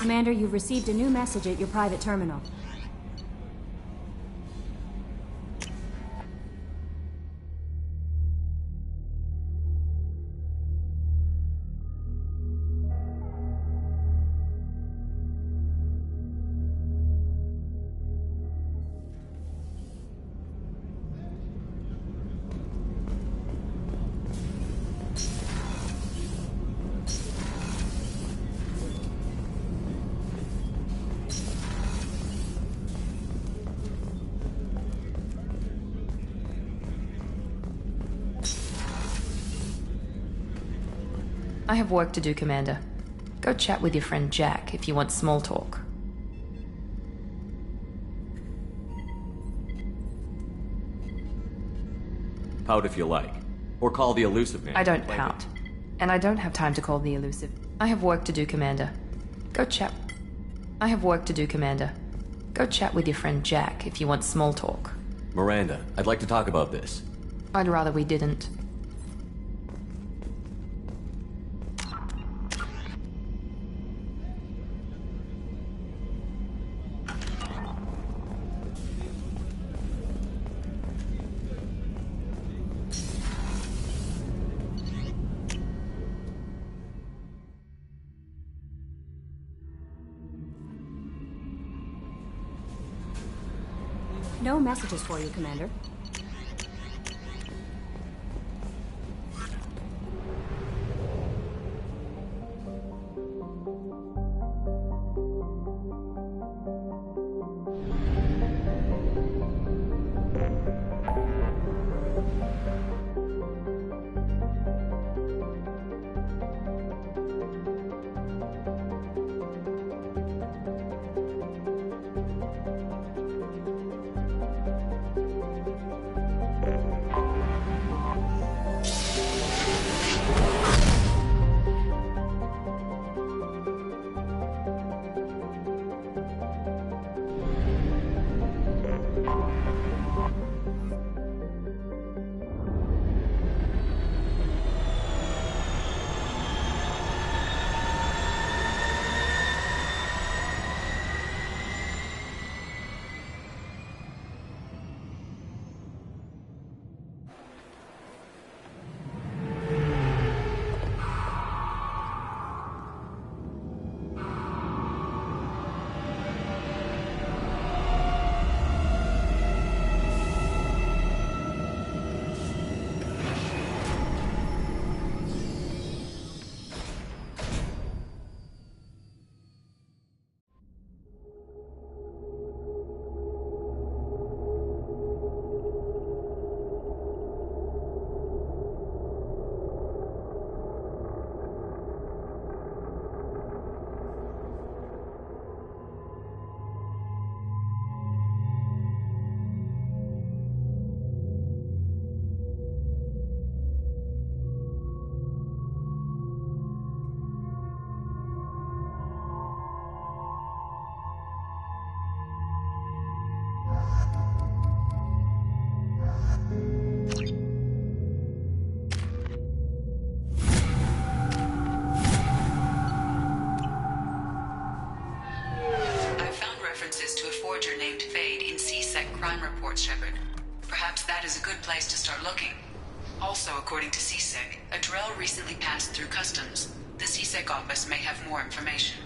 Commander, you've received a new message at your private terminal. I have work to do, Commander. Go chat with your friend Jack if you want small talk. Pout if you like. Or call the Illusive Man. I don't pout. And I don't have time to call the Elusive. I have work to do, Commander. Go chat. I have work to do, Commander. Go chat with your friend Jack if you want small talk. Miranda, I'd like to talk about this. I'd rather we didn't. No messages for you, Commander. Perhaps that is a good place to start looking. Also, according to CSEC, a Drell recently passed through customs. The CSEC office may have more information.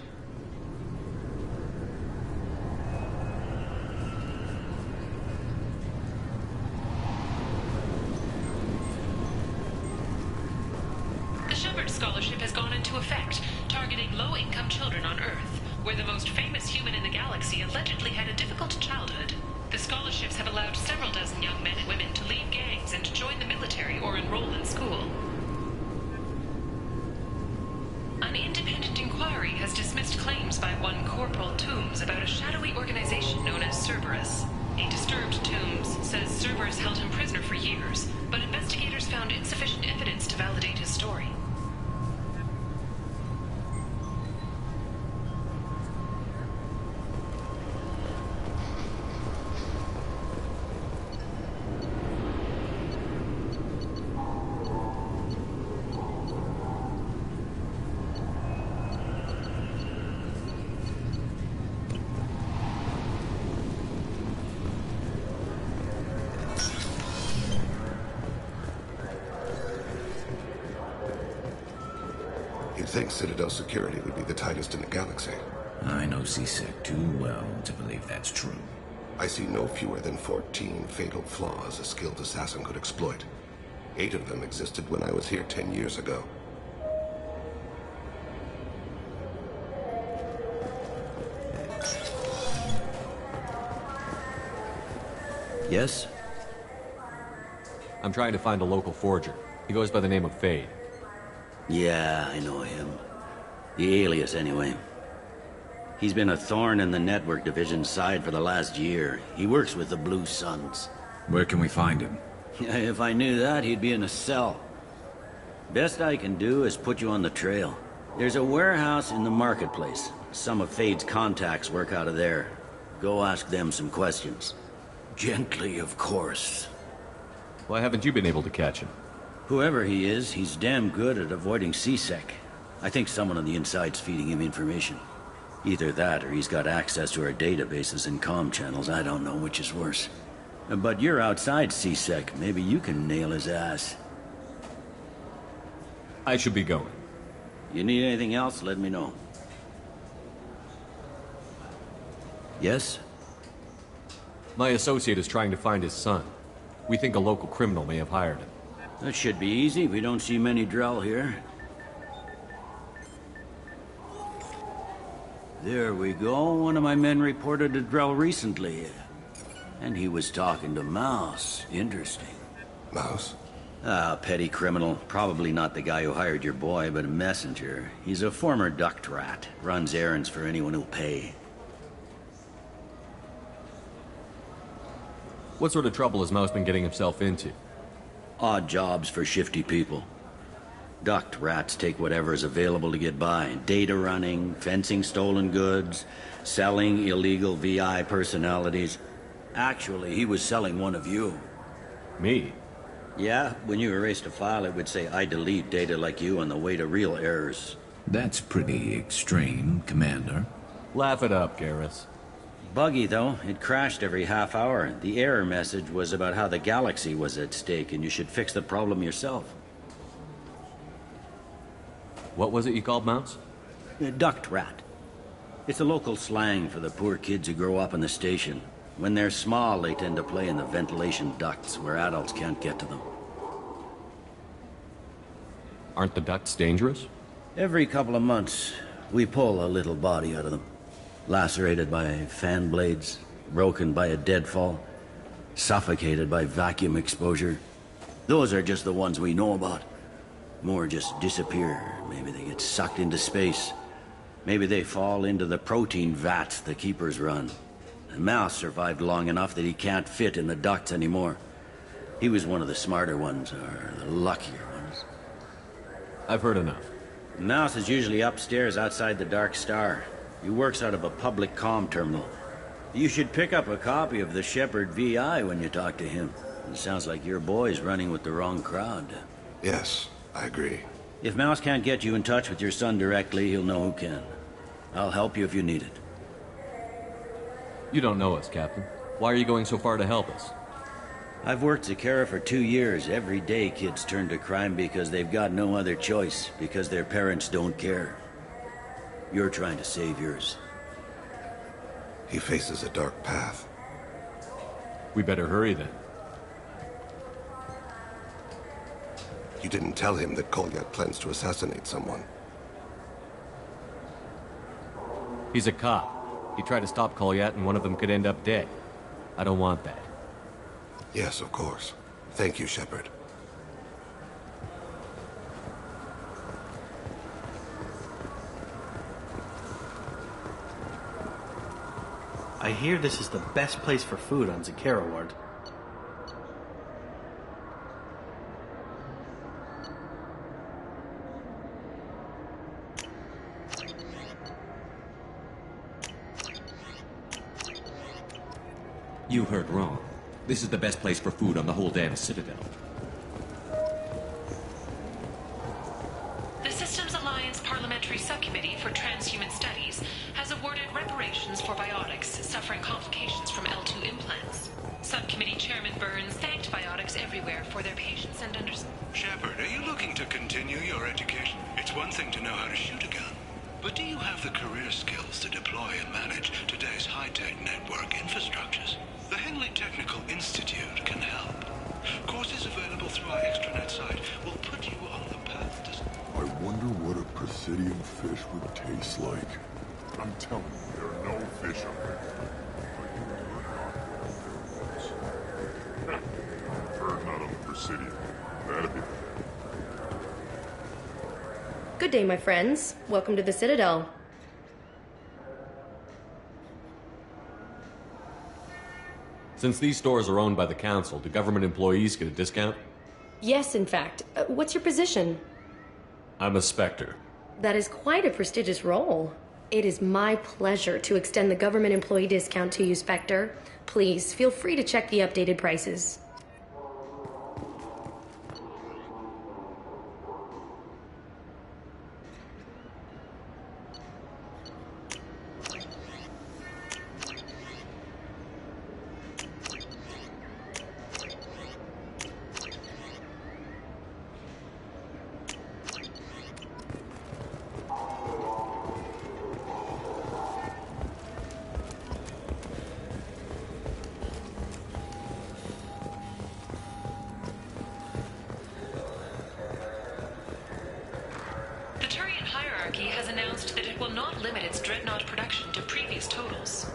The Shepard Scholarship has gone into effect, targeting low-income children on Earth, where the most famous human in the galaxy allegedly had a difficult childhood. The scholarships have allowed several dozen young men and women to leave gangs and join the military or enroll in school. An independent inquiry has dismissed claims by one Corporal Toombs about a shadowy organization known as Cerberus. A disturbed Toombs says Cerberus held him prisoner for years, but investigators found insufficient evidence to validate his story. You'd think Citadel security would be the tightest in the galaxy. I know C-Sec too well to believe that's true. I see no fewer than 14 fatal flaws a skilled assassin could exploit. 8 of them existed when I was here 10 years ago. Yes? I'm trying to find a local forger. He goes by the name of Fade. Yeah, I know him. The alias, anyway. He's been a thorn in the network division's side for the last year. He works with the Blue Suns. Where can we find him? If I knew that, he'd be in a cell. Best I can do is put you on the trail. There's a warehouse in the marketplace. Some of Fade's contacts work out of there. Go ask them some questions. Gently, of course. Why haven't you been able to catch him? Whoever he is, he's damn good at avoiding C-Sec. I think someone on the inside's feeding him information. Either that, or he's got access to our databases and comm channels. I don't know which is worse. But you're outside C-Sec. Maybe you can nail his ass. I should be going. You need anything else, let me know. Yes? My associate is trying to find his son. We think a local criminal may have hired him. That should be easy. We don't see many Drell here. There we go. One of my men reported a Drell recently. And he was talking to Mouse. Interesting. Mouse? Ah, petty criminal. Probably not the guy who hired your boy, but a messenger. He's a former duct rat. Runs errands for anyone who'll pay. What sort of trouble has Mouse been getting himself into? Odd jobs for shifty people. Duct rats take whatever is available to get by. Data running, fencing stolen goods, selling illegal VI personalities. Actually, he was selling one of you. Me? Yeah, when you erased a file, it would say, I delete data like you on the way to real errors. That's pretty extreme, Commander. Laugh it up, Garrus. Buggy, though. It crashed every half hour. The error message was about how the galaxy was at stake, and you should fix the problem yourself. What was it you called Mouse? Duct rat. It's a local slang for the poor kids who grow up in the station. When they're small, they tend to play in the ventilation ducts where adults can't get to them. Aren't the ducts dangerous? Every couple of months, we pull a little body out of them. Lacerated by fan blades, broken by a deadfall, suffocated by vacuum exposure. Those are just the ones we know about. More just disappear. Maybe they get sucked into space. Maybe they fall into the protein vats the Keepers run. And Mouse survived long enough that he can't fit in the ducts anymore. He was one of the smarter ones, or the luckier ones. I've heard enough. Mouse is usually upstairs outside the Dark Star. He works out of a public comm terminal. You should pick up a copy of the Shepard VI when you talk to him. It sounds like your boy's running with the wrong crowd. Yes, I agree. If Mouse can't get you in touch with your son directly, he'll know who can. I'll help you if you need it. You don't know us, Captain. Why are you going so far to help us? I've worked Zakera for 2 years. Every day kids turn to crime because they've got no other choice, because their parents don't care. You're trying to save yours. He faces a dark path. We better hurry then. You didn't tell him that Kolyat plans to assassinate someone. He's a cop. He tried to stop Kolyat and one of them could end up dead. I don't want that. Yes, of course. Thank you, Shepard. I hear this is the best place for food on Zakera Ward. You heard wrong. This is the best place for food on the whole damn Citadel. The Systems Alliance Parliamentary Subcommittee for Transhuman Studies has awarded reparations for biotics suffering complications from L2 implants. Subcommittee Chairman Burns thanked biotics everywhere for their patience and understanding. Shepard, are you looking to continue your education? It's one thing to know how to shoot a gun, but do you have the career skills to deploy and manage today's high-tech network infrastructures? The Henley Technical Institute can help. Courses available through our extranet site will put you on the path to... I wonder what a Presidium fish would taste like. I'm telling you, there are no fish up there. Heard not on the Presidium. That'd be... Good day, my friends. Welcome to the Citadel. Since these stores are owned by the Council, do government employees get a discount? Yes, in fact. What's your position? I'm a Spectre. That is quite a prestigious role. It is my pleasure to extend the government employee discount to you, Spectre. Please, feel free to check the updated prices. Has announced that it will not limit its Dreadnought production to previous totals.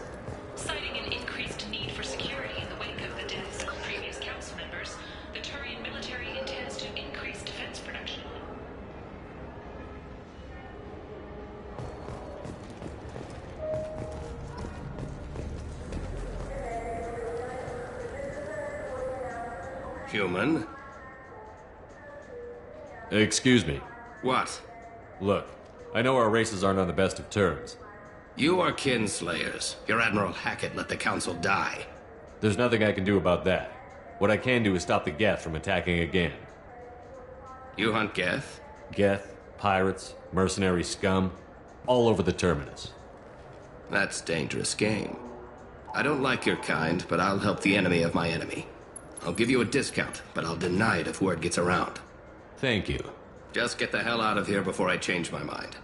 Citing an increased need for security in the wake of the deaths of previous council members, the Turian military intends to increase defense production. Human? Excuse me. What? Look. I know our races aren't on the best of terms. You are kinslayers. Your Admiral Hackett let the Council die. There's nothing I can do about that. What I can do is stop the Geth from attacking again. You hunt Geth? Geth, pirates, mercenary scum, all over the Terminus. That's dangerous game. I don't like your kind, but I'll help the enemy of my enemy. I'll give you a discount, but I'll deny it if word gets around. Thank you. Just get the hell out of here before I change my mind.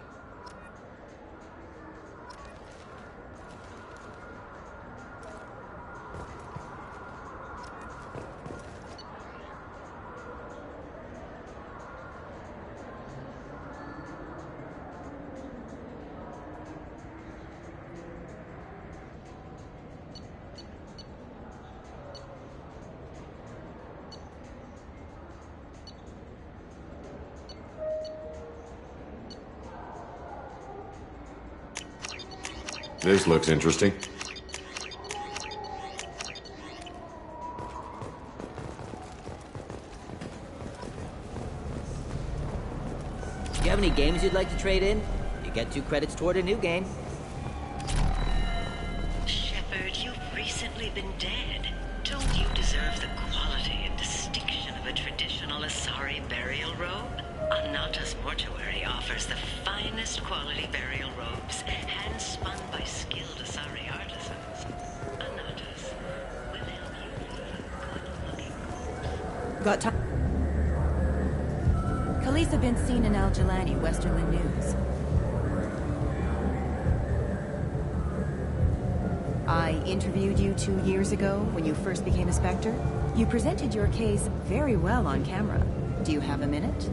This looks interesting. Do you have any games you'd like to trade in? You get 2 credits toward a new game. Shepard, you've recently been dead. Don't you deserve the quality and distinction of a traditional Asari burial robe? Anata's Mortuary offers the finest quality burial robes, hand-spun by skilled Asari artisans. Anata's will help you live a good-looking... Got time? Khaleesa bin seen in Al-Jalani, Westerland News. I interviewed you 2 years ago when you first became a Spectre. You presented your case very well on camera. Do you have a minute?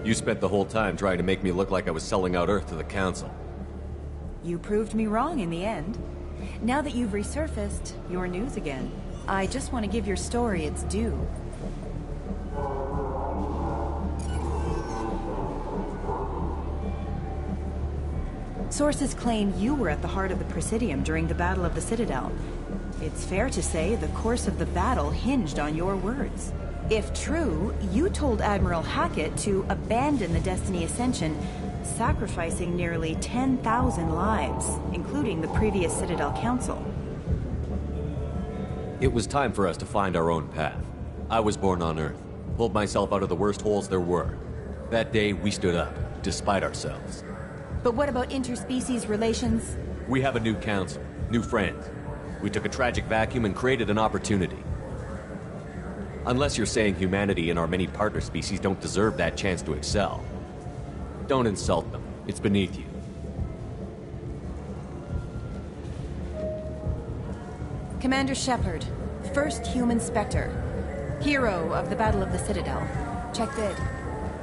You spent the whole time trying to make me look like I was selling out Earth to the Council. You proved me wrong in the end. Now that you've resurfaced, you're news again. I just want to give your story its due. Sources claim you were at the heart of the Presidium during the Battle of the Citadel. It's fair to say the course of the battle hinged on your words. If true, you told Admiral Hackett to abandon the Destiny Ascension, sacrificing nearly 10,000 lives, including the previous Citadel Council. It was time for us to find our own path. I was born on Earth, pulled myself out of the worst holes there were. That day, we stood up, despite ourselves. But what about interspecies relations? We have a new council, new friends. We took a tragic vacuum and created an opportunity. Unless you're saying humanity and our many partner species don't deserve that chance to excel. Don't insult them. It's beneath you. Commander Shepard, first human Spectre. Hero of the Battle of the Citadel. Check vid.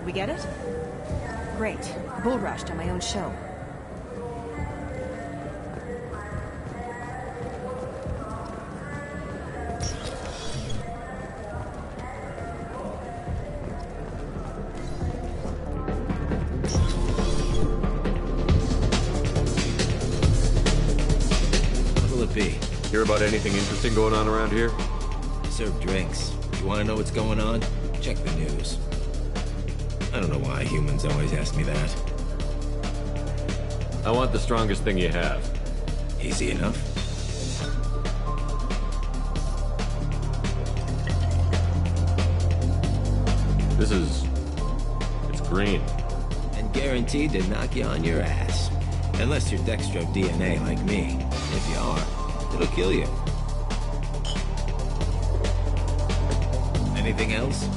We get it? Great. Bull rushed on my own show. What'll it be? Hear about anything interesting going on around here? Serve drinks. You want to know what's going on? Check the news. I don't know why humans always ask me that. I want the strongest thing you have. Easy enough. It's green. And guaranteed to knock you on your ass. Unless you're Dextro DNA like me. If you are, it'll kill you. Anything else?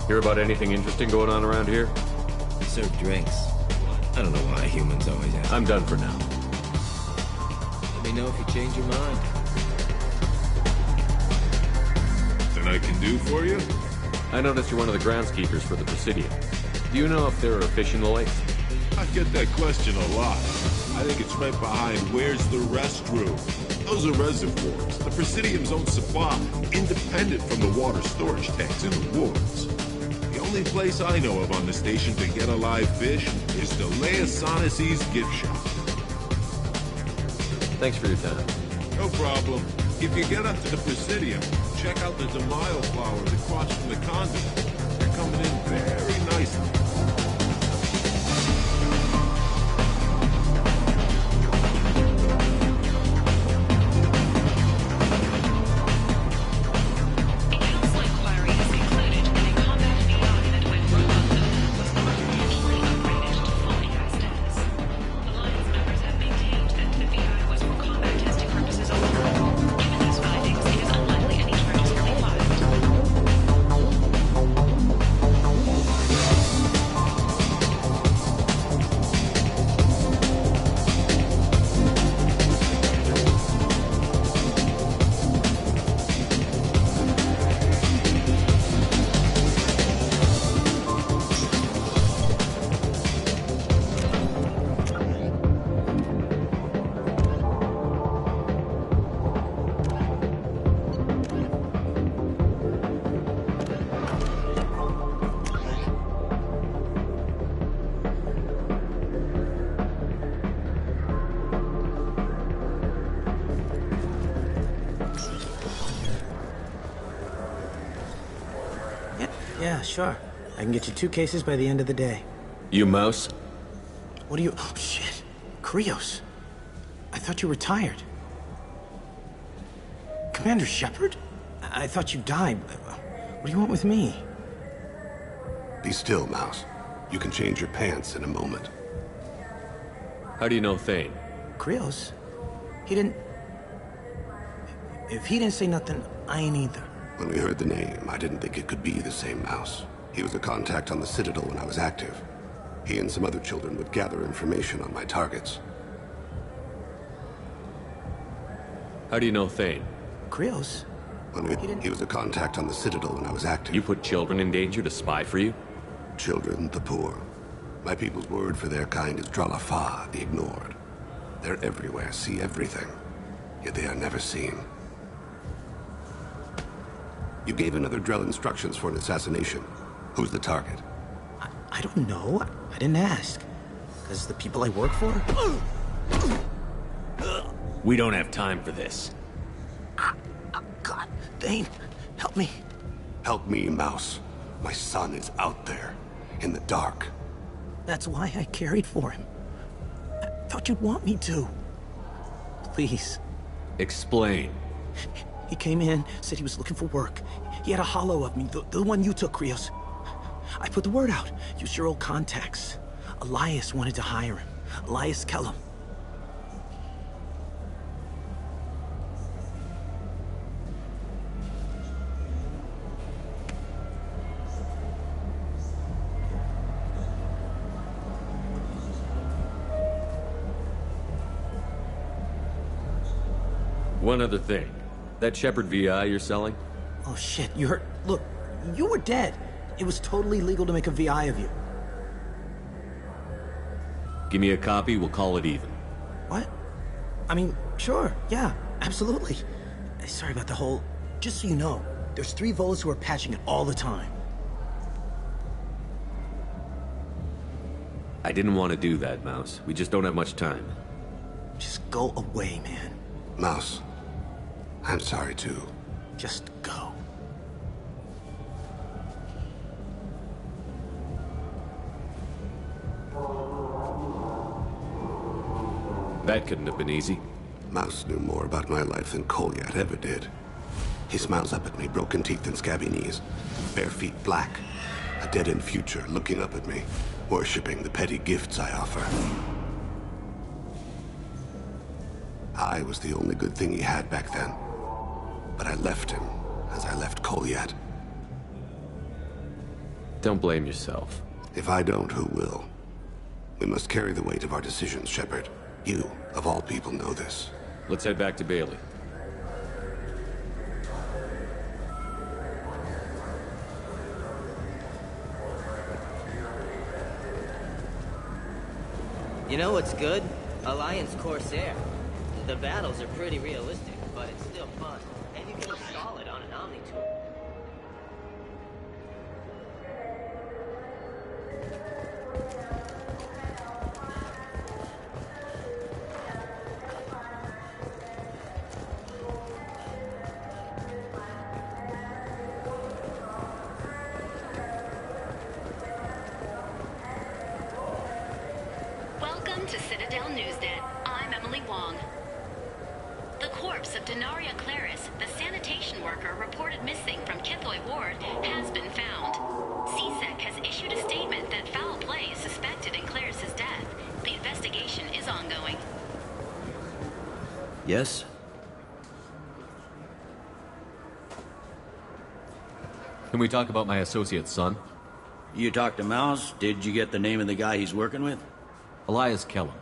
Hear about anything interesting going on around here? Serve drinks. I don't know why humans always ask. I'm done for now. Let me know if you change your mind. Nothing I can do for you? I noticed you're one of the groundskeepers for the Presidium. Do you know if there are fish in the lakes? I get that question a lot. I think it's right behind where's the restroom. Those are reservoirs. The Presidium's own supply, independent from the water storage tanks in the woods. The only place I know of on the station to get a live fish is the Leia Sonasy's gift shop. Thanks for your time. No problem. If you get up to the Presidium, check out the DeMaio flowers across from the convent. They're coming in very nicely. Yeah, sure. I can get you 2 cases by the end of the day. You mouse? What are you... Oh, shit. Krios. I thought you retired. Commander Shepard? I thought you died. What do you want with me? Be still, Mouse. You can change your pants in a moment. How do you know Thane? Krios? He didn't... If he didn't say nothing, I ain't either. When we heard the name, I didn't think it could be the same Mouse. He was a contact on the Citadel when I was active. He and some other children would gather information on my targets. How do you know Thane? Krios? He was a contact on the Citadel when I was active. You put children in danger to spy for you? Children, the poor. My people's word for their kind is Dralafa, the ignored. They're everywhere, see everything. Yet they are never seen. You gave another Drell instructions for an assassination. Who's the target? I don't know. I didn't ask. Because the people I work for? We don't have time for this. God, Thane, help me. Help me, Mouse. My son is out there, in the dark. That's why I carried for him. I thought you'd want me to. Please. Explain. He came in, said he was looking for work. He had a hollow of me, the one you took, Krios. I put the word out. Used your old contacts. Elias wanted to hire him. Elias Kellum. One other thing. That Shepard VI you're selling? Oh shit, you heard... Look, you were dead. It was totally legal to make a VI of you. Give me a copy, we'll call it even. What? I mean, sure, yeah, absolutely. Sorry about the whole... Just so you know, there's 3 Volus who are patching it all the time. I didn't want to do that, Mouse. We just don't have much time. Just go away, man. Mouse, I'm sorry too. Just go. That couldn't have been easy. Mouse knew more about my life than Kolyat ever did. He smiles up at me, broken teeth and scabby knees. Bare feet black. A dead-end future looking up at me, worshipping the petty gifts I offer. I was the only good thing he had back then. But I left him, as I left Kolyat. Don't blame yourself. If I don't, who will? We must carry the weight of our decisions, Shepard. You, of all people, know this. Let's head back to Bailey. You know what's good? Alliance Corsair. The battles are pretty realistic, but it's still fun. And you can install it on an Omni tool. Welcome to Citadel Newsnet. I'm Emily Wong. The corpse of Denaria Claris, the sanitation worker reported missing from Kithoy Ward, has been found. CSEC has issued a statement that foul play is suspected in Claris's death. The investigation is ongoing. Yes? Can we talk about my associate's son? You talked to Mouse? Did you get the name of the guy he's working with? Elias Kellum.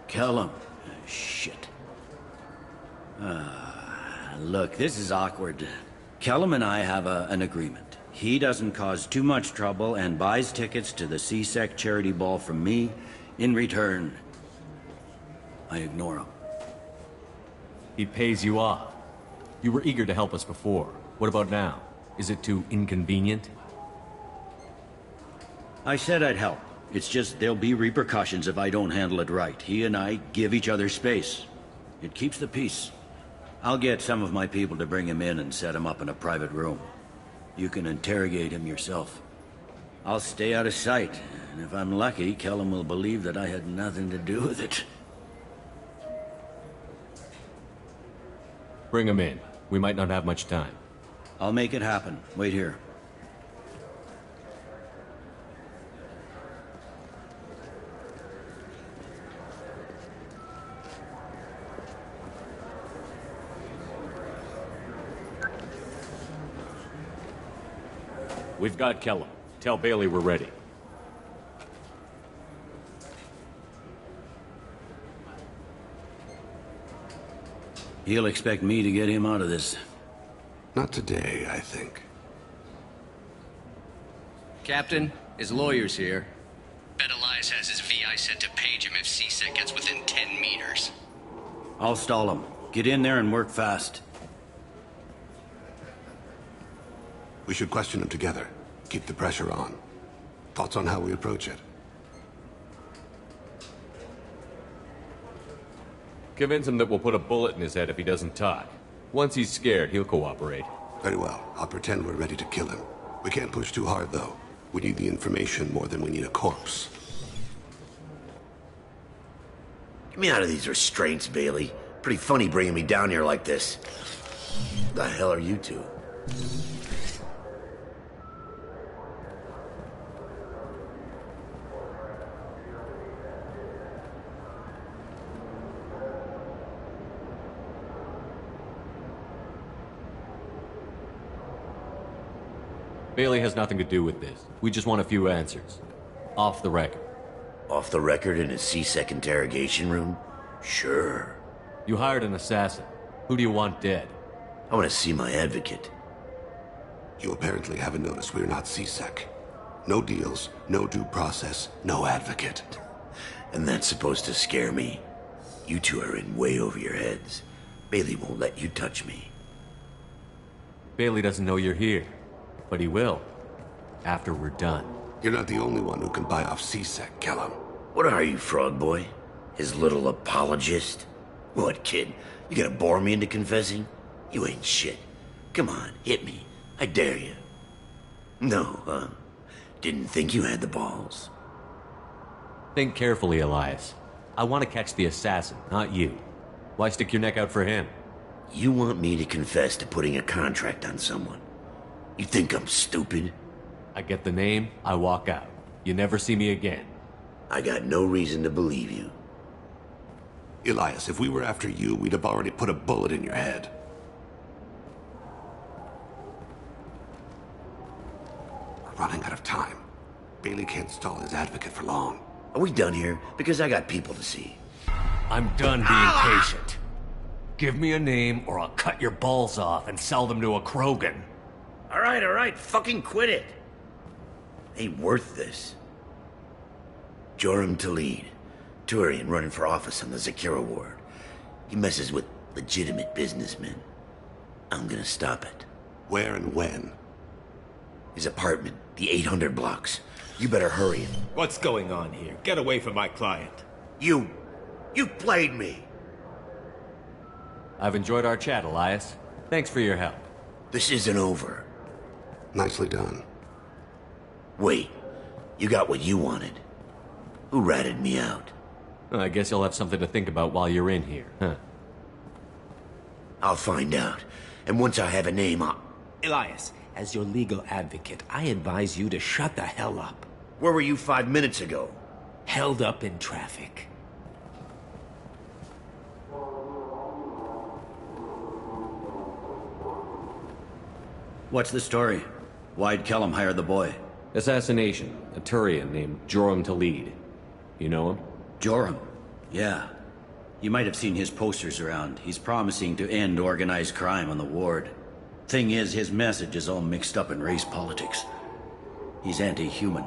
Kellum? Shit. Look, this is awkward. Kellum and I have an agreement. He doesn't cause too much trouble and buys tickets to the CSEC charity ball from me. In return, I ignore him. He pays you off. You were eager to help us before. What about now? Is it too inconvenient? I said I'd help. It's just there'll be repercussions if I don't handle it right. He and I give each other space. It keeps the peace. I'll get some of my people to bring him in and set him up in a private room. You can interrogate him yourself. I'll stay out of sight, and if I'm lucky, Kellum will believe that I had nothing to do with it. Bring him in. We might not have much time. I'll make it happen. Wait here. We've got Kellum. Tell Bailey we're ready. He'll expect me to get him out of this. Not today, I think. Captain, his lawyer's here. Bet Elias has his VI set to page him if CSEC gets within 10 meters. I'll stall him. Get in there and work fast. We should question him together. Keep the pressure on. Thoughts on how we approach it? Convince him that we'll put a bullet in his head if he doesn't talk. Once he's scared, he'll cooperate. Very well. I'll pretend we're ready to kill him. We can't push too hard, though. We need the information more than we need a corpse. Get me out of these restraints, Bailey. Pretty funny bringing me down here like this. What the hell are you two? Bailey has nothing to do with this. We just want a few answers. Off the record. Off the record in a CSEC interrogation room? Sure. You hired an assassin. Who do you want dead? I want to see my advocate. You apparently haven't noticed we're not CSEC. No deals, no due process, no advocate. And that's supposed to scare me. You two are in way over your heads. Bailey won't let you touch me. Bailey doesn't know you're here, but he will. After we're done. You're not the only one who can buy off CSEC, Kellum. What are you, Frog Boy? His little apologist? What, kid? You gonna bore me into confessing? You ain't shit. Come on, hit me. I dare you. No, huh? Didn't think you had the balls. Think carefully, Elias. I want to catch the assassin, not you. Why stick your neck out for him? You want me to confess to putting a contract on someone? You think I'm stupid? I get the name, I walk out. You never see me again. I got no reason to believe you. Elias, if we were after you, we'd have already put a bullet in your head. We're running out of time. Bailey can't stall his advocate for long. Are we done here? Because I got people to see. I'm done being patient. Give me a name or I'll cut your balls off and sell them to a Krogan. All right, fucking quit it. Ain't worth this. Joram Talid, Turian running for office on the Zakira ward. He messes with legitimate businessmen. I'm gonna stop it. Where and when? His apartment, the 800 blocks. You better hurry it. What's going on here? Get away from my client. You played me. I've enjoyed our chat, Elias. Thanks for your help. This isn't over. Nicely done. Wait, you got what you wanted. Who ratted me out? I guess you'll have something to think about while you're in here, huh? I'll find out. And once I have a name, Elias, as your legal advocate, I advise you to shut the hell up. Where were you 5 minutes ago? Held up in traffic. What's the story? Why'd Kellum hire the boy? Assassination. A Turian named Joram Talid. You know him? Joram? Yeah. You might have seen his posters around. He's promising to end organized crime on the ward. Thing is, his message is all mixed up in race politics. He's anti-human.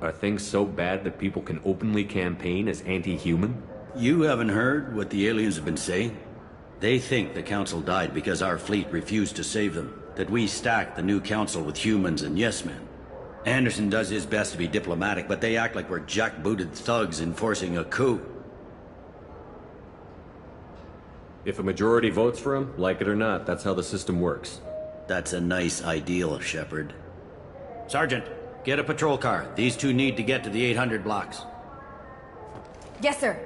Are things so bad that people can openly campaign as anti-human? You haven't heard what the aliens have been saying? They think the Council died because our fleet refused to save them. That we stacked the new Council with humans and yes-men. Anderson does his best to be diplomatic, but they act like we're jackbooted thugs enforcing a coup. If a majority votes for him, like it or not, that's how the system works. That's a nice ideal, Shepard. Sergeant, get a patrol car. These two need to get to the 800 blocks. Yes, sir.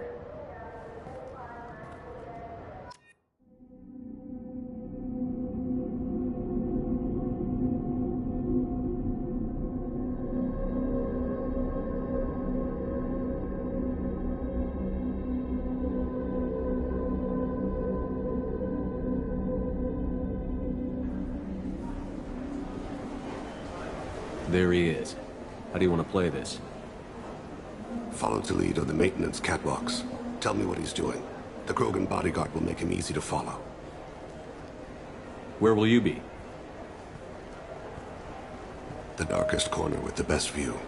There he is. How do you want to play this? Follow Talid on the maintenance catwalks. Tell me what he's doing. The Krogan bodyguard will make him easy to follow. Where will you be? The darkest corner with the best view.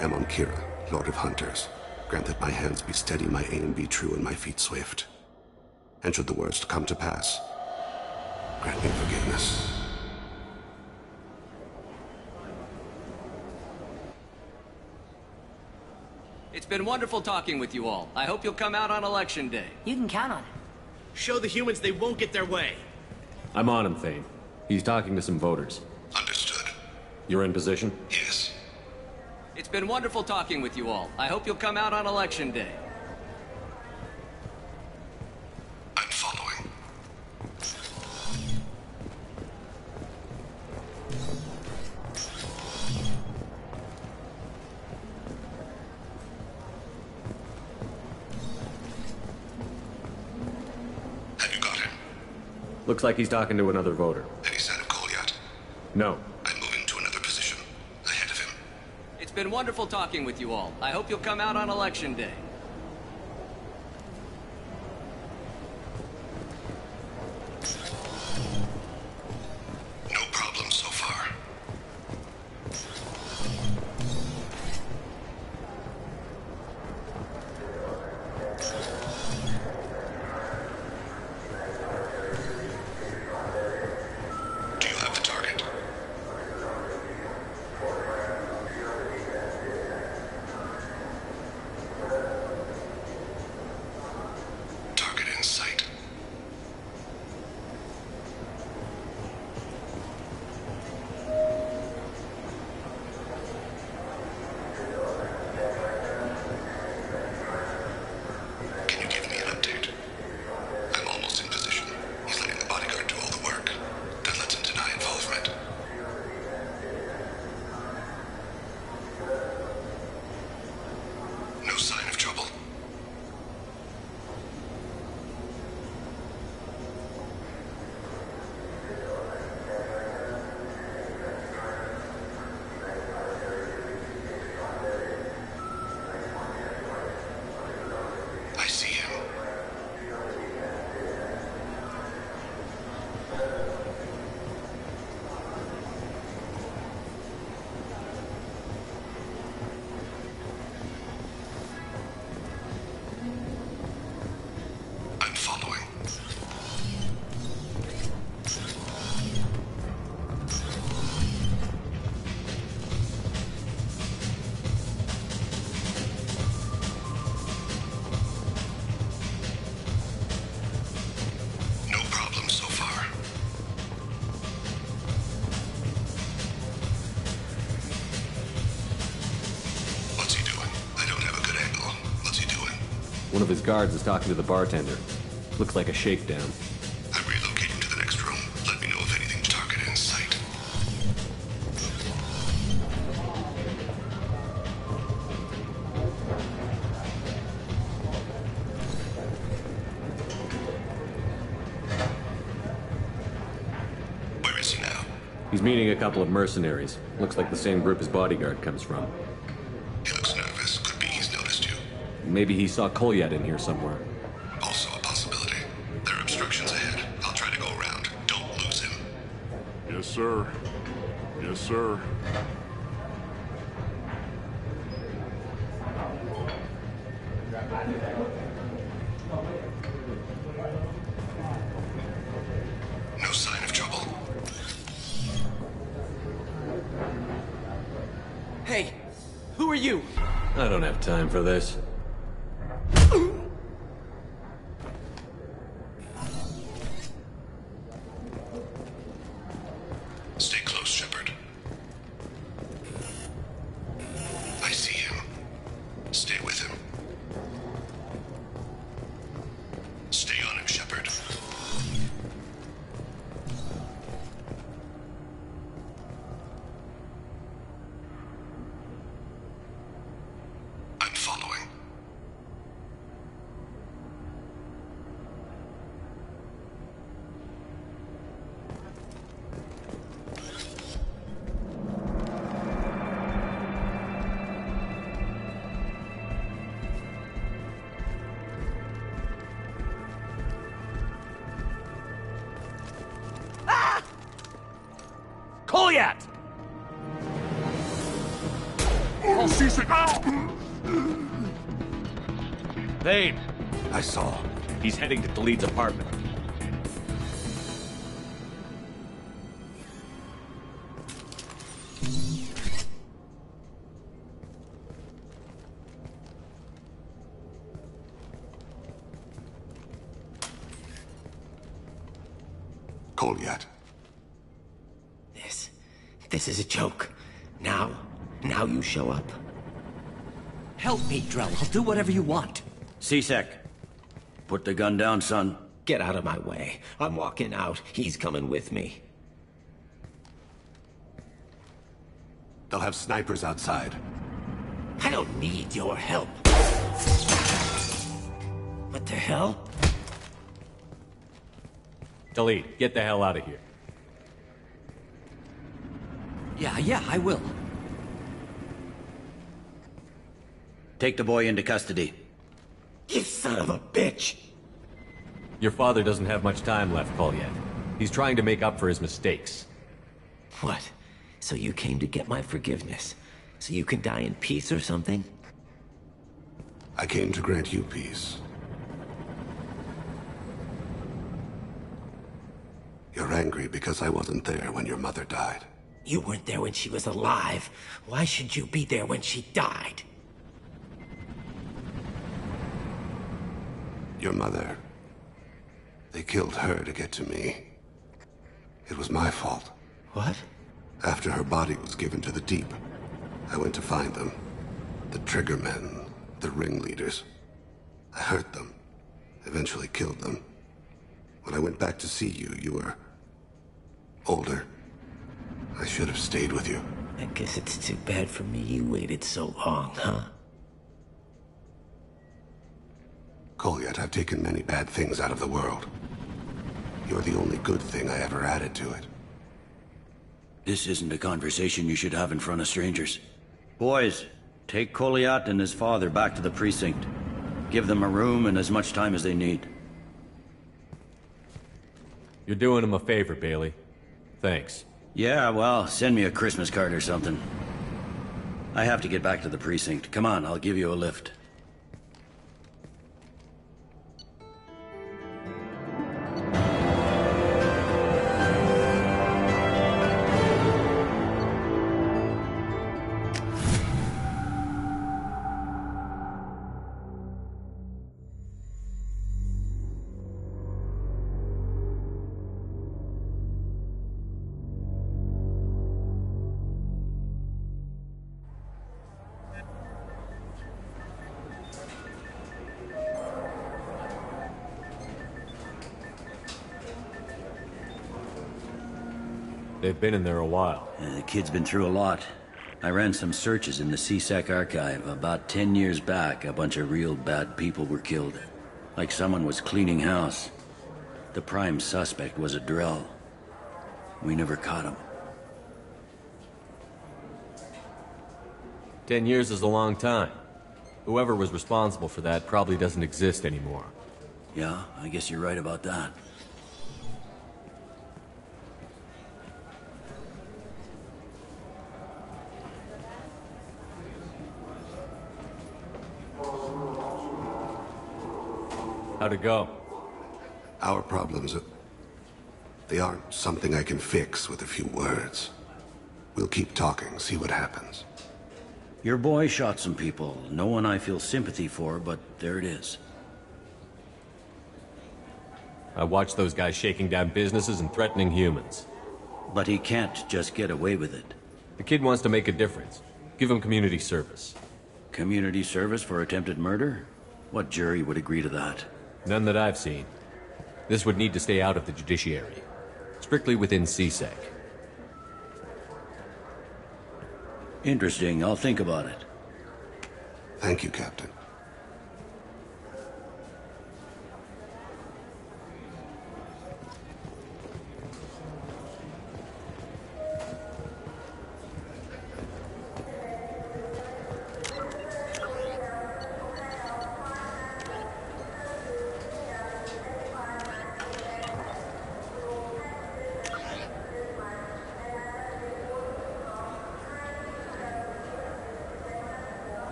Amon Kira, Lord of Hunters. Grant that my hands be steady, my aim be true, and my feet swift. And should the worst come to pass, grant me forgiveness. It's been wonderful talking with you all. I hope you'll come out on Election Day. You can count on it. Show the humans they won't get their way. I'm on him, Thane. He's talking to some voters. Understood. You're in position? Yes. It's been wonderful talking with you all. I hope you'll come out on Election Day. I'm following. Have you got him? Looks like he's talking to another voter. Any sign of Kolyat? No. I'm moving been wonderful talking with you all. I hope you'll come out on Election Day. No problem so far. Do you have the target? Target in sight. Can you give me an update? I'm almost in position. He's letting the bodyguard do all the work. That lets him deny involvement. No sign of trouble. I see him. I'm following. No problem so far. What's he doing? I don't have a good angle. What's he doing? One of his guards is talking to the bartender. Looks like a shakedown. I'm relocating to the next room. Let me know if anything's targeted in sight. Where is he now? He's meeting a couple of mercenaries. Looks like the same group his bodyguard comes from. He looks nervous. Could be he's noticed you. Maybe he saw Kolyat in here somewhere. Also a possibility. There are obstructions ahead. I'll try to go around. Don't lose him. Yes, sir. Yes, sir. No sign of trouble. Hey, who are you? I don't have time for this. Stay close, Shepard. I see him. Stay with him. Stay on him, Shepard. I'm following. Kolyat! Oh, C-Sec! Thane! I saw. He's heading to Taleed's apartment. Kolyat. This is a joke. Now you show up. Help me, Drell. I'll do whatever you want. C-Sec, put the gun down, son. Get out of my way. I'm walking out. He's coming with me. They'll have snipers outside. I don't need your help. What the hell? Taleed, get the hell out of here. Yeah, I will. Take the boy into custody. You son of a bitch! Your father doesn't have much time left, Kolyat. He's trying to make up for his mistakes. What? So you came to get my forgiveness? So you can die in peace or something? I came to grant you peace. You're angry because I wasn't there when your mother died. You weren't there when she was alive. Why should you be there when she died? Your mother. They killed her to get to me. It was my fault. What? After her body was given to the Deep, I went to find them. The Triggermen, the ringleaders. I hurt them. Eventually killed them. When I went back to see you, you were older. I should have stayed with you. I guess it's too bad for me you waited so long, huh? Kolyat, I've taken many bad things out of the world. You're the only good thing I ever added to it. This isn't a conversation you should have in front of strangers. Boys, take Kolyat and his father back to the precinct. Give them a room and as much time as they need. You're doing him a favor, Bailey. Thanks. Yeah, well, send me a Christmas card or something. I have to get back to the precinct. Come on, I'll give you a lift. They've been in there a while. The kid's been through a lot. I ran some searches in the CSEC archive. About 10 years back, a bunch of real bad people were killed. Like someone was cleaning house. The prime suspect was a Drell. We never caught him. 10 years is a long time. Whoever was responsible for that probably doesn't exist anymore. Yeah, I guess you're right about that. How'd it go? Our problems they aren't something I can fix with a few words. We'll keep talking, see what happens. Your boy shot some people. No one I feel sympathy for, but there it is. I watched those guys shaking down businesses and threatening humans. But he can't just get away with it. The kid wants to make a difference. Give him community service. Community service for attempted murder? What jury would agree to that? None that I've seen. This would need to stay out of the judiciary. Strictly within CSEC. Interesting. I'll think about it. Thank you, Captain.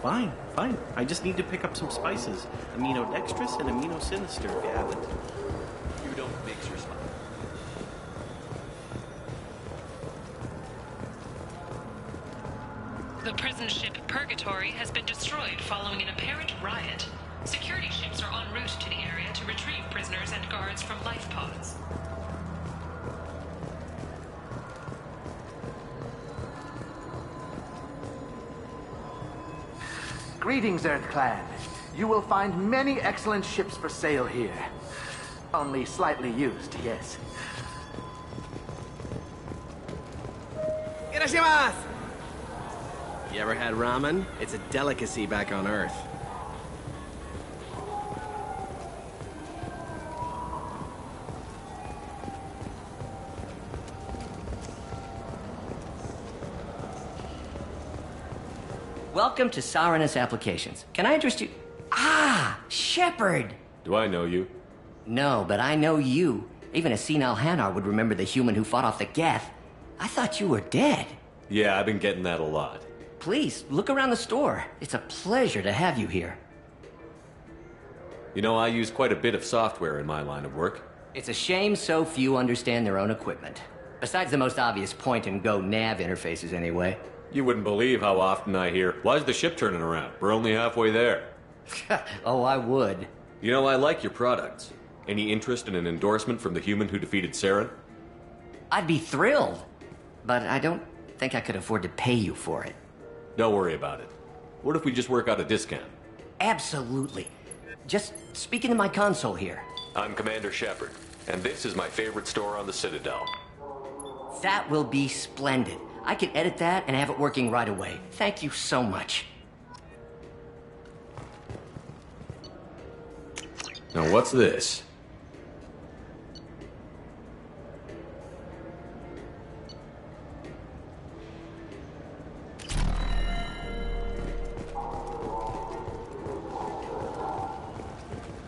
Fine, fine. I just need to pick up some spices. Aminodextrous and aminosinister if you haven't. You don't mix your spice. The prison ship Purgatory has been destroyed following an apparent riot. Security ships are en route to the area to retrieve prisoners and guards from life pods. Greetings, Earth Clan. You will find many excellent ships for sale here. Only slightly used, yes. Irashimasu! You ever had ramen? It's a delicacy back on Earth. Welcome to Sarenus Applications. Can I interest you? Ah, Shepard! Do I know you? No, but I know you. Even a senile Hanar would remember the human who fought off the Geth. I thought you were dead. Yeah, I've been getting that a lot. Please, look around the store. It's a pleasure to have you here. You know, I use quite a bit of software in my line of work. It's a shame so few understand their own equipment. Besides the most obvious point-and-go nav interfaces, anyway. You wouldn't believe how often I hear, "Why's the ship turning around? We're only halfway there." Oh, I would. You know, I like your products. Any interest in an endorsement from the human who defeated Saren? I'd be thrilled. But I don't think I could afford to pay you for it. Don't worry about it. What if we just work out a discount? Absolutely. Just speak into my console here. I'm Commander Shepard, and this is my favorite store on the Citadel. That will be splendid. I can edit that and have it working right away. Thank you so much. Now what's this?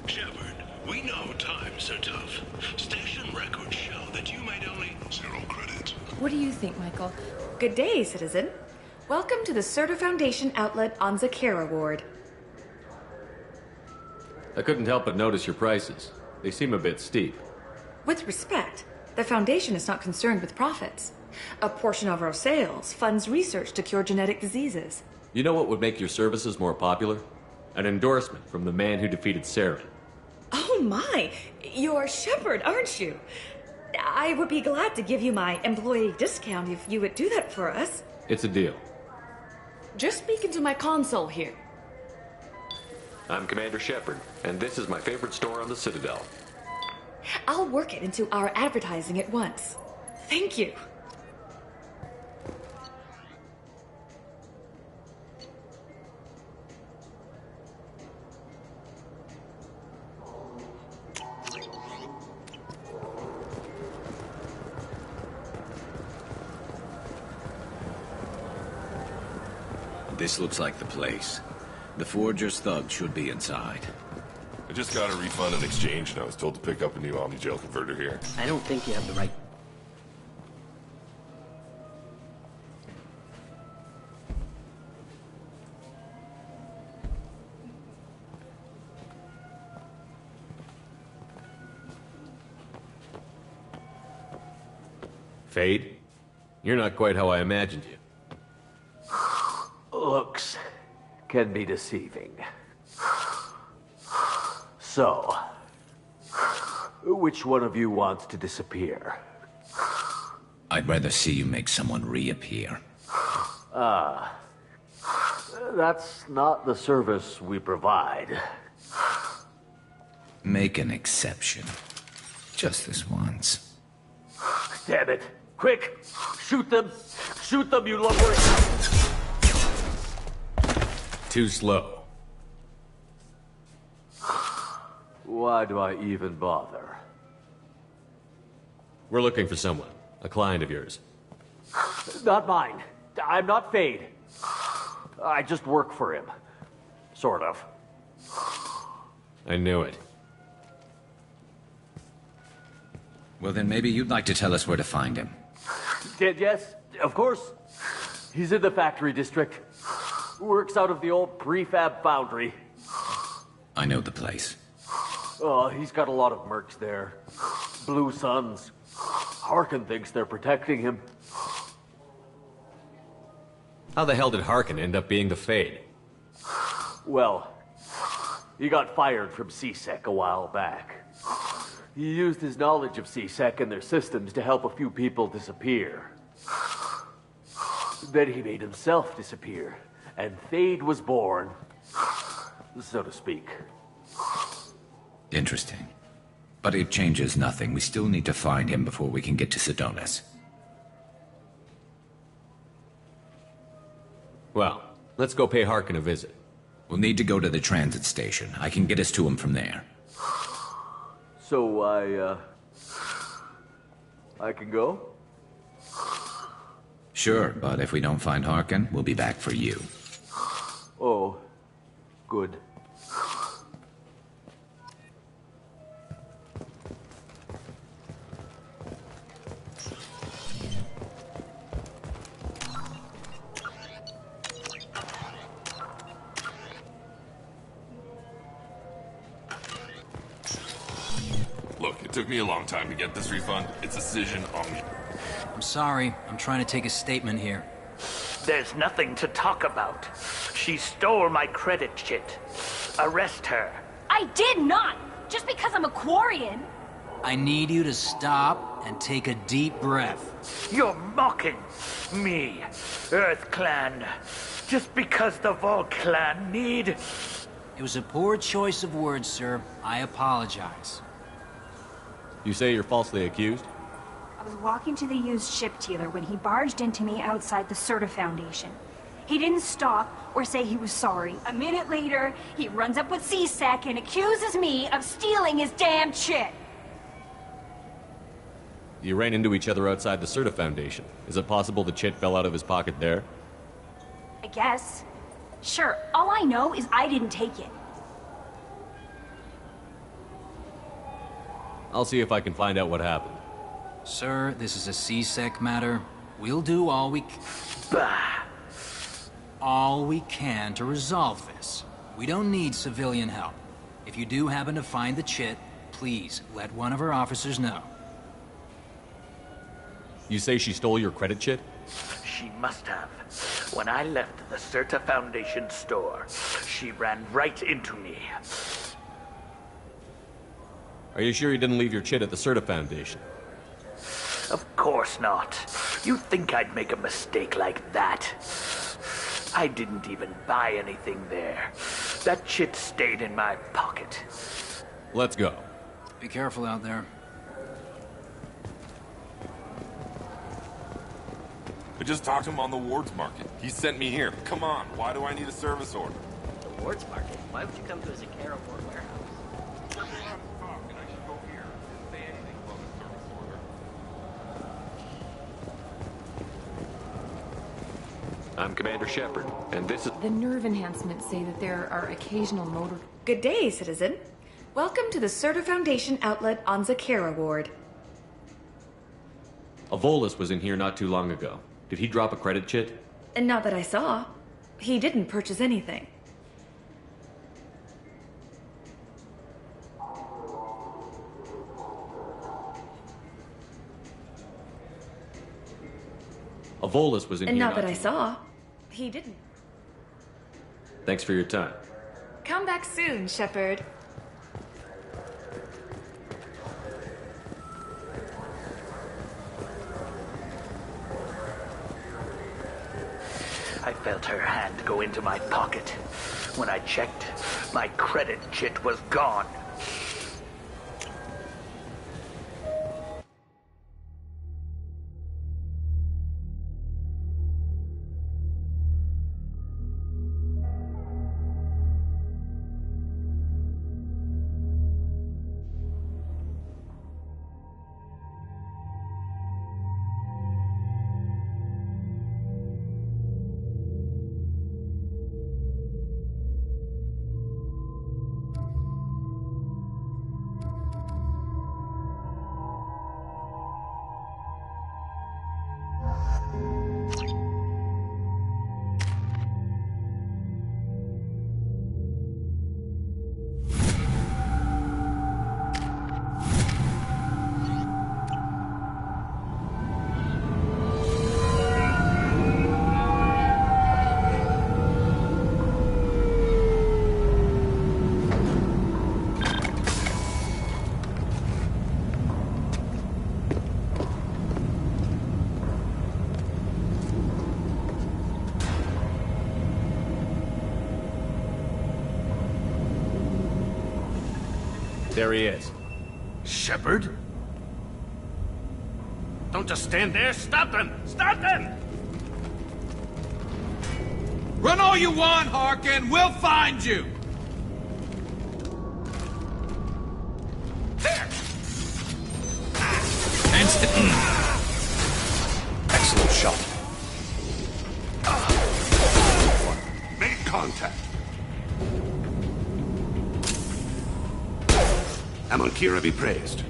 Shepard, we know times are tough. Station records show that you made only 0 credits. What do you think, Michael? Good day, citizen. Welcome to the Surtur Foundation outlet on Zakera Ward. I couldn't help but notice your prices. They seem a bit steep. With respect, the Foundation is not concerned with profits. A portion of our sales funds research to cure genetic diseases. You know what would make your services more popular? An endorsement from the man who defeated Saren. Oh my! You're Shepard, aren't you? I would be glad to give you my employee discount if you would do that for us. It's a deal. Just speak into my console here. I'm Commander Shepard, and this is my favorite store on the Citadel. I'll work it into our advertising at once. Thank you. This looks like the place. The Forger's thugs should be inside. I just got a refund and exchange, and I was told to pick up a new Omni-Gel converter here. I don't think you have the right... Fade? You're not quite how I imagined you. Looks can be deceiving. So, which one of you wants to disappear? I'd rather see you make someone reappear. Ah, that's not the service we provide. Make an exception. Just this once. Damn it. Quick! Shoot them! Shoot them, you lumbering... Too slow. Why do I even bother? We're looking for someone. A client of yours. Not mine. I'm not Fade. I just work for him. Sort of. I knew it. Well, then maybe you'd like to tell us where to find him. Yes, of course. He's in the factory district. Works out of the old prefab foundry. I know the place. He's got a lot of mercs there. Blue Suns. Harkin thinks they're protecting him. How the hell did Harkin end up being the Fade? Well, he got fired from C-Sec a while back. He used his knowledge of C-Sec and their systems to help a few people disappear. Then he made himself disappear, and Fade was born, so to speak. Interesting. But it changes nothing. We still need to find him before we can get to Sidonis. Well, let's go pay Harkin a visit. We'll need to go to the transit station. I can get us to him from there. So I can go? Sure, but if we don't find Harkin, we'll be back for you. Good. Look, it took me a long time to get this refund. It's a decision on me. I'm sorry. I'm trying to take a statement here. There's nothing to talk about. She stole my credit chit. Arrest her. I did not! Just because I'm a Quarian! I need you to stop and take a deep breath. You're mocking me, Earth Clan. Just because the Vol Clan need... It was a poor choice of words, sir. I apologize. You say you're falsely accused? I was walking to the used ship dealer when he barged into me outside the Serta Foundation. He didn't stop or say he was sorry. A minute later, he runs up with C-Sec and accuses me of stealing his damn chit. You ran into each other outside the Serta Foundation. Is it possible the chit fell out of his pocket there? I guess. Sure, all I know is I didn't take it. I'll see if I can find out what happened. Sir, this is a C-Sec matter. We'll do all we can to resolve this. We don't need civilian help. If you do happen to find the chit, please let one of our officers know. You say she stole your credit chit? She must have. When I left the Serta Foundation store, she ran right into me. Are you sure you didn't leave your chit at the Serta Foundation? Of course not. You think I'd make a mistake like that? I didn't even buy anything there. That chit stayed in my pocket. Let's go. Be careful out there. I just talked to him on the Wards Market. He sent me here. Come on, why do I need a service order? The Wards Market? Why would you come to a Zakera Ward warehouse? I'm Commander Shepard, and this is... The nerve enhancements say that there are occasional motor... Good day, citizen. Welcome to the Serta Foundation outlet on Zakera Ward. A Volus was in here not too long ago. Did he drop a credit chit? And not that I saw. He didn't purchase anything. A Volus was in And here not that I too saw. He didn't. Thanks for your time. Come back soon, Shepard. I felt her hand go into my pocket. When I checked, my credit chit was gone. There he is. Shepard? Don't just stand there. Stop them! Stop them! Run all you want, Harkin. We'll find you. There. Excellent shot. Make contact. Amonkira be praised.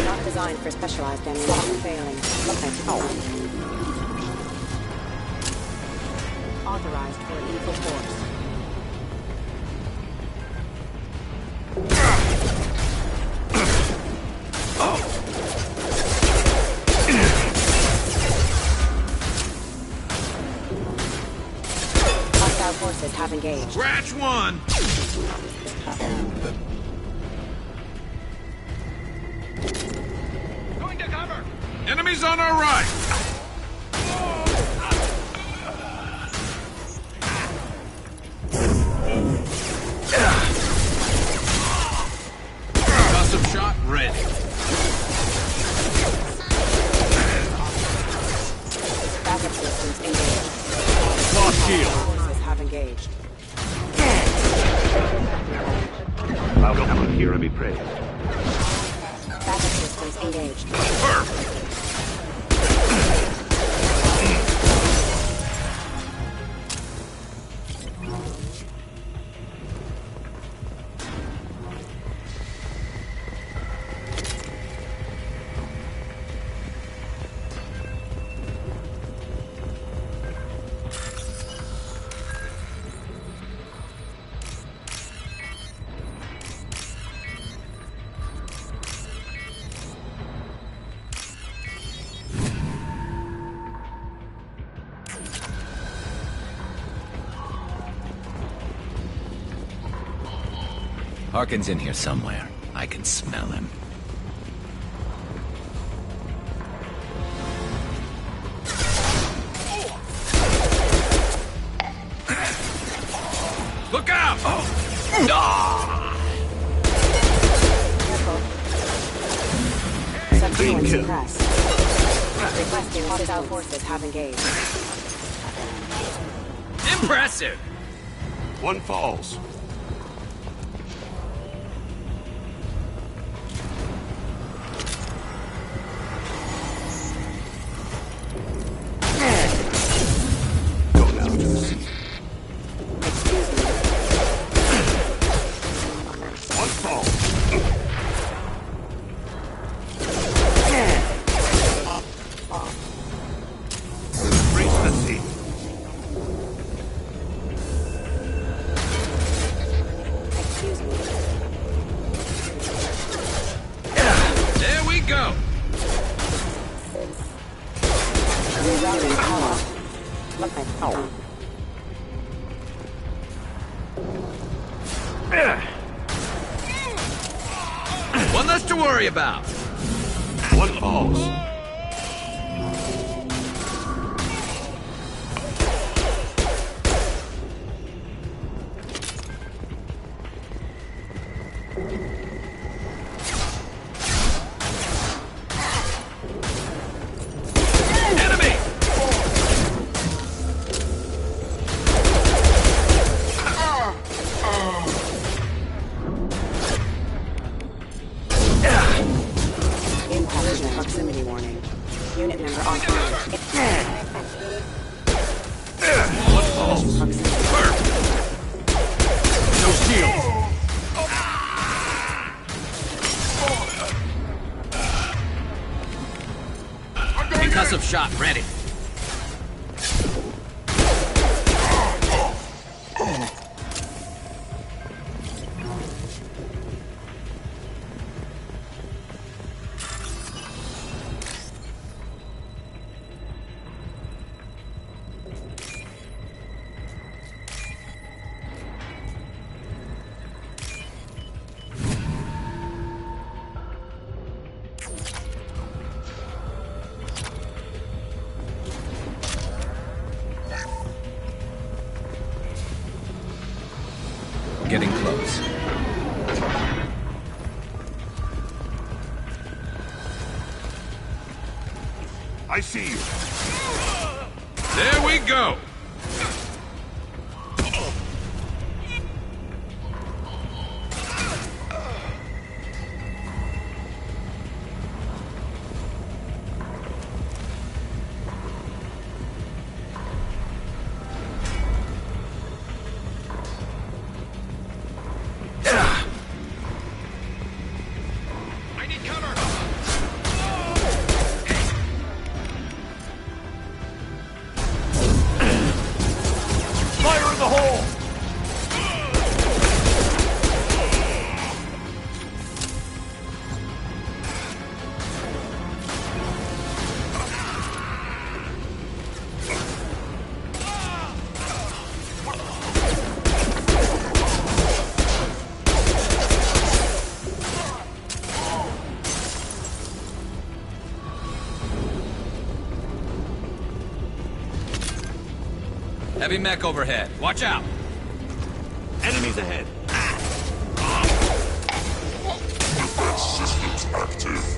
Not designed for specialized ammunition. Failing. Authorized for lethal force. Hostile forces have engaged. Scratch one! Going to cover! Enemies on our right! Custom shot ready. Backup systems engaged. Lost shield. Forces have engaged. Amonkira be praised. Backup systems engaged. Perfect. Harkin's in here somewhere. I can smell him. Look out! Subsequent suppressed. Requesting hostile forces have engaged. Impressive! One falls. Go now to the sea. One fall. Reach the sea. Excuse me. There we go! Rerouting power. One less to worry about. One falls. Enemy! Impact proximity warning. Unit member on target. One falls. No shield. Concussive shot ready. Getting close. I see you. There we go. Heavy mech overhead. Watch out! Enemies ahead. Systems active.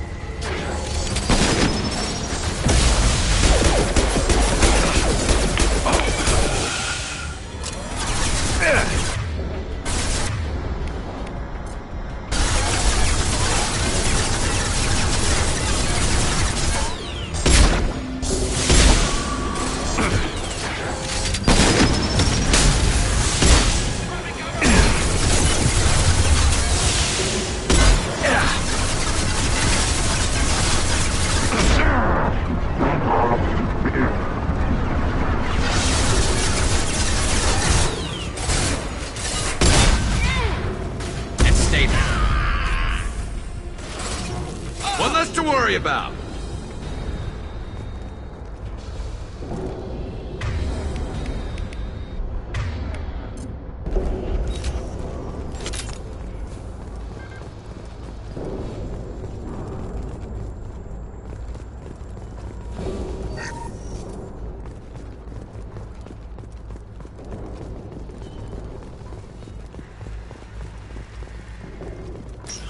One less to worry about.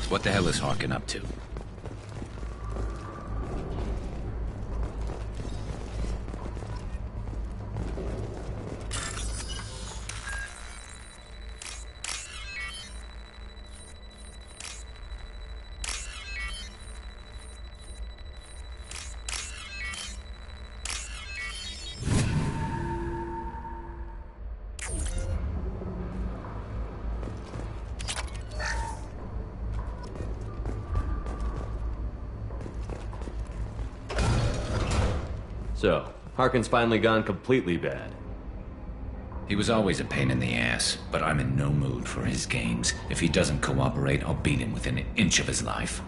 What the hell is Harkin up to? So, Harkin's finally gone completely bad. He was always a pain in the ass, but I'm in no mood for his games. If he doesn't cooperate, I'll beat him within an inch of his life.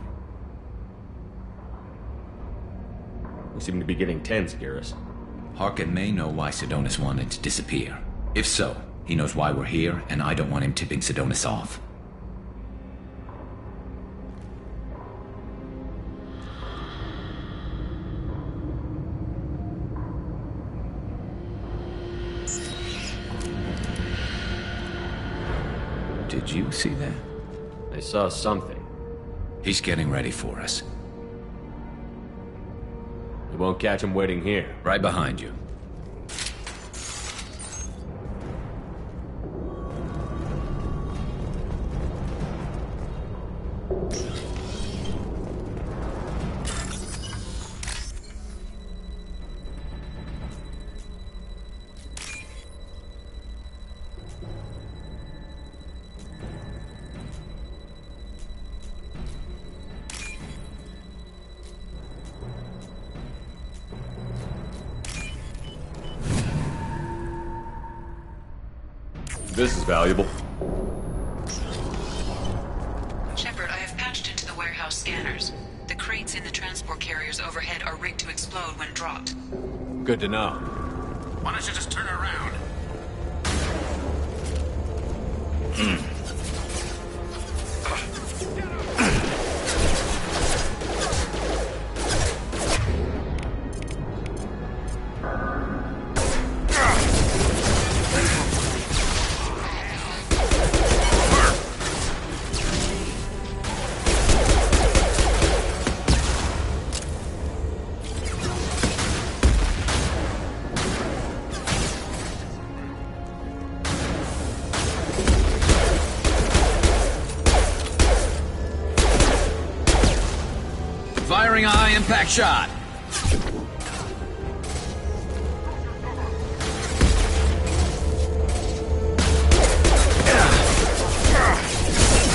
We seem to be getting tense, Garrus. Harkin may know why Sidonis wanted to disappear. If so, he knows why we're here, and I don't want him tipping Sidonis off. Did you see that? I saw something. He's getting ready for us. We won't catch him waiting here. Right behind you. This is valuable. Shepard, I have patched into the warehouse scanners. The crates in the transport carriers overhead are rigged to explode when dropped. Good to know. Why don't you just turn around? Firing a high-impact shot.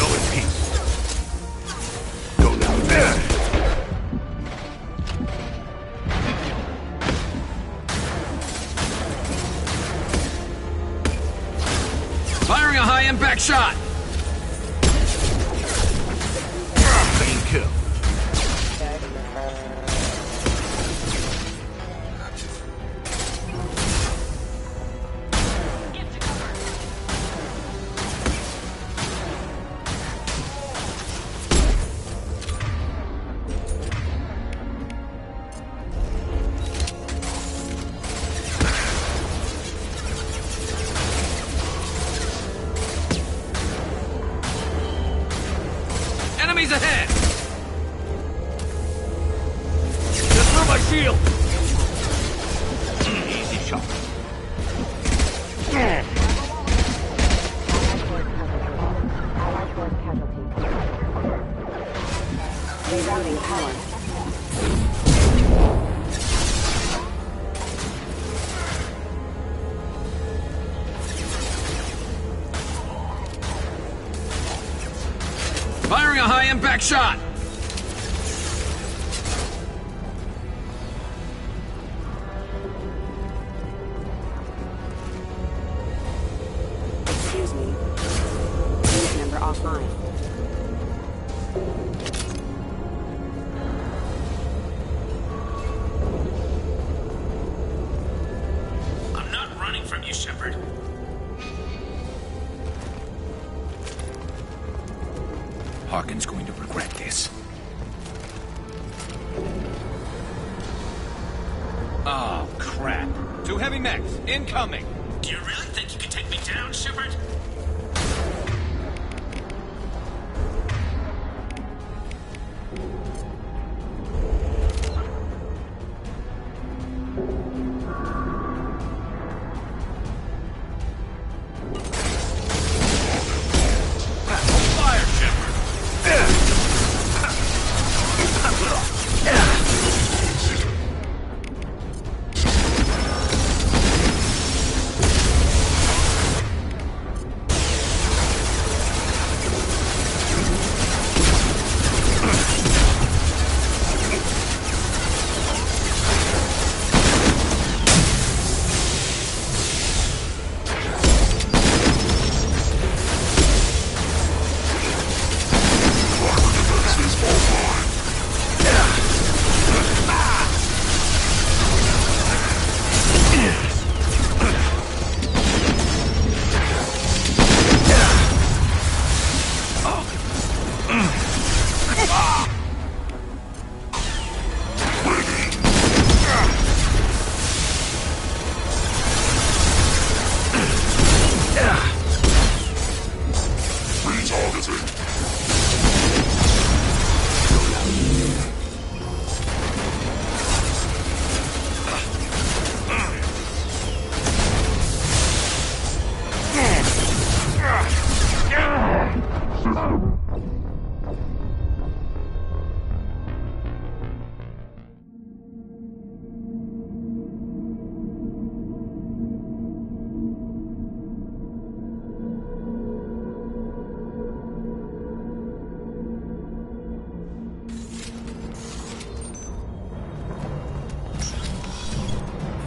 Go in peace. Go now. Firing a high-impact shot. Clean kill. shield! Easy shot. Rerouting power. Firing a high-impact shot! Excuse me. Unit number offline. I'm not running from you, Shepard. Harkin's going to regret this. Oh, crap. Two heavy mechs, incoming! Do you really think you can take me down, Shepard?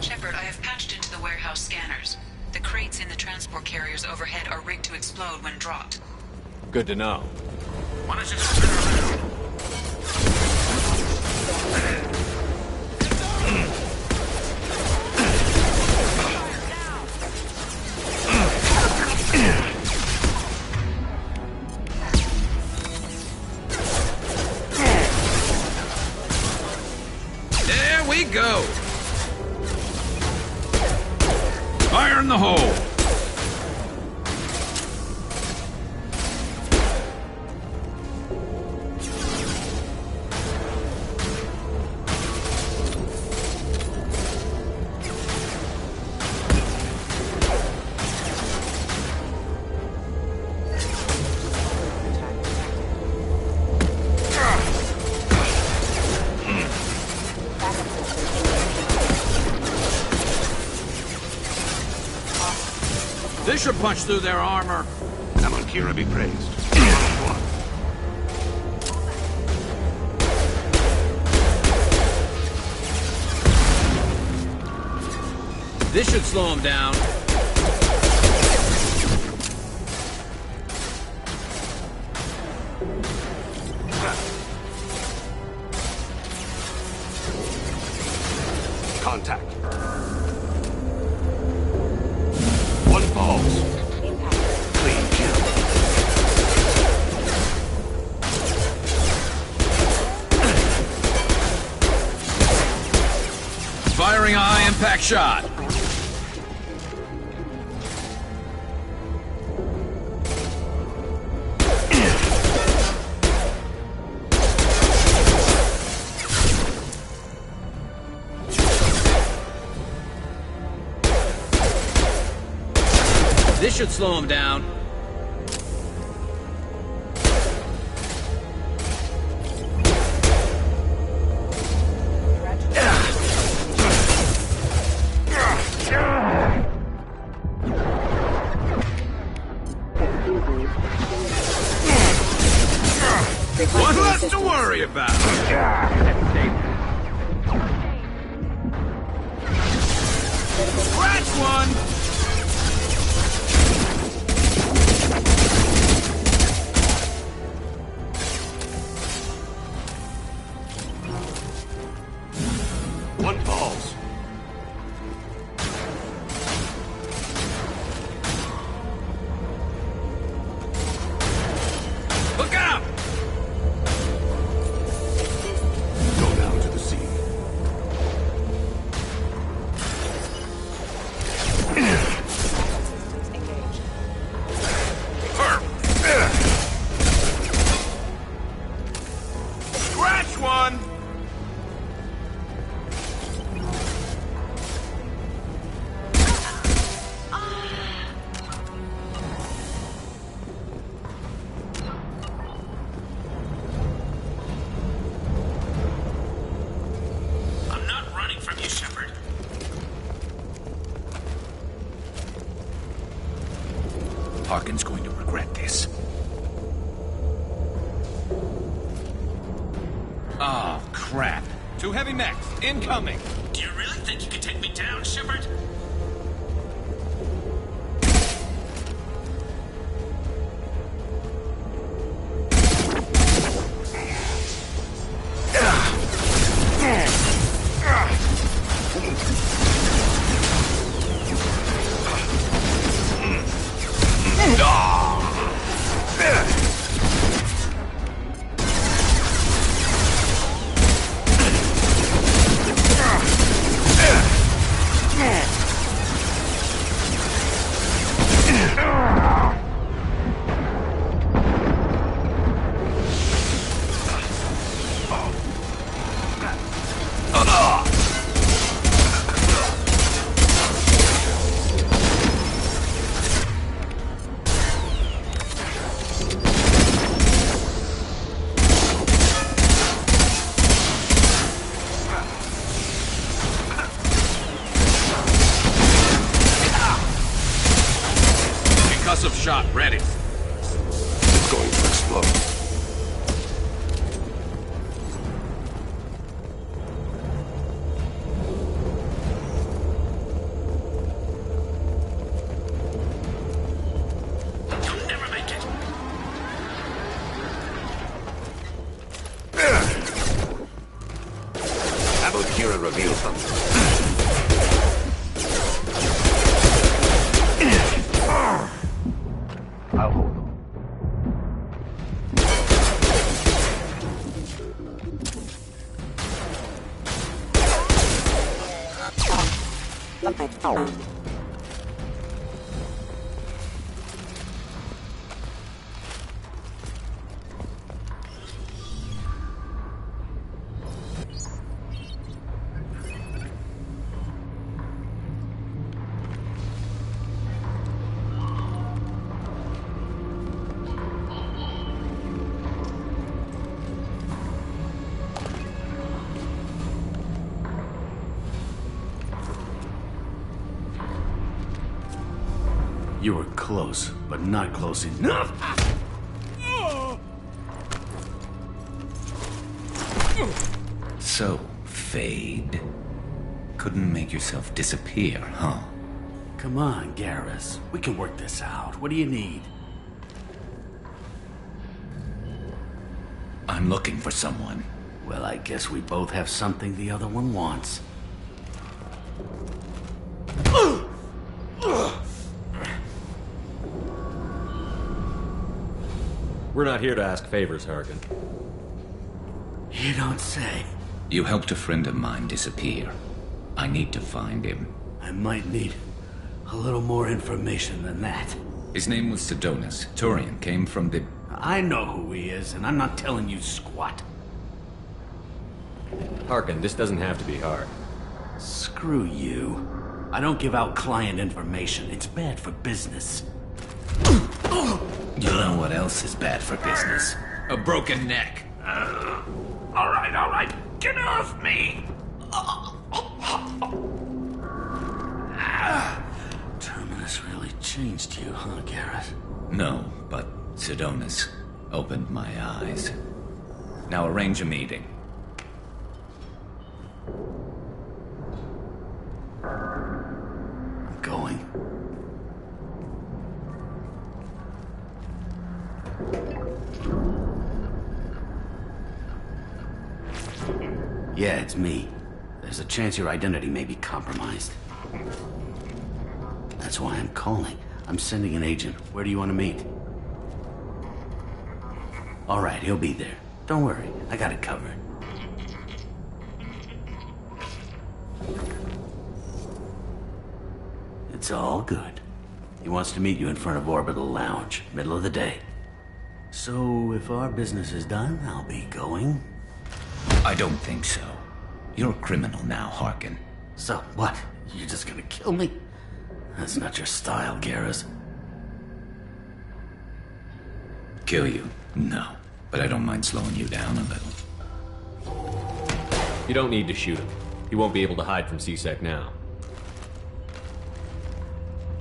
Shepard, I have patched into the warehouse scanners. The crates in the transport carriers overhead are rigged to explode when dropped. Good to know. Why don't you just turn around? There we go! Fire in the hole! Fisher punched through their armor. Amalkira be praised. This should slow him down. Contact. One falls. Clean kill. Firing a high-impact shot. should slow him down. One less to worry about. Scratch one! One falls. Look out! Go down to the sea. Scratch one! I'm not running from you, Shepard. Harkin's going to regret this. Oh, crap. Two heavy mechs, incoming. Do you really think you can take me down, Shepard? Concussive shot ready. It's going to explode. You'll never make it. How about Kira reveal something? I'll hold them. You were close, but not close enough. So, Fade. Couldn't make yourself disappear, huh? Come on, Garrus. We can work this out. What do you need? I'm looking for someone. Well, I guess we both have something the other one wants. We're not here to ask favors, Harkin. You don't say. You helped a friend of mine disappear. I need to find him. I might need a little more information than that. His name was Sidonus. Turian came from the... I know who he is, and I'm not telling you squat. Harkin, this doesn't have to be hard. Screw you. I don't give out client information. It's bad for business. You know what else is bad for business? A broken neck. All right. Get off me! Terminus really changed you, huh, Garrus? No, but Sidonus opened my eyes. Now arrange a meeting. I'm going. Yeah, it's me. There's a chance your identity may be compromised. That's why I'm calling. I'm sending an agent. Where do you want to meet? All right, he'll be there. Don't worry, I got it covered. It's all good. He wants to meet you in front of Orbital Lounge, middle of the day. So, if our business is done, I'll be going. I don't think so. You're a criminal now, Harkin. So, what? You're just gonna kill me? That's not your style, Garrus. Kill you? No. But I don't mind slowing you down a little. You don't need to shoot him. He won't be able to hide from C-Sec now.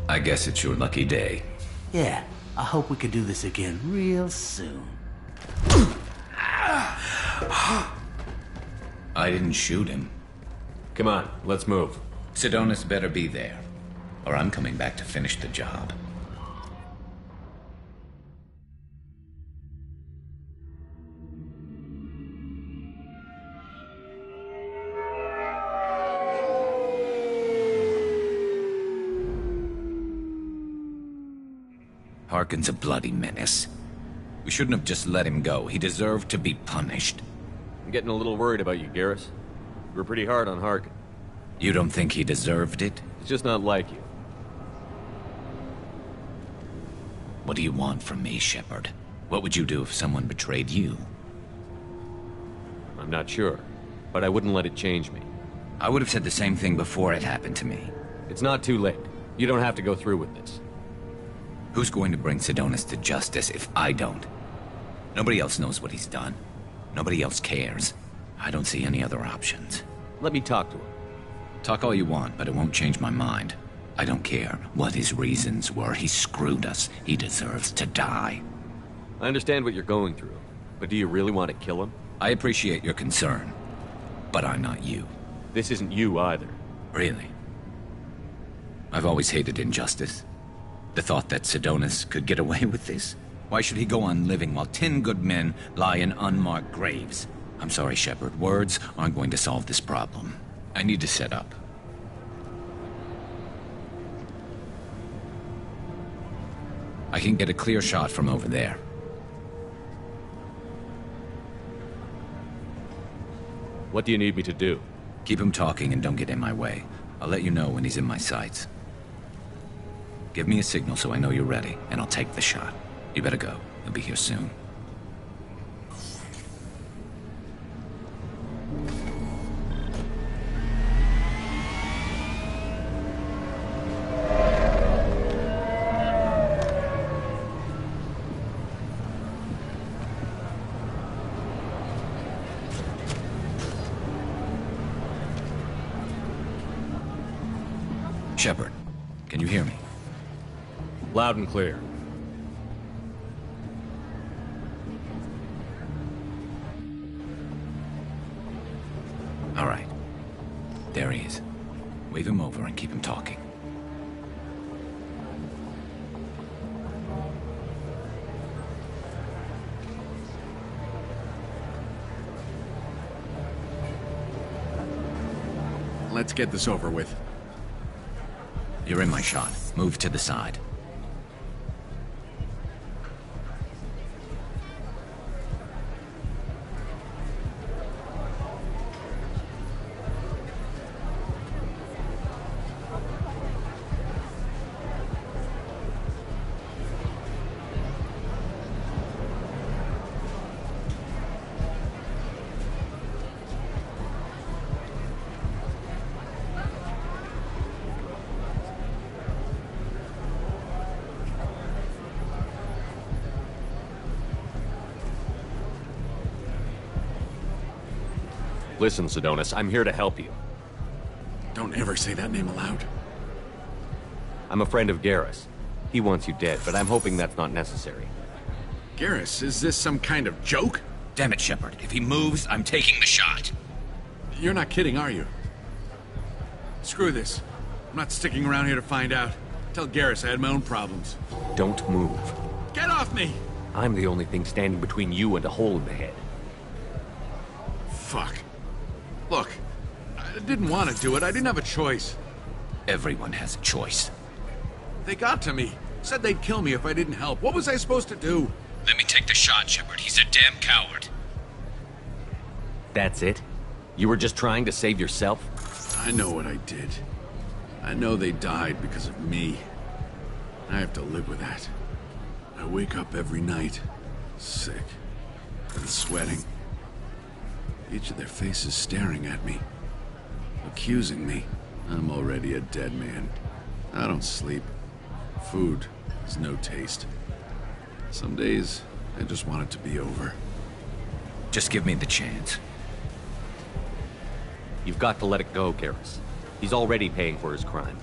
I guess it's your lucky day. Yeah, I hope we could do this again real soon. I didn't shoot him. Come on, let's move. Sidonus better be there, or I'm coming back to finish the job. Harkin's a bloody menace. We shouldn't have just let him go. He deserved to be punished. I'm getting a little worried about you, Garrus. You were pretty hard on Harkin. You don't think he deserved it? He's just not like you. What do you want from me, Shepard? What would you do if someone betrayed you? I'm not sure, but I wouldn't let it change me. I would have said the same thing before it happened to me. It's not too late. You don't have to go through with this. Who's going to bring Sidonus to justice if I don't? Nobody else knows what he's done. Nobody else cares. I don't see any other options. Let me talk to him. Talk all you want, but it won't change my mind. I don't care what his reasons were. He screwed us. He deserves to die. I understand what you're going through, but do you really want to kill him? I appreciate your concern, but I'm not you. This isn't you either. Really? I've always hated injustice. The thought that Sidonus could get away with this? Why should he go on living while 10 good men lie in unmarked graves? I'm sorry, Shepard. Words aren't going to solve this problem. I need to set up. I can get a clear shot from over there. What do you need me to do? Keep him talking and don't get in my way. I'll let you know when he's in my sights. Give me a signal so I know you're ready, and I'll take the shot. You better go. He'll be here soon. Shepard, can you hear me? Loud and clear. All right. There he is. Wave him over and keep him talking. Let's get this over with. You're in my shot. Move to the side. Listen, Sidonis, I'm here to help you. Don't ever say that name aloud. I'm a friend of Garrus. He wants you dead, but I'm hoping that's not necessary. Garrus, is this some kind of joke? Damn it, Shepard. If he moves, I'm taking the shot. You're not kidding, are you? Screw this. I'm not sticking around here to find out. Tell Garrus I had my own problems. Don't move. Get off me! I'm the only thing standing between you and a hole in the head. Fuck. Look, I didn't want to do it. I didn't have a choice. Everyone has a choice. They got to me. Said they'd kill me if I didn't help. What was I supposed to do? Let me take the shot, Shepard. He's a damn coward. That's it? You were just trying to save yourself? I know what I did. I know they died because of me. I have to live with that. I wake up every night, sick and sweating. Each of their faces staring at me, accusing me. I'm already a dead man. I don't sleep. Food has no taste. Some days, I just want it to be over. Just give me the chance. You've got to let it go, Garrus. He's already paying for his crime.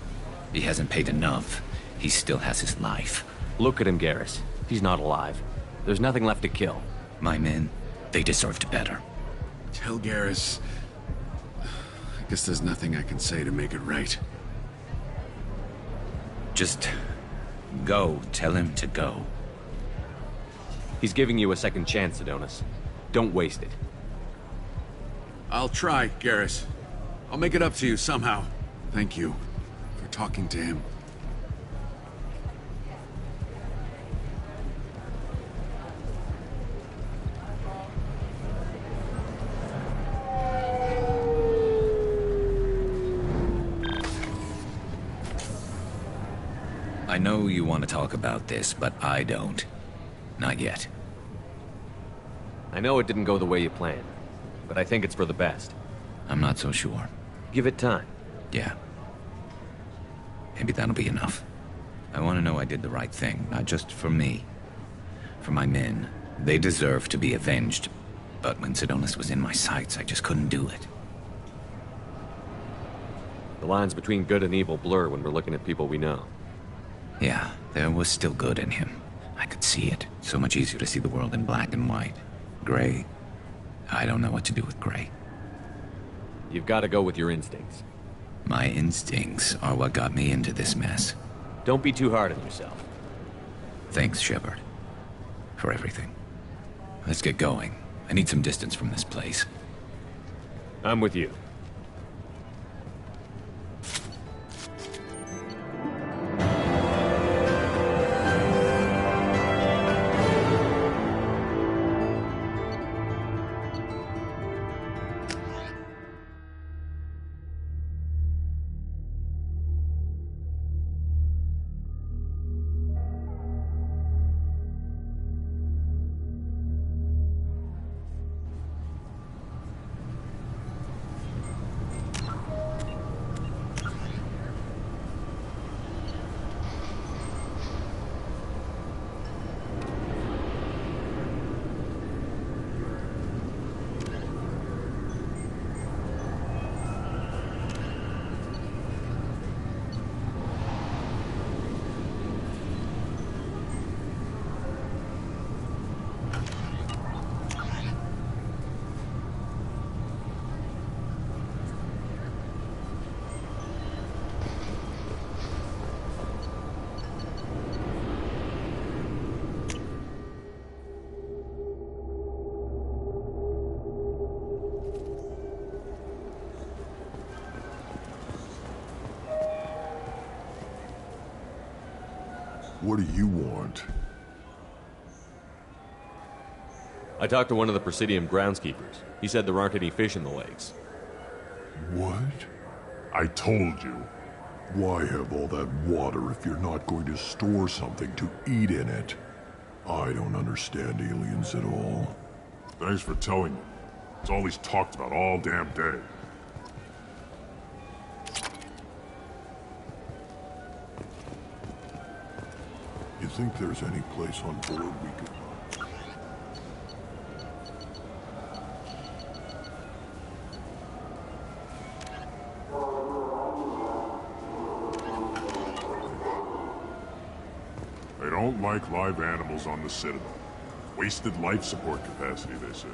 He hasn't paid enough. He still has his life. Look at him, Garrus. He's not alive. There's nothing left to kill. My men, they deserved better. Tell Garrus... I guess there's nothing I can say to make it right. Just... go. Tell him to go. He's giving you a second chance, Sidonis. Don't waste it. I'll try, Garrus. I'll make it up to you somehow. Thank you for talking to him. I know you want to talk about this, but I don't. Not yet. I know it didn't go the way you planned, but I think it's for the best. I'm not so sure. Give it time. Yeah. Maybe that'll be enough. I want to know I did the right thing, not just for me. For my men. They deserve to be avenged. But when Sidonis was in my sights, I just couldn't do it. The lines between good and evil blur when we're looking at people we know. Yeah, there was still good in him. I could see it. So much easier to see the world in black and white. Gray. I don't know what to do with gray. You've got to go with your instincts. My instincts are what got me into this mess. Don't be too hard on yourself. Thanks, Shepard. For everything. Let's get going. I need some distance from this place. I'm with you. What do you want? I talked to one of the Presidium groundskeepers. He said there aren't any fish in the lakes. What? I told you. Why have all that water if you're not going to store something to eat in it? I don't understand aliens at all. Thanks for telling me. It's all he's talked about all damn day. You think there's any place on board we could... don't like live animals on the Citadel. Wasted life support capacity, they say.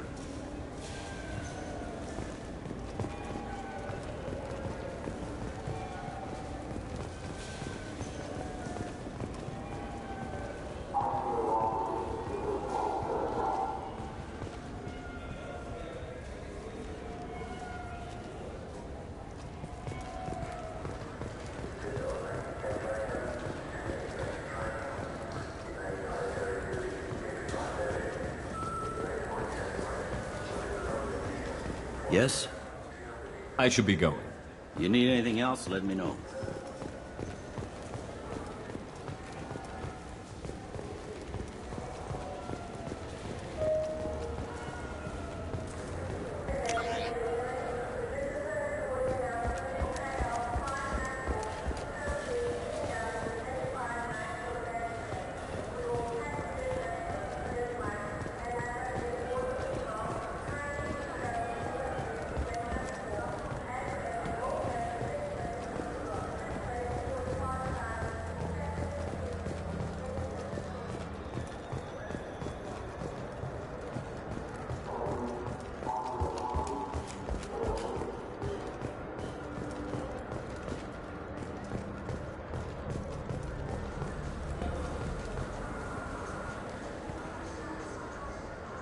Yes? I should be going. You need anything else, let me know.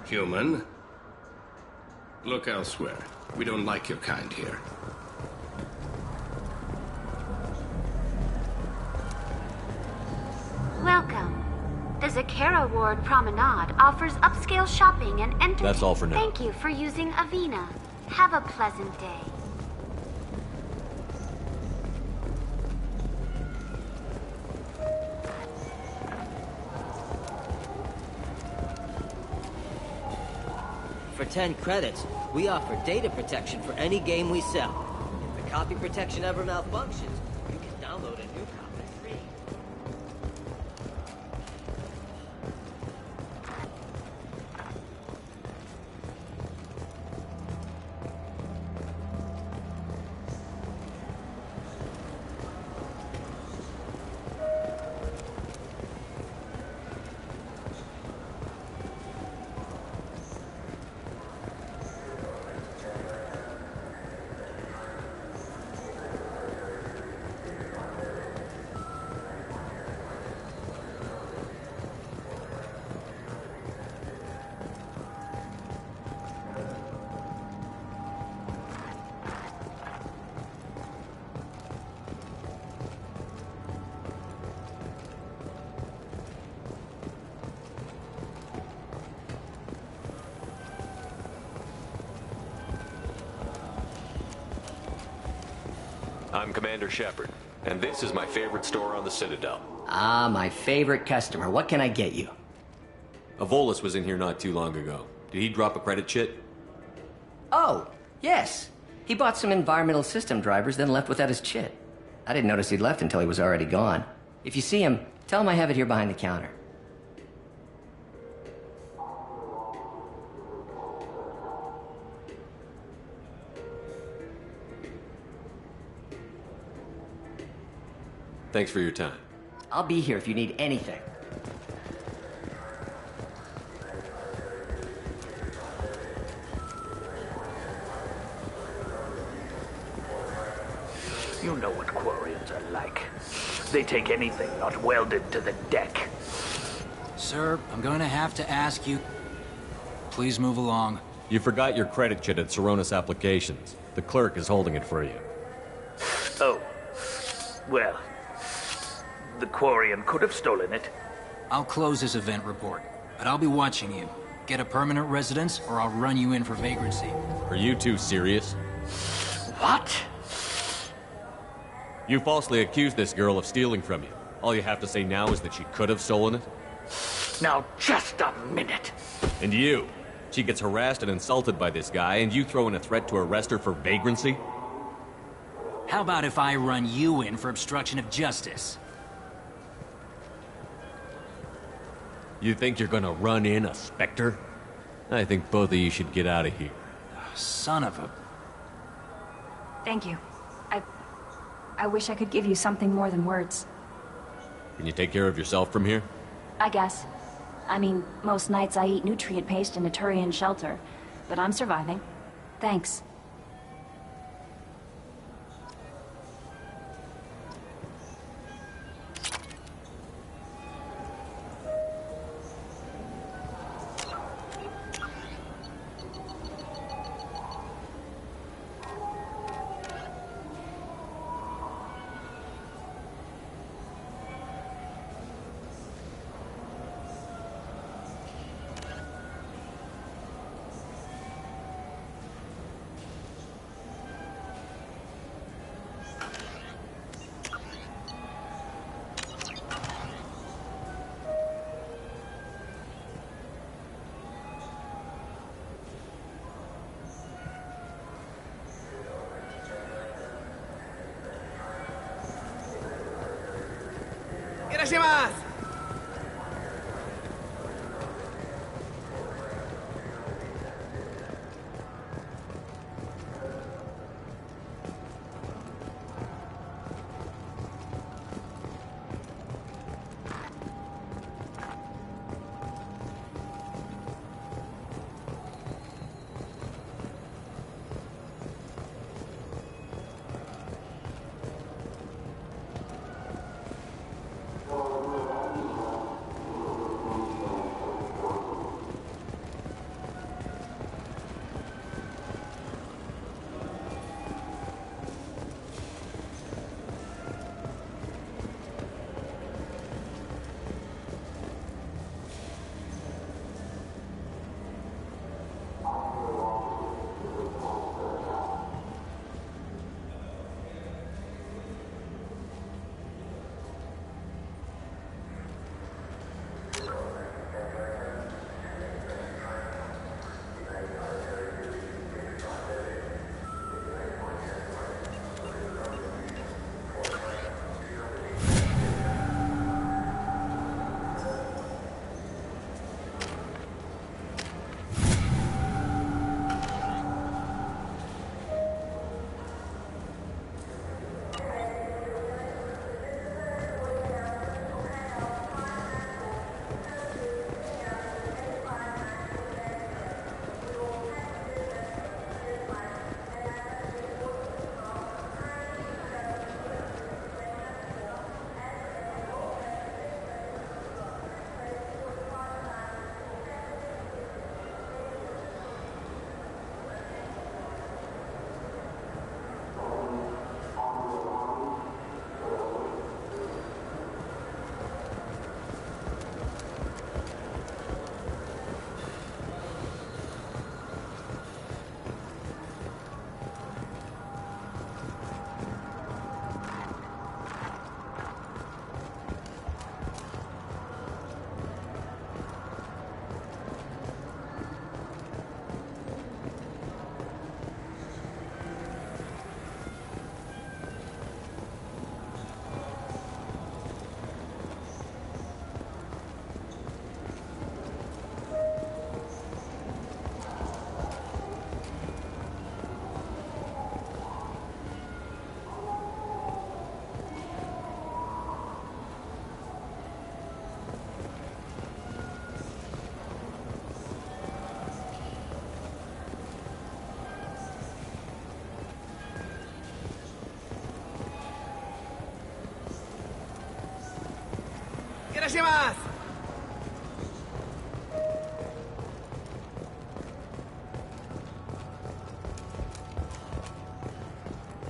Human, look elsewhere. We don't like your kind here. Welcome. The Zakera Ward Promenade offers upscale shopping and entertainment. That's all for now. Thank you for using Avina. Have a pleasant day. For 10 credits, we offer data protection for any game we sell. If the copy protection ever malfunctions, you can download a new copy free. I'm Commander Shepard, and this is my favorite store on the Citadel. Ah, my favorite customer. What can I get you? Avolis was in here not too long ago. Did he drop a credit chit? Oh, yes. He bought some environmental system drivers, then left without his chit. I didn't notice he'd left until he was already gone. If you see him, tell him I have it here behind the counter. Thanks for your time. I'll be here if you need anything. You know what Quarians are like. They take anything not welded to the deck. Sir, I'm going to have to ask you... Please move along. You forgot your credit chit at Saronis Applications. The clerk is holding it for you. Oh. Well... The Quarian could have stolen it. I'll close this event report, but I'll be watching you. Get a permanent residence, or I'll run you in for vagrancy. Are you two serious? What? You falsely accused this girl of stealing from you. All you have to say now is that she could have stolen it? Now, just a minute. And you? She gets harassed and insulted by this guy, and you throw in a threat to arrest her for vagrancy? How about if I run you in for obstruction of justice? You think you're gonna run in a Spectre? I think both of you should get out of here. Son of a... Thank you. I wish I could give you something more than words. Can you take care of yourself from here? I guess. I mean, most nights I eat nutrient paste in a Turian shelter, but I'm surviving. Thanks.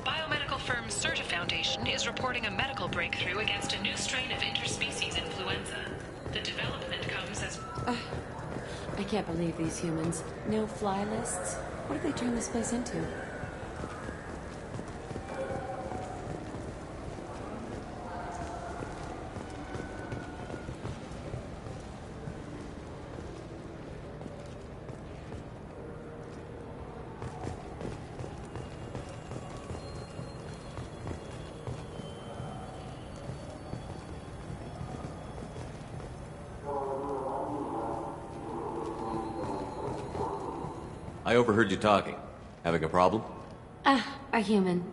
Biomedical firm Certa Foundation is reporting a medical breakthrough against a new strain of interspecies influenza. The development comes as... I can't believe these humans. No fly lists? What did they turn this place into? I overheard you talking. Having a problem? A human.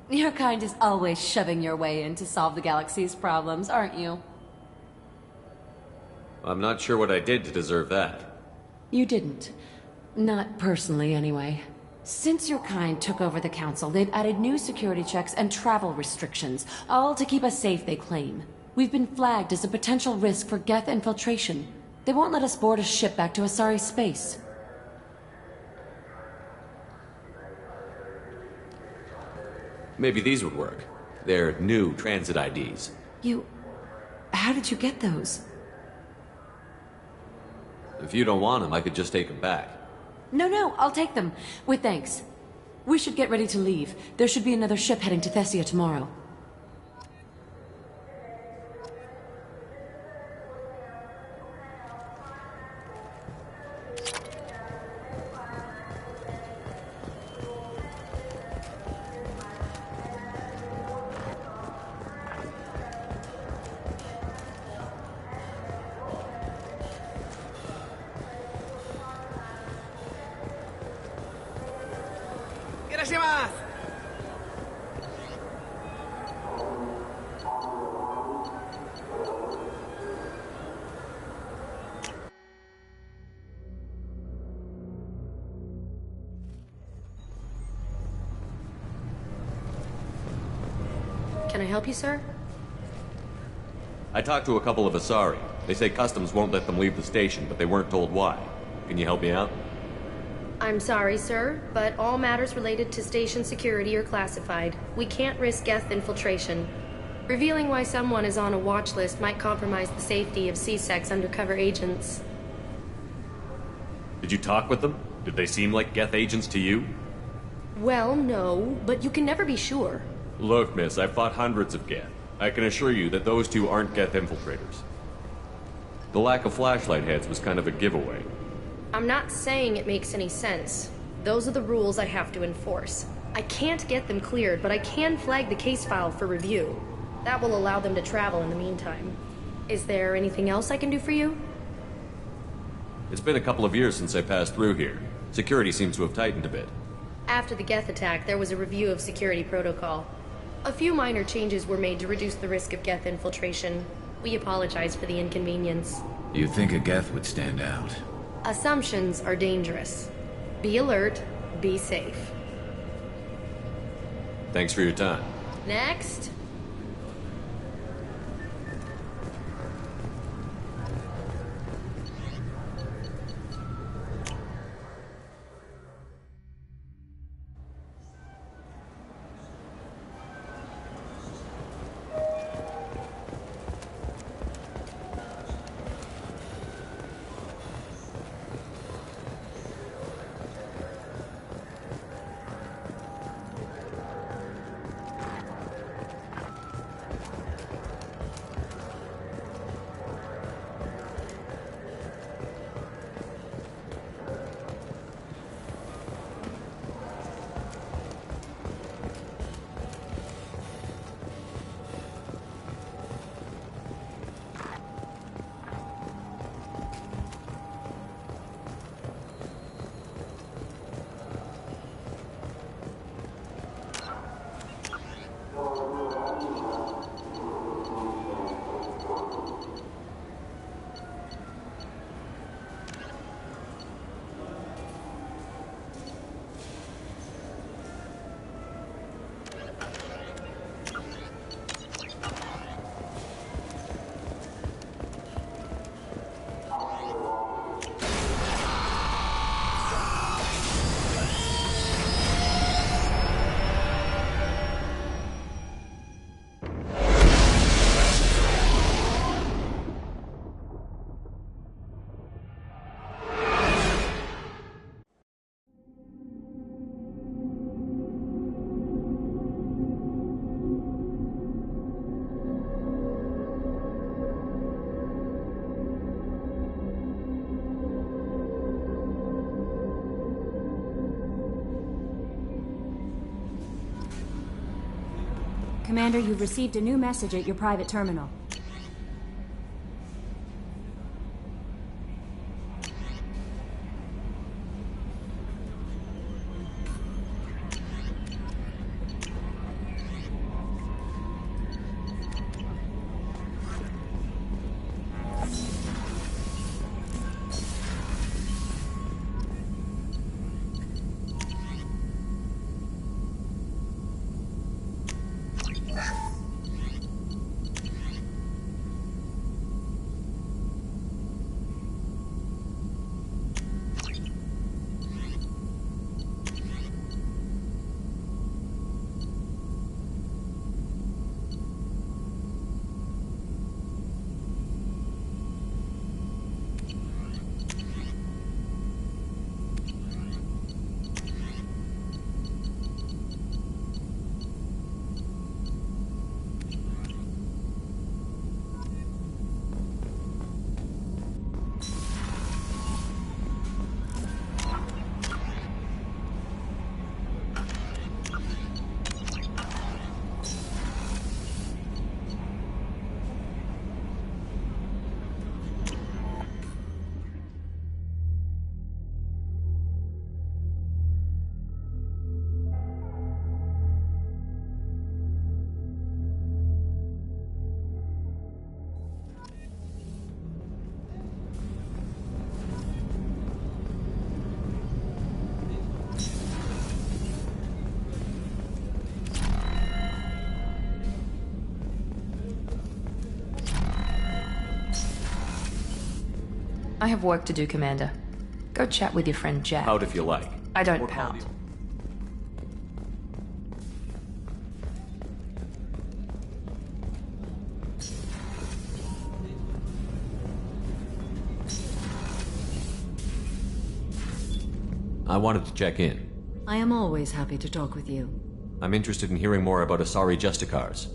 Your kind is always shoving your way in to solve the galaxy's problems, aren't you? I'm not sure what I did to deserve that. You didn't. Not personally, anyway. Since your kind took over the council, they've added new security checks and travel restrictions, all to keep us safe, they claim. We've been flagged as a potential risk for Geth infiltration. They won't let us board a ship back to Asari space. Maybe these would work. They're new transit IDs. How did you get those? If you don't want them, I could just take them back. No, I'll take them. With thanks. We should get ready to leave. There should be another ship heading to Thessia tomorrow. Can I help you, sir? I talked to a couple of Asari. They say customs won't let them leave the station, but they weren't told why. Can you help me out? I'm sorry, sir, but all matters related to station security are classified. We can't risk Geth infiltration. Revealing why someone is on a watch list might compromise the safety of C-Sec's undercover agents. Did you talk with them? Did they seem like Geth agents to you? Well, no, but you can never be sure. Look, miss, I've fought hundreds of Geth. I can assure you that those two aren't Geth infiltrators. The lack of flashlight heads was kind of a giveaway. I'm not saying it makes any sense. Those are the rules I have to enforce. I can't get them cleared, but I can flag the case file for review. That will allow them to travel in the meantime. Is there anything else I can do for you? It's been a couple of years since I passed through here. Security seems to have tightened a bit. After the Geth attack, there was a review of security protocol. A few minor changes were made to reduce the risk of Geth infiltration. We apologize for the inconvenience. You'd think a Geth would stand out. Assumptions are dangerous. Be alert, be safe. Thanks for your time. Next. Commander, you've received a new message at your private terminal. I have work to do, Commander. Go chat with your friend Jack. Pout if you like. I don't pout. I wanted to check in. I am always happy to talk with you. I'm interested in hearing more about Asari Justicars.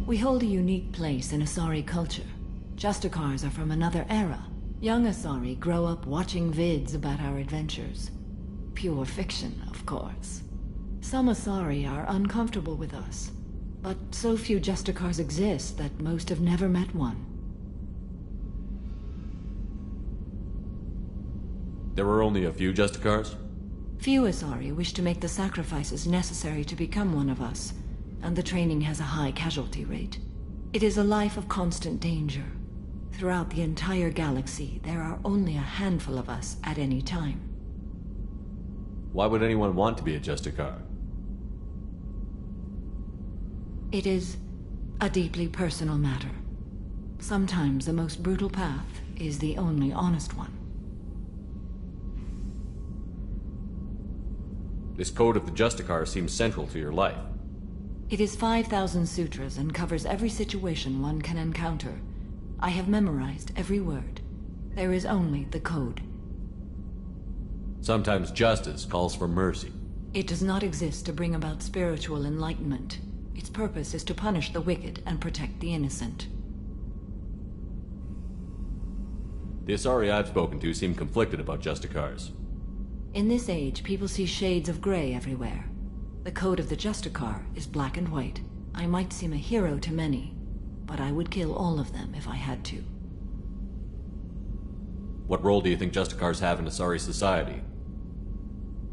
We hold a unique place in Asari culture. Justicars are from another era. Young Asari grow up watching vids about our adventures. Pure fiction, of course. Some Asari are uncomfortable with us, but so few Justicars exist that most have never met one. There were only a few Justicars? Few Asari wish to make the sacrifices necessary to become one of us, and the training has a high casualty rate. It is a life of constant danger. Throughout the entire galaxy, there are only a handful of us at any time. Why would anyone want to be a Justicar? It is a deeply personal matter. Sometimes the most brutal path is the only honest one. This code of the Justicar seems central to your life. It is 5,000 sutras and covers every situation one can encounter. I have memorized every word. There is only the code. Sometimes justice calls for mercy. It does not exist to bring about spiritual enlightenment. Its purpose is to punish the wicked and protect the innocent. The Asari I've spoken to seem conflicted about Justicars. In this age, people see shades of gray everywhere. The code of the Justicar is black and white. I might seem a hero to many, but I would kill all of them if I had to. What role do you think Justicars have in Asari society?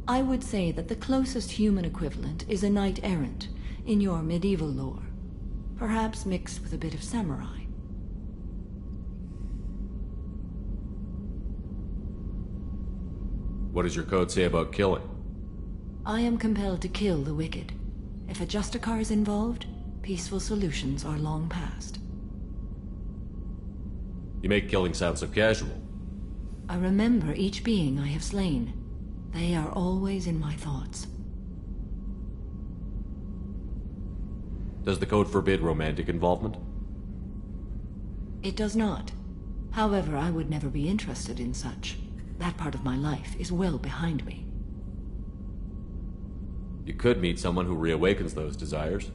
I would say that the closest human equivalent is a knight-errant in your medieval lore. Perhaps mixed with a bit of samurai. What does your code say about killing? I am compelled to kill the wicked. If a Justicar is involved, peaceful solutions are long past. You make killing sound so casual. I remember each being I have slain. They are always in my thoughts. Does the code forbid romantic involvement? It does not. However, I would never be interested in such. That part of my life is well behind me. You could meet someone who reawakens those desires.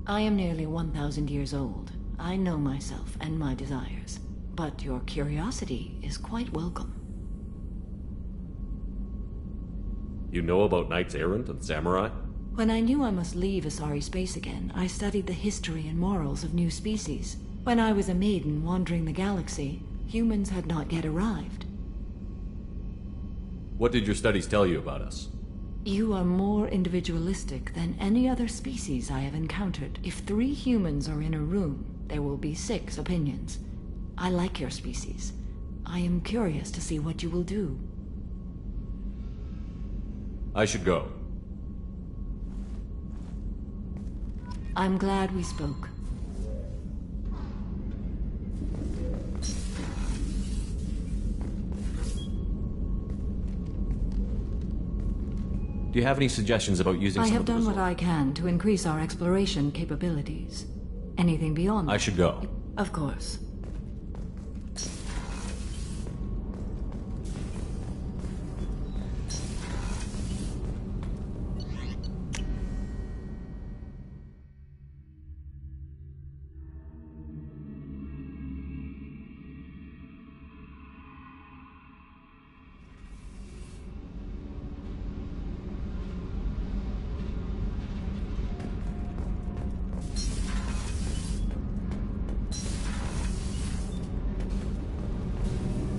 I am nearly 1,000 years old. I know myself and my desires. But your curiosity is quite welcome. You know about Knights Errant and Samurai? When I knew I must leave Asari space again, I studied the history and morals of new species. When I was a maiden wandering the galaxy, humans had not yet arrived. What did your studies tell you about us? You are more individualistic than any other species I have encountered. If 3 humans are in a room, there will be 6 opinions. I like your species. I am curious to see what you will do. I should go. I'm glad we spoke. Do you have any suggestions about using I some have of the done what results? I can to increase our exploration capabilities. Anything beyond that? I should go. Of course.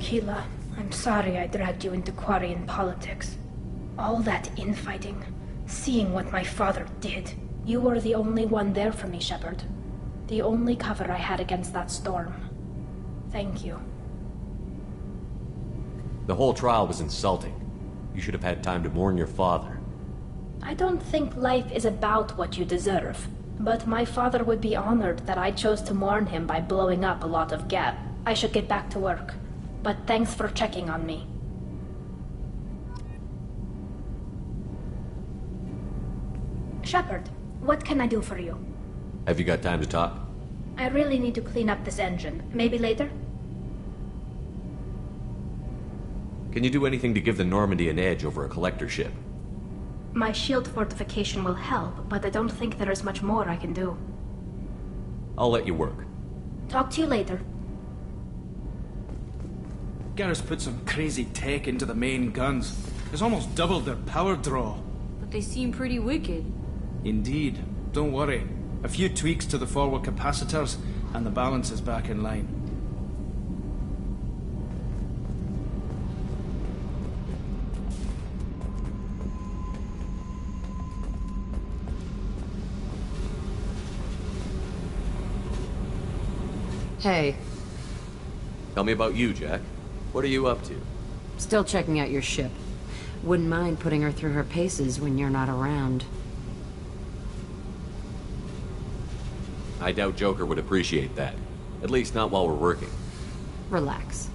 Keela, I'm sorry I dragged you into Quarian politics. All that infighting, seeing what my father did. You were the only one there for me, Shepard. The only cover I had against that storm. Thank you. The whole trial was insulting. You should have had time to mourn your father. I don't think life is about what you deserve, but my father would be honored that I chose to mourn him by blowing up a lot of gab. I should get back to work, but thanks for checking on me. Shepard, what can I do for you? Have you got time to talk? I really need to clean up this engine. Maybe later? Can you do anything to give the Normandy an edge over a collector ship? My shield fortification will help, but I don't think there is much more I can do. I'll let you work. Talk to you later. Garrus put some crazy tech into the main guns. It's almost doubled their power draw. But they seem pretty wicked. Indeed. Don't worry. A few tweaks to the forward capacitors, and the balance is back in line. Hey. Tell me about you, Jack. What are you up to? Still checking out your ship. Wouldn't mind putting her through her paces when you're not around. I doubt Joker would appreciate that. At least not while we're working. Relax.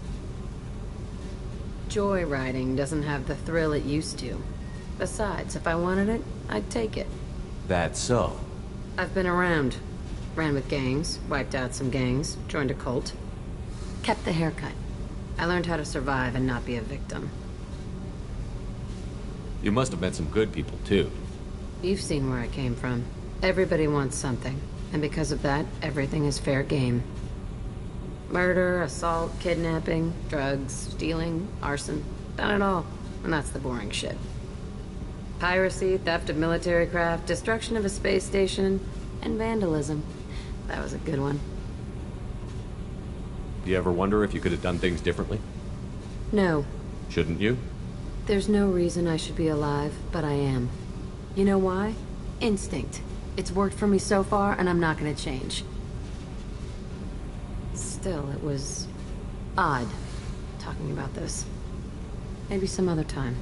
Joyriding doesn't have the thrill it used to. Besides, if I wanted it, I'd take it. That's so. I've been around. Ran with gangs, wiped out some gangs, joined a cult. Kept the haircut. I learned how to survive and not be a victim. You must have met some good people, too. You've seen where I came from. Everybody wants something, and because of that, everything is fair game. Murder, assault, kidnapping, drugs, stealing, arson. Done it all. And that's the boring shit. Piracy, theft of military craft, destruction of a space station, and vandalism. That was a good one. Do you ever wonder if you could have done things differently? No. Shouldn't you? There's no reason I should be alive, but I am. You know why? Instinct. It's worked for me so far, and I'm not gonna change. Still, it was odd talking about this. Maybe some other time.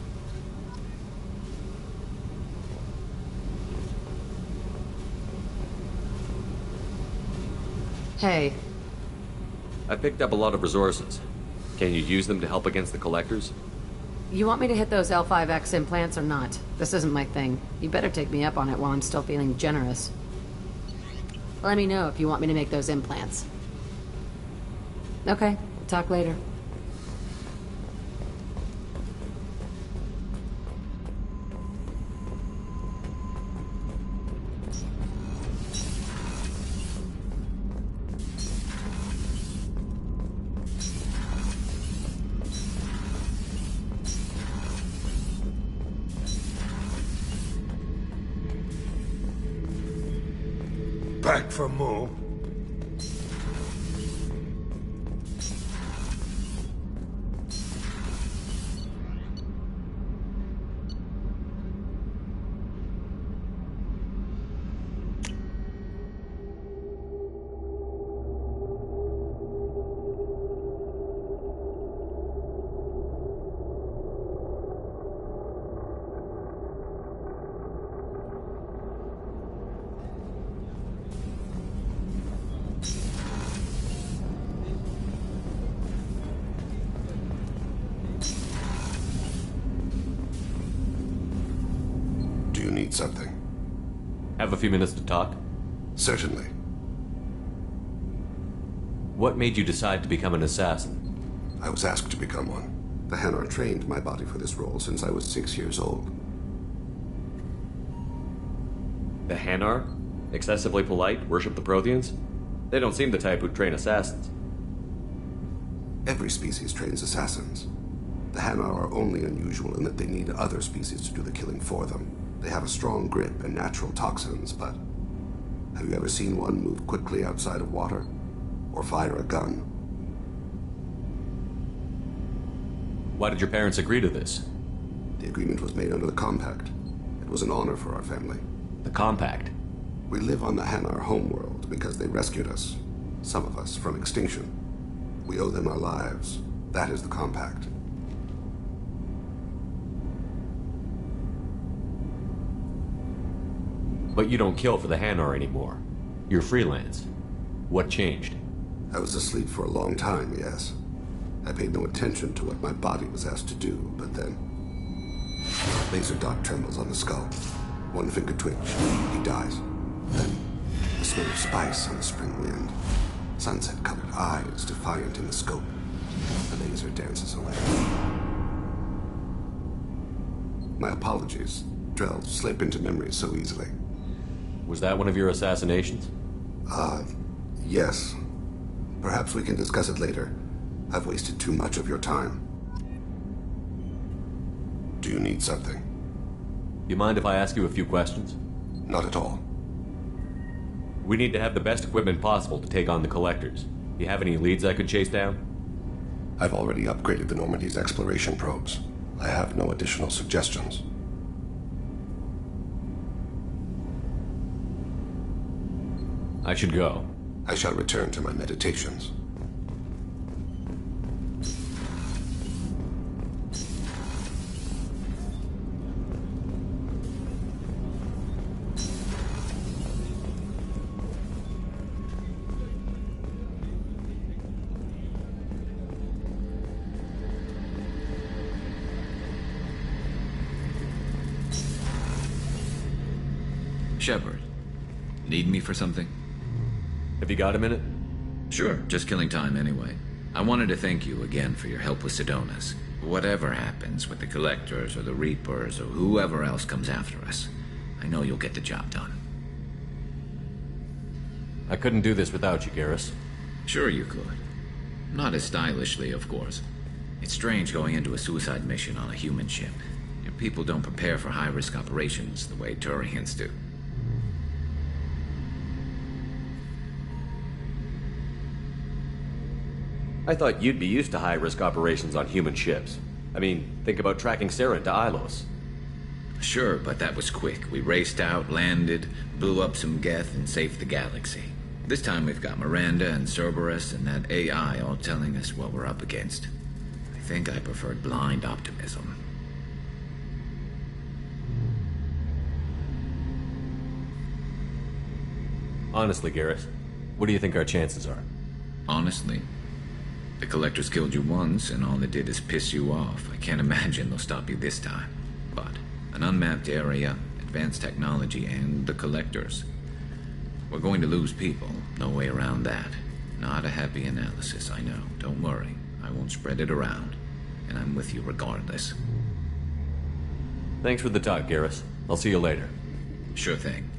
Hey. I picked up a lot of resources. Can you use them to help against the collectors? You want me to hit those L5X implants or not? This isn't my thing. You better take me up on it while I'm still feeling generous. Let me know if you want me to make those implants. Okay, talk later. Back for more? Something. Have a few minutes to talk? Certainly. What made you decide to become an assassin? I was asked to become one. The Hanar trained my body for this role since I was 6 years old. The Hanar? Excessively polite, worship the Protheans? They don't seem the type who'd train assassins. Every species trains assassins. The Hanar are only unusual in that they need other species to do the killing for them. They have a strong grip and natural toxins, but have you ever seen one move quickly outside of water? Or fire a gun? Why did your parents agree to this? The agreement was made under the Compact. It was an honor for our family. The Compact? We live on the Hanar homeworld because they rescued us, some of us, from extinction. We owe them our lives. That is the Compact. But you don't kill for the Hanar anymore. You're freelance. What changed? I was asleep for a long time, yes. I paid no attention to what my body was asked to do, but then... Laser dot trembles on the skull. One finger twitch. He dies. Then, the smell of spice on the spring wind. Sunset-colored eyes defiant in the scope. The laser dances away. My apologies. Drell slip into memory so easily. Was that one of your assassinations? Yes. Perhaps we can discuss it later. I've wasted too much of your time. Do you need something? You mind if I ask you a few questions? Not at all. We need to have the best equipment possible to take on the Collectors. You have any leads I could chase down? I've already upgraded the Normandy's exploration probes. I have no additional suggestions. I should go. I shall return to my meditations. Shepard, need me for something? Have you got a minute? Sure, just killing time anyway. I wanted to thank you again for your help with Sidonis. Whatever happens with the Collectors or the Reapers or whoever else comes after us, I know you'll get the job done. I couldn't do this without you, Garrus. Sure you could. Not as stylishly, of course. It's strange going into a suicide mission on a human ship. Your people don't prepare for high-risk operations the way Turians do. I thought you'd be used to high-risk operations on human ships. I mean, think about tracking Saren to Ilos. Sure, but that was quick. We raced out, landed, blew up some Geth, and saved the galaxy. This time we've got Miranda and Cerberus and that AI all telling us what we're up against. I think I preferred blind optimism. Honestly, Garrus, what do you think our chances are? Honestly? The Collectors killed you once, and all they did is piss you off. I can't imagine they'll stop you this time. But an unmapped area, advanced technology, and the Collectors. We're going to lose people. No way around that. Not a happy analysis, I know. Don't worry. I won't spread it around. And I'm with you regardless. Thanks for the talk, Garrus. I'll see you later. Sure thing.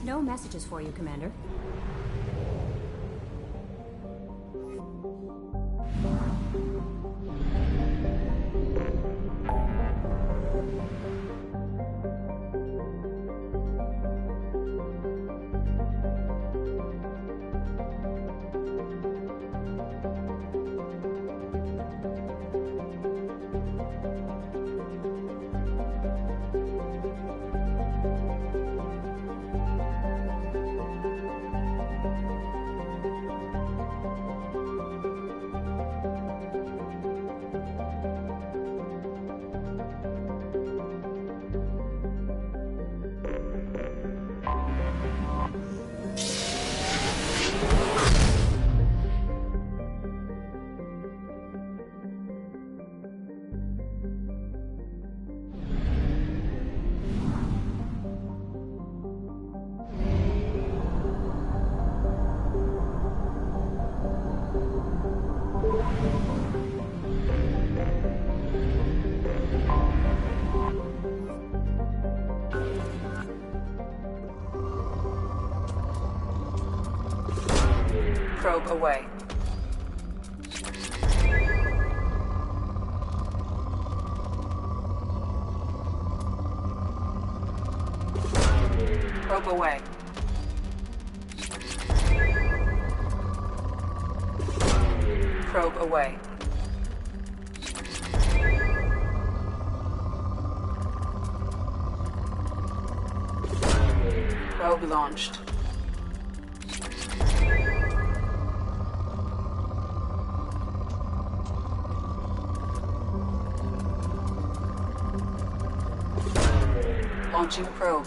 No messages for you, Commander. Probe away. Probe away. Probe away. Probe launched. Launching probe.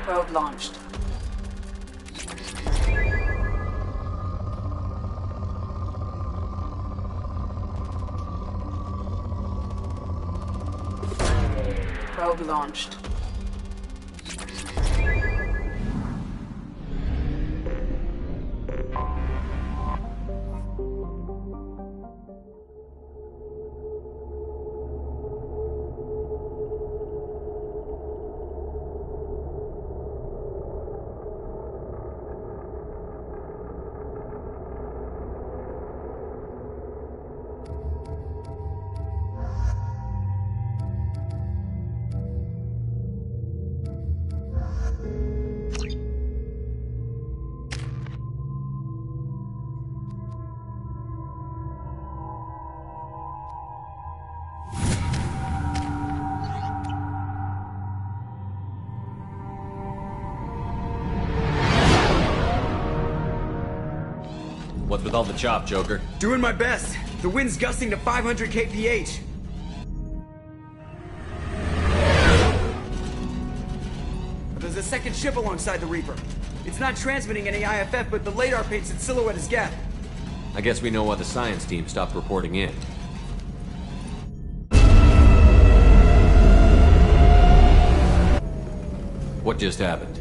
Probe launched. Probe launched. What's with all the chop, Joker? Doing my best. The wind's gusting to 500 kph. There's a second ship alongside the Reaper. It's not transmitting any IFF, but the radar paints its silhouette as Geth. I guess we know why the science team stopped reporting in. What just happened?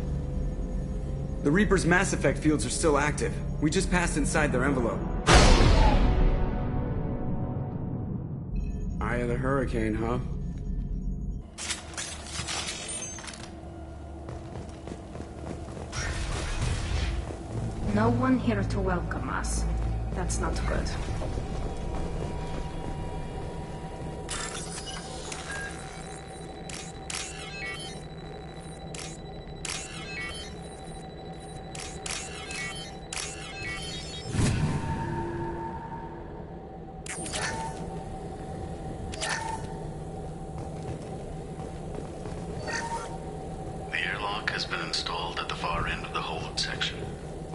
The Reaper's mass effect fields are still active. We just passed inside their envelope. Eye of the Hurricane, huh? No one here to welcome us. That's not good. The airlock has been installed at the far end of the hold section.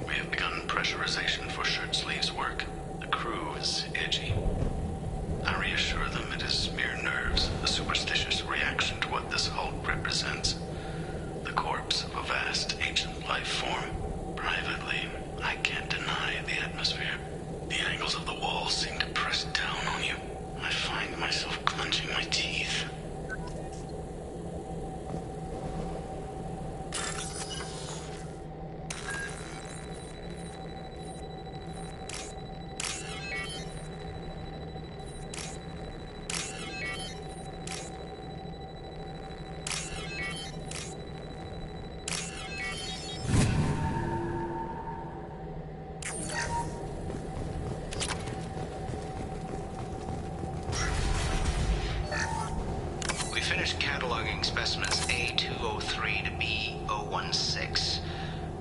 We have begun pressurization for shirt sleeves work. The crew is edgy. I reassure them it is mere nerves, a superstitious reaction to what this hulk represents. The corpse of a vast ancient life form. Privately, I can't deny the atmosphere. The angles of the walls seem to press down on you. I find myself clenching my teeth. finished cataloging specimens A203 to B016.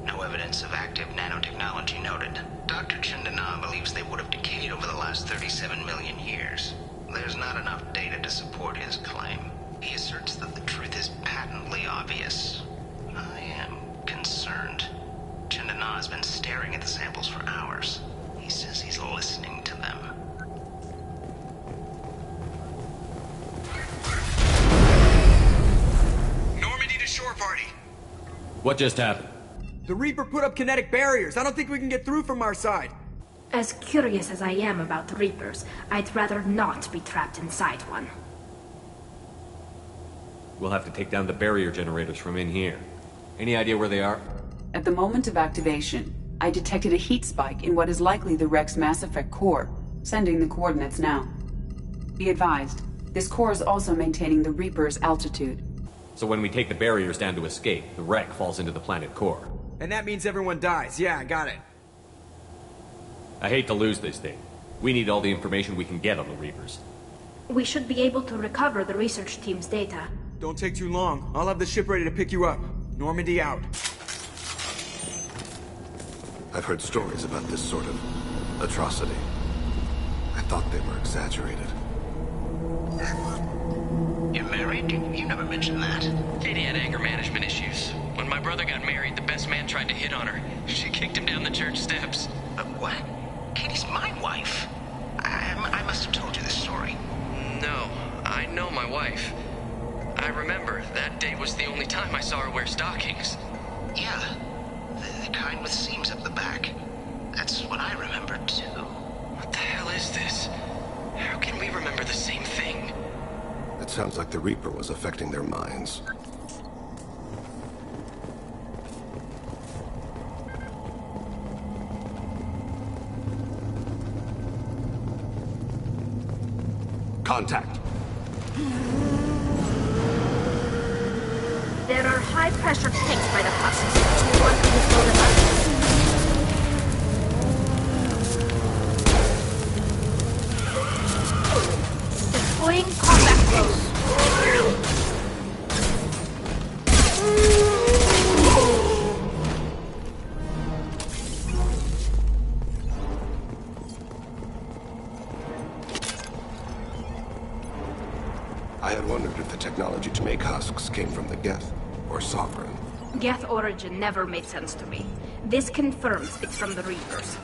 No evidence of active nanotechnology noted. Dr. Chandana believes they would have decayed over the last 37 million years. There's not enough data to support his claim. He asserts that the truth is patently obvious. I am concerned. Chandana has been staring at the samples for hours. He says he's listening to them. Normandy to shore party. What just happened? The Reaper put up kinetic barriers. I don't think we can get through from our side. As curious as I am about the Reapers, I'd rather not be trapped inside one. We'll have to take down the barrier generators from in here. Any idea where they are? At the moment of activation, I detected a heat spike in what is likely the Rex Mass Effect core, sending the coordinates now. Be advised, this core is also maintaining the Reaper's altitude. So when we take the barriers down to escape, the wreck falls into the planet core. And that means everyone dies. Yeah, I got it. I hate to lose this thing. We need all the information we can get on the Reapers. We should be able to recover the research team's data. Don't take too long. I'll have the ship ready to pick you up. Normandy out. I've heard stories about this sort of atrocity. I thought they were exaggerated. You're married? You never mentioned that. Katie had anger management issues. When my brother got married, the best man tried to hit on her. She kicked him down the church steps. What? Katie's my wife. I must have told you this story. No, I know my wife. I remember that day was the only time I saw her wear stockings. Yeah, the kind with seams up the back. That's what I remember too. What the hell is this? How can we remember the same thing? It sounds like the Reaper was affecting their minds. Contact. There are high-pressure tanks by the husks. Do you want me to blow them up? Deploying combat close. I had wondered if the technology to make husks came from the Geth or Sovereign. Geth origin never made sense to me. This confirms it's from the Reapers.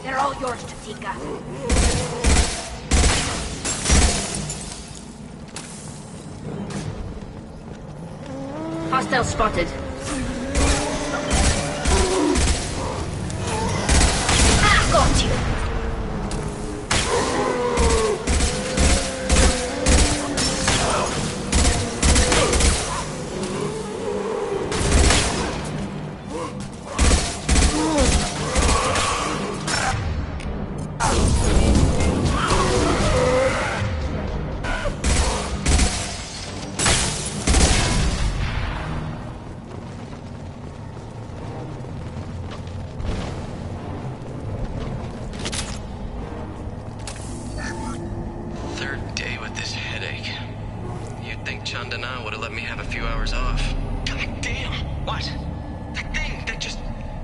They're all yours, Chatika. Hostile spotted. Ah, got you. Third day with this headache. You'd think Chandana would have let me have a few hours off. God damn! What? That thing, that just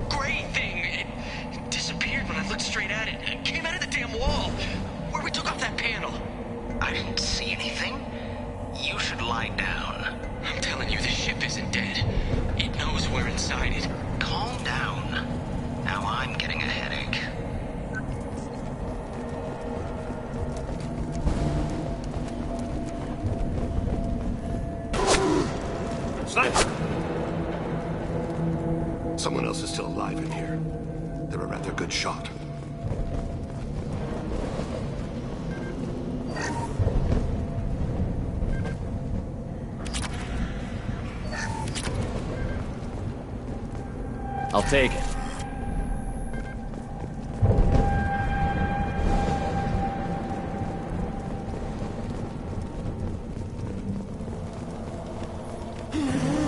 gray thing, it disappeared when I looked straight at it. It came out of the damn wall, where we took off that panel. I didn't see anything. You should lie down. I'm telling you, this ship isn't dead. It knows we're inside it. Calm down. Now I'm getting a headache. Sniper! Someone else is still alive in here. They're a rather good shot. I'll take it.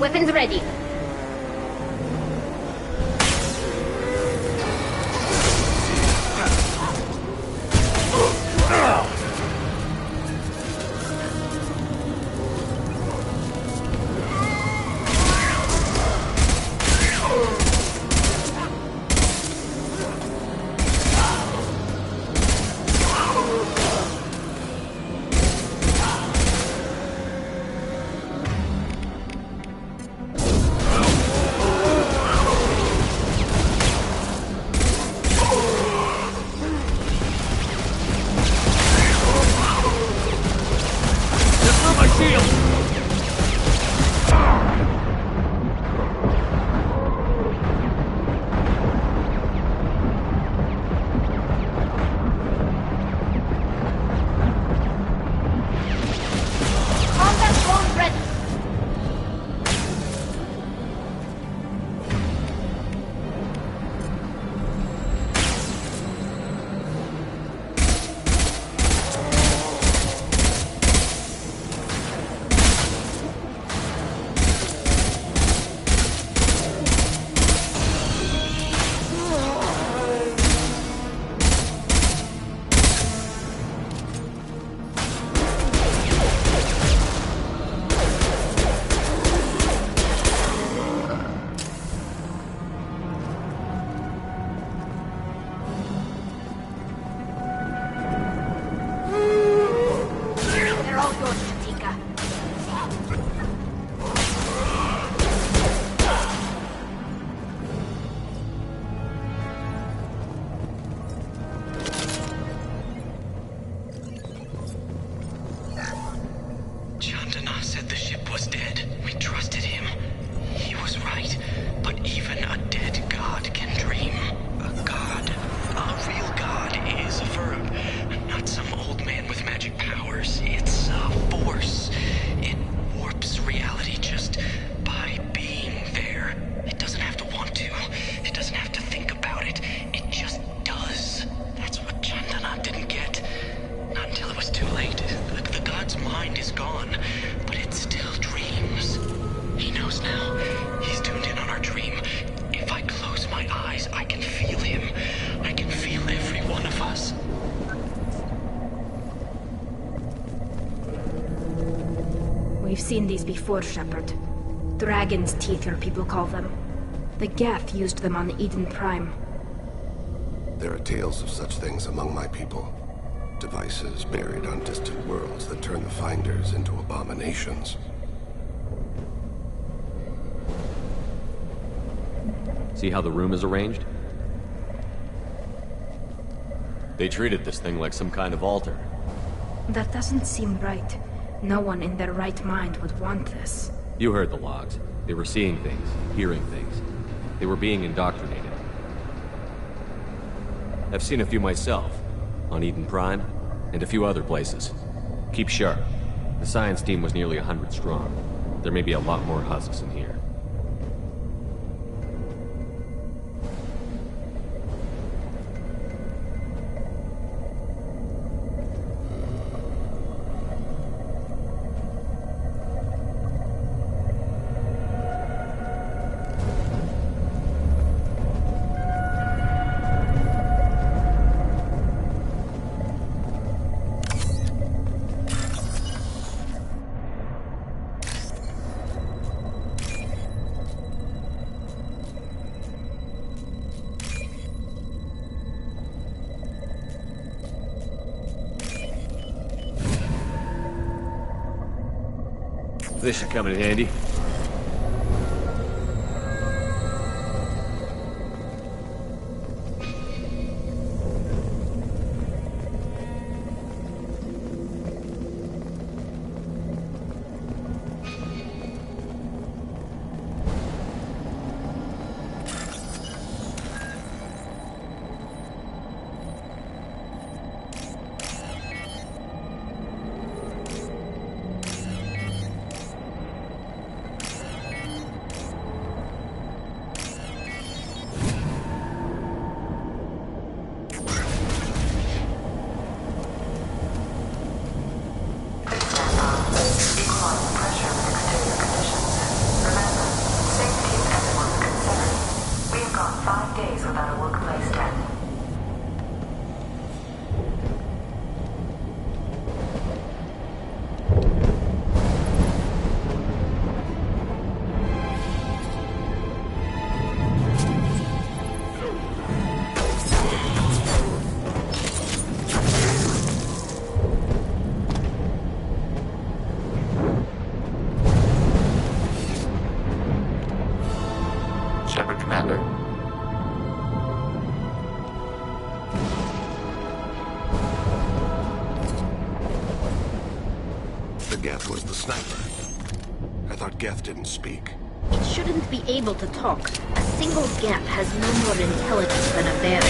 Weapons ready. We've seen these before, Shepard. Dragon's teeth, your people call them. The Geth used them on Eden Prime. There are tales of such things among my people. Devices buried on distant worlds that turn the Finders into abominations. See how the room is arranged? They treated this thing like some kind of altar. That doesn't seem right. No one in their right mind would want this. You heard the logs. They were seeing things, hearing things. They were being indoctrinated. I've seen a few myself, on Eden Prime, and a few other places. Keep sharp. The science team was nearly 100 strong. There may be a lot more husks in here. This should come in handy. firework placed at. Shepard, Commander. The Geth was the sniper. I thought Geth didn't speak. It shouldn't be able to talk. A single Geth has no more intelligence than a bear.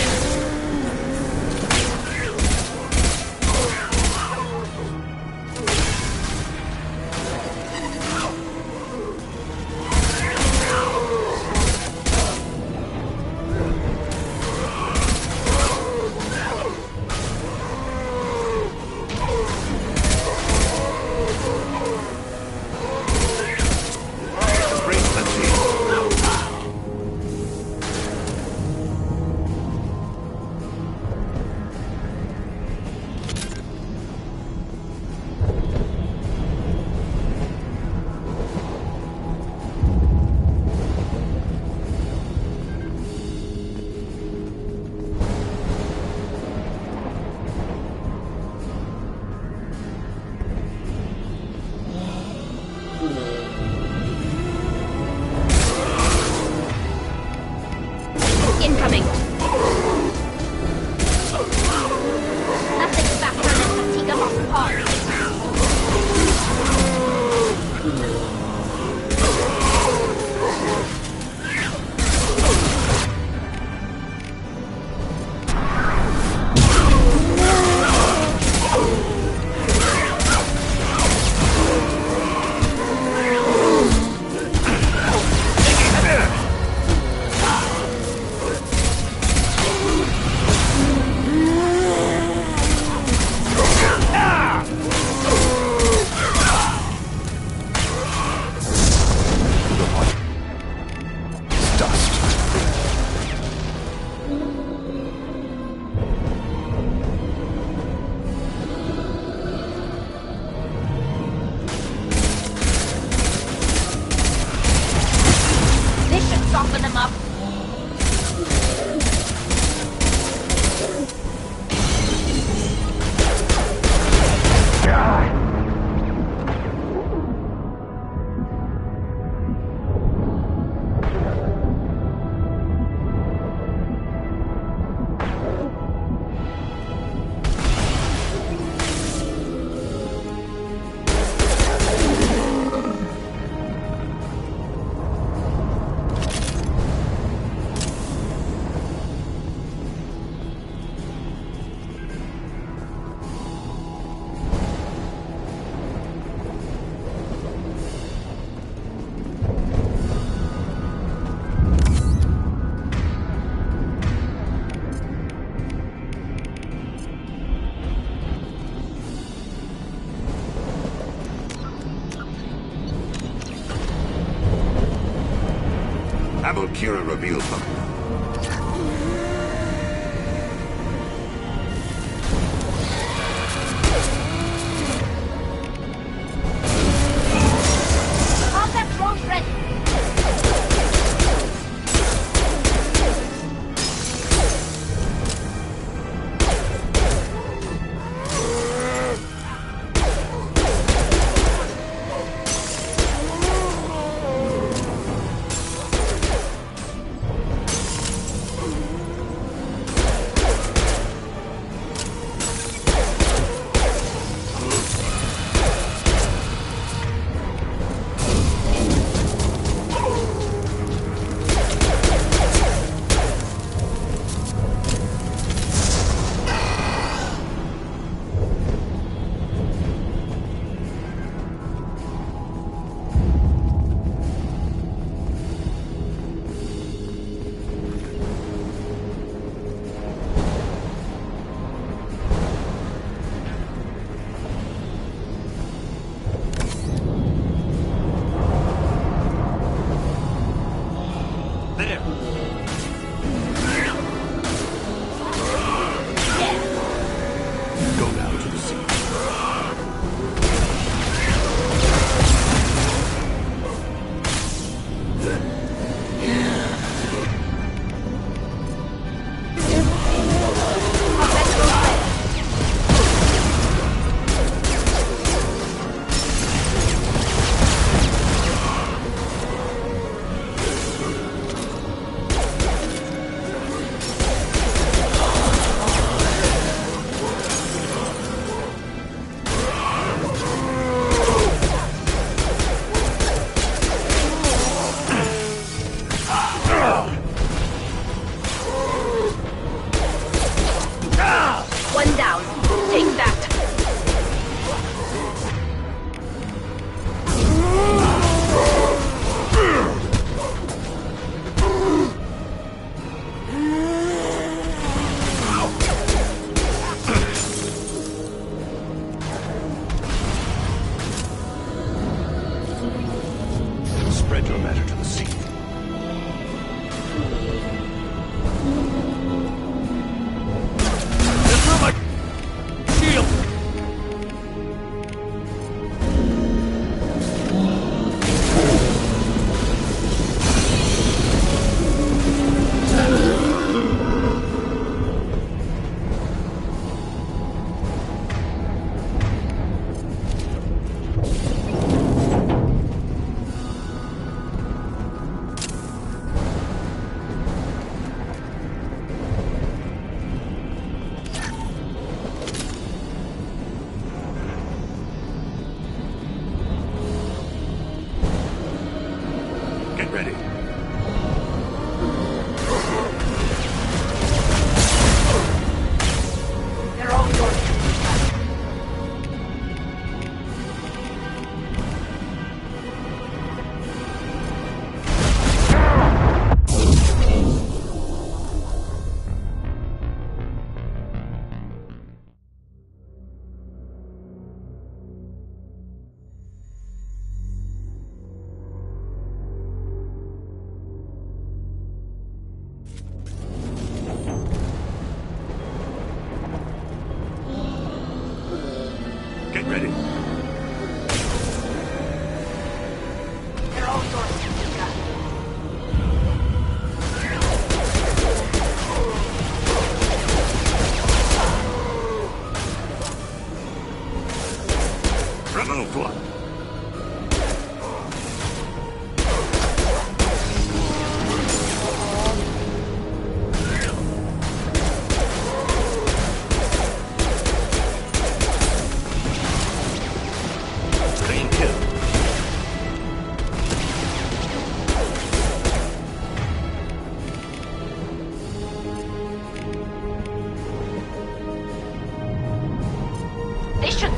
Incoming! Nothing's faster than Fatiga Lost Pod. Soften them up. Kira revealed them. Contact drone ready.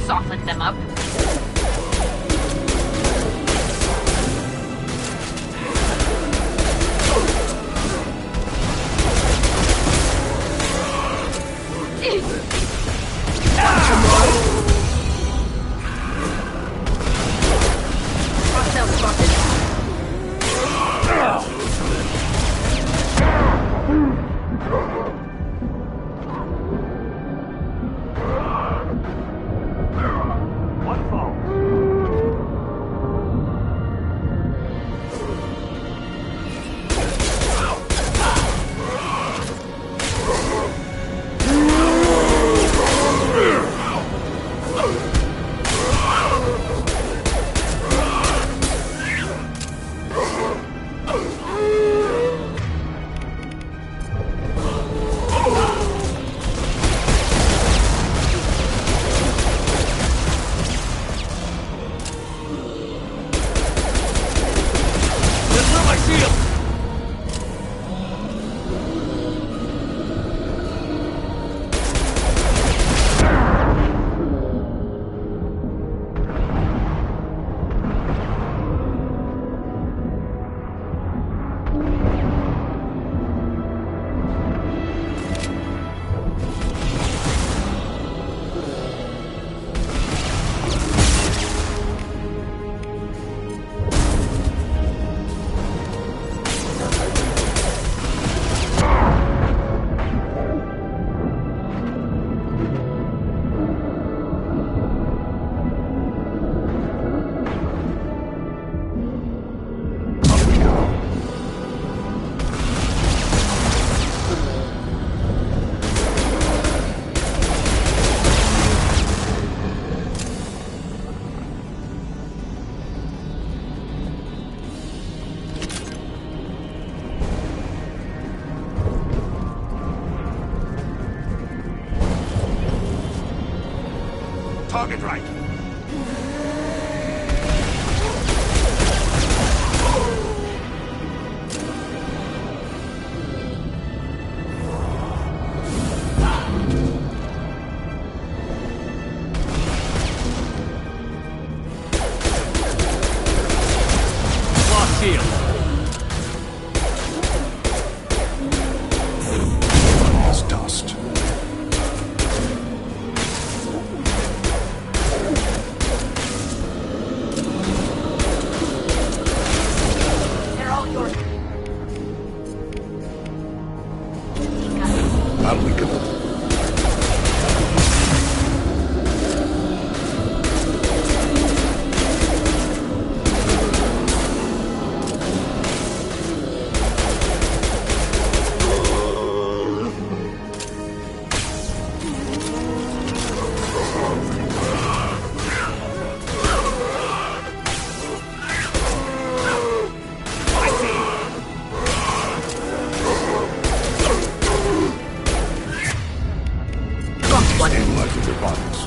softened them up. Target right. Lost shield. As dust. They're all yours. Unweakable. Stabilizing their bodies.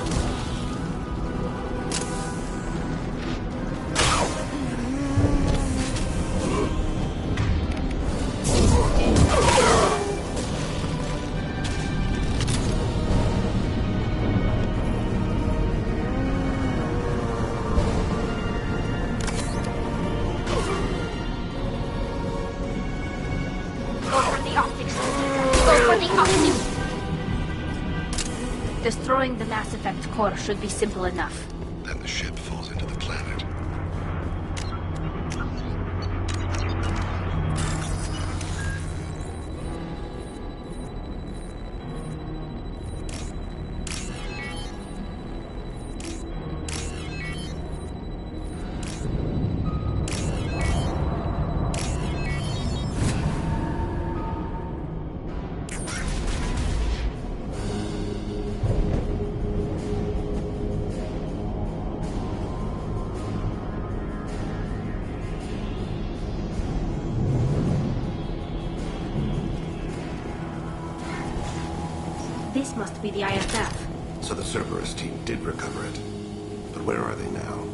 Go for the optics. Go for the optics. Destroying the Mass Effect core should be simple enough. Then the ship falls into the planet. This must be the IFF. So the Cerberus team did recover it. But where are they now?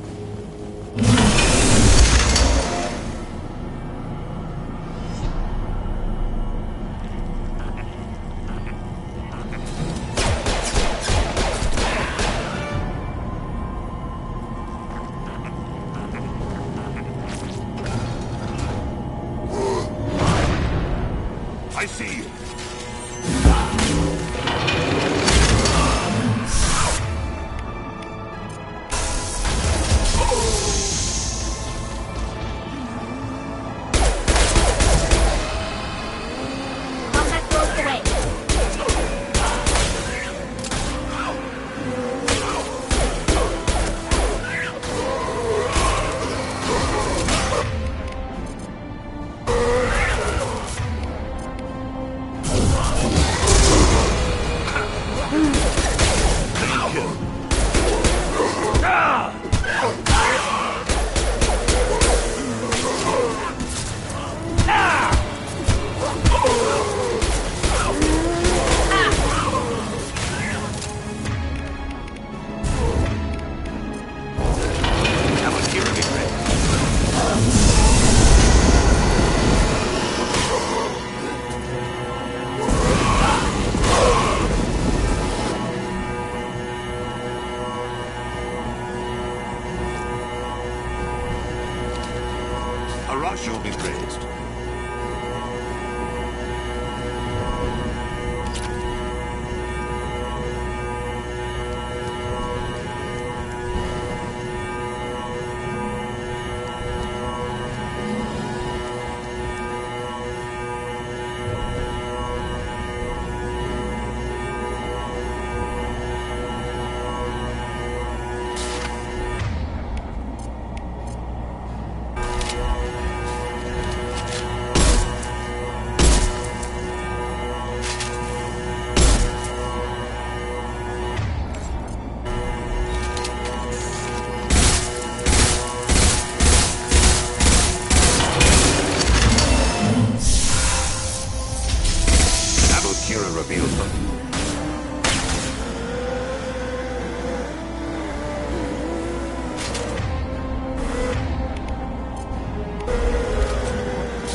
Kira reveals them.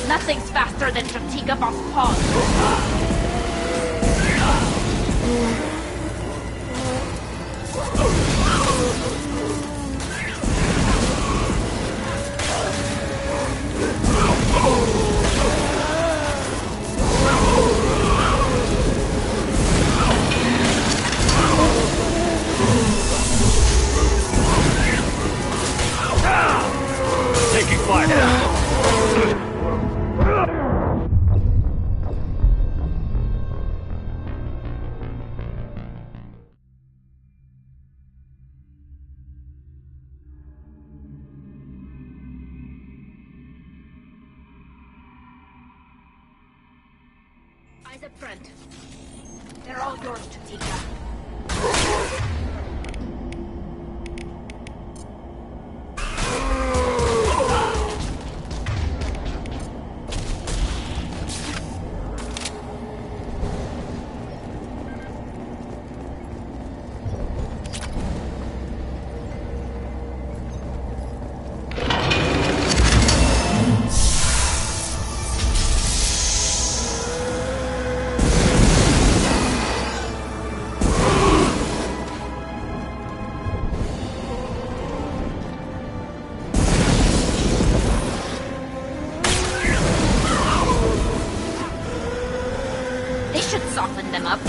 Nothing's faster than Strategic Boss Paws. Taking fire. Eyes up front. They're all yours, Chatika. They should soften them up.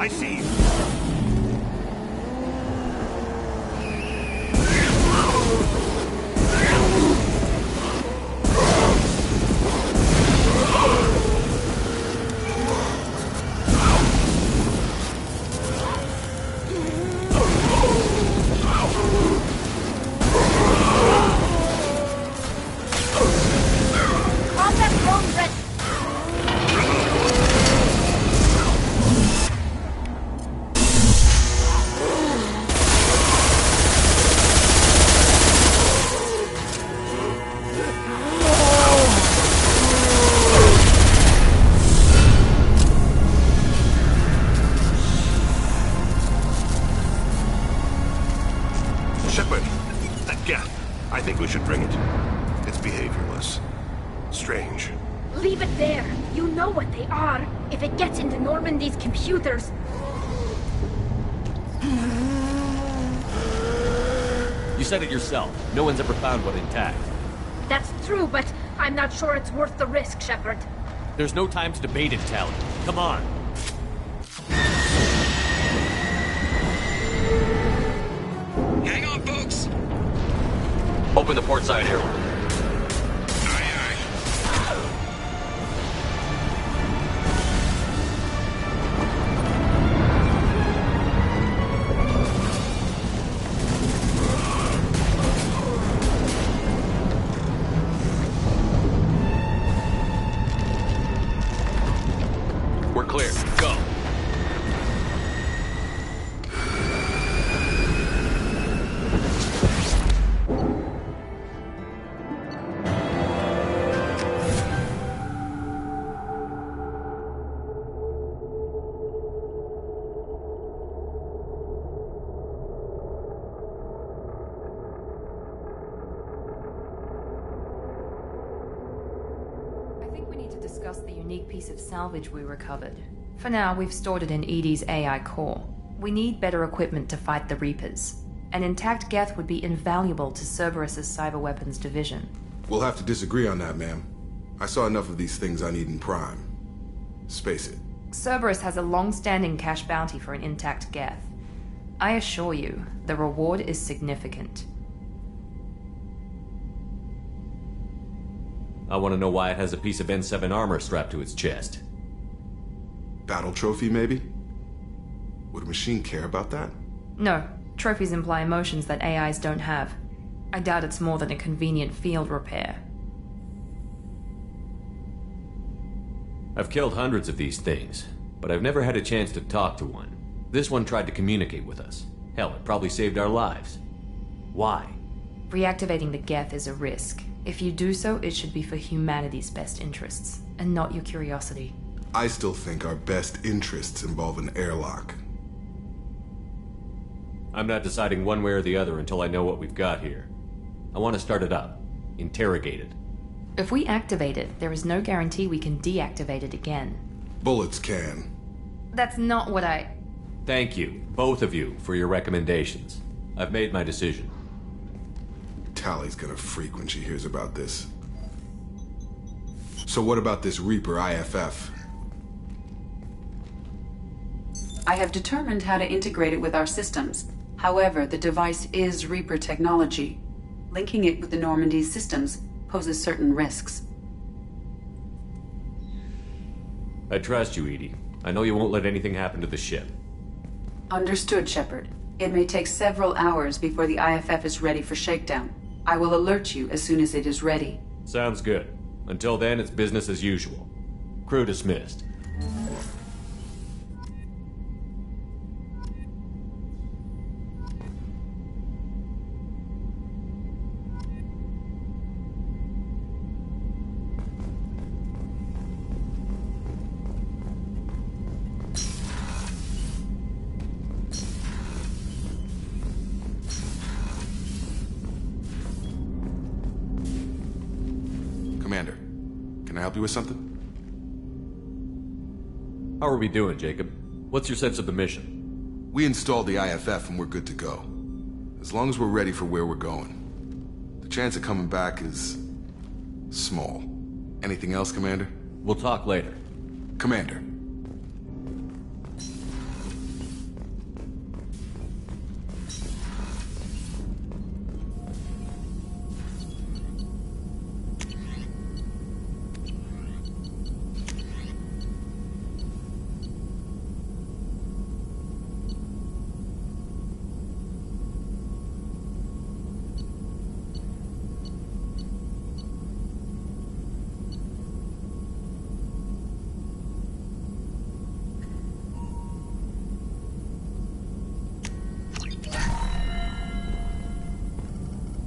I see you. Leave it there. You know what they are. If it gets into Normandy's computers... You said it yourself. No one's ever found one intact. That's true, but I'm not sure it's worth the risk, Shepard. There's no time to debate it, Tali. Come on. Hang on, folks. Open the port side here. We're clear. Go. Discuss the unique piece of salvage we recovered. For now, we've stored it in EDI's AI core. We need better equipment to fight the Reapers. An intact Geth would be invaluable to Cerberus's cyber weapons division. We'll have to disagree on that, ma'am. I saw enough of these things on Eden Prime. Space it. Cerberus has a long-standing cash bounty for an intact Geth. I assure you, the reward is significant. I want to know why it has a piece of N7 armor strapped to its chest. Battle trophy, maybe? Would a machine care about that? No. Trophies imply emotions that AIs don't have. I doubt it's more than a convenient field repair. I've killed hundreds of these things, but I've never had a chance to talk to one. This one tried to communicate with us. Hell, it probably saved our lives. Why? Reactivating the Geth is a risk. If you do so, it should be for humanity's best interests, and not your curiosity. I still think our best interests involve an airlock. I'm not deciding one way or the other until I know what we've got here. I want to start it up. Interrogate it. If we activate it, there is no guarantee we can deactivate it again. Bullets can. That's not what I... Thank you, both of you, for your recommendations. I've made my decision. Tali's gonna freak when she hears about this. So what about this Reaper IFF? I have determined how to integrate it with our systems. However, the device is Reaper technology. Linking it with the Normandy's systems poses certain risks. I trust you, EDI. I know you won't let anything happen to the ship. Understood, Shepard. It may take several hours before the IFF is ready for shakedown. I will alert you as soon as it is ready. Sounds good. Until then, it's business as usual. Crew dismissed. Commander, can I help you with something? How are we doing, Jacob? What's your sense of the mission? We installed the IFF and we're good to go. As long as we're ready for where we're going. The chance of coming back is... small. Anything else, Commander? We'll talk later. Commander.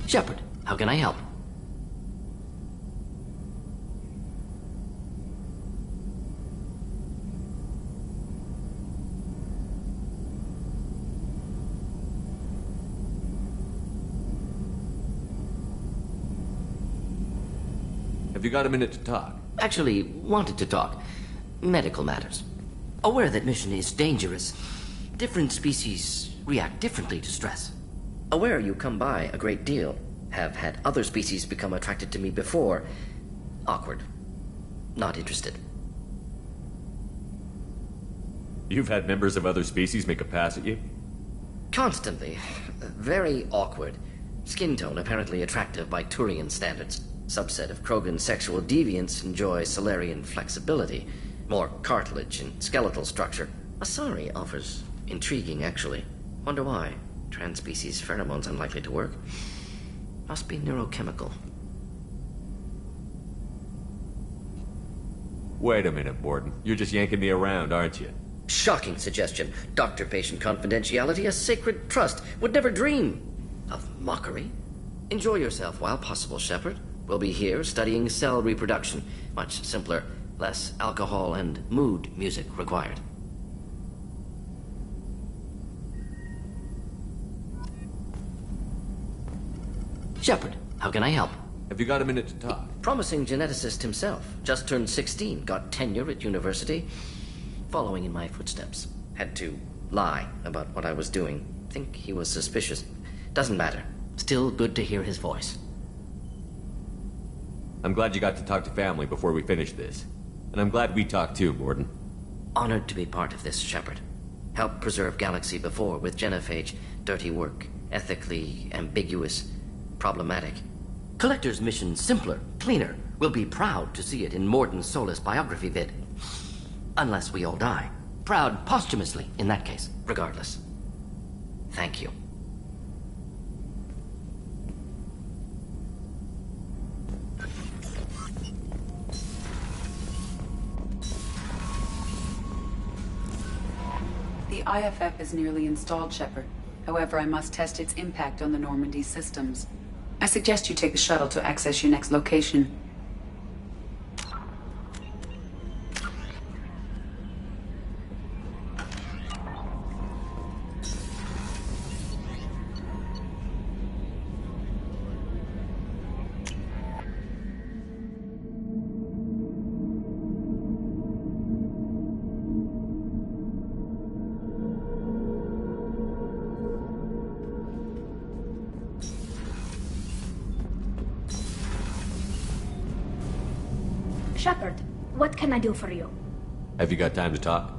Shepard, how can I help? Have you got a minute to talk? Actually, wanted to talk. Medical matters. Aware that mission is dangerous. Different species react differently to stress. Aware you come by a great deal. Have had other species become attracted to me before. Awkward. Not interested. You've had members of other species make a pass at you? Constantly. Very awkward. Skin tone apparently attractive by Turian standards. Subset of Krogan sexual deviants enjoy Solarian flexibility. More cartilage and skeletal structure. Asari offers intriguing, actually. Wonder why. Trans-species pheromones unlikely to work. Must be neurochemical. Wait a minute, Mordin. You're just yanking me around, aren't you? Shocking suggestion. Doctor-patient confidentiality, a sacred trust. Would never dream of mockery. Enjoy yourself while possible, Shepard. We'll be here studying cell reproduction. Much simpler, less alcohol and mood music required. Shepard, how can I help? Have you got a minute to talk? Promising geneticist himself. Just turned 16, got tenure at university. Following in my footsteps. Had to lie about what I was doing. Think he was suspicious. Doesn't matter. Still good to hear his voice. I'm glad you got to talk to family before we finish this. And I'm glad we talked too, Mordin. Honored to be part of this, Shepard. Helped preserve Galaxy before with Genophage. Dirty work. Ethically ambiguous. Problematic. Collector's mission simpler, cleaner. We'll be proud to see it in Mordin Solus biography vid. Unless we all die. Proud posthumously, in that case, regardless. Thank you. The IFF is nearly installed, Shepard. However, I must test its impact on the Normandy systems. I suggest you take the shuttle to access your next location. Shepard, what can I do for you? Have you got time to talk?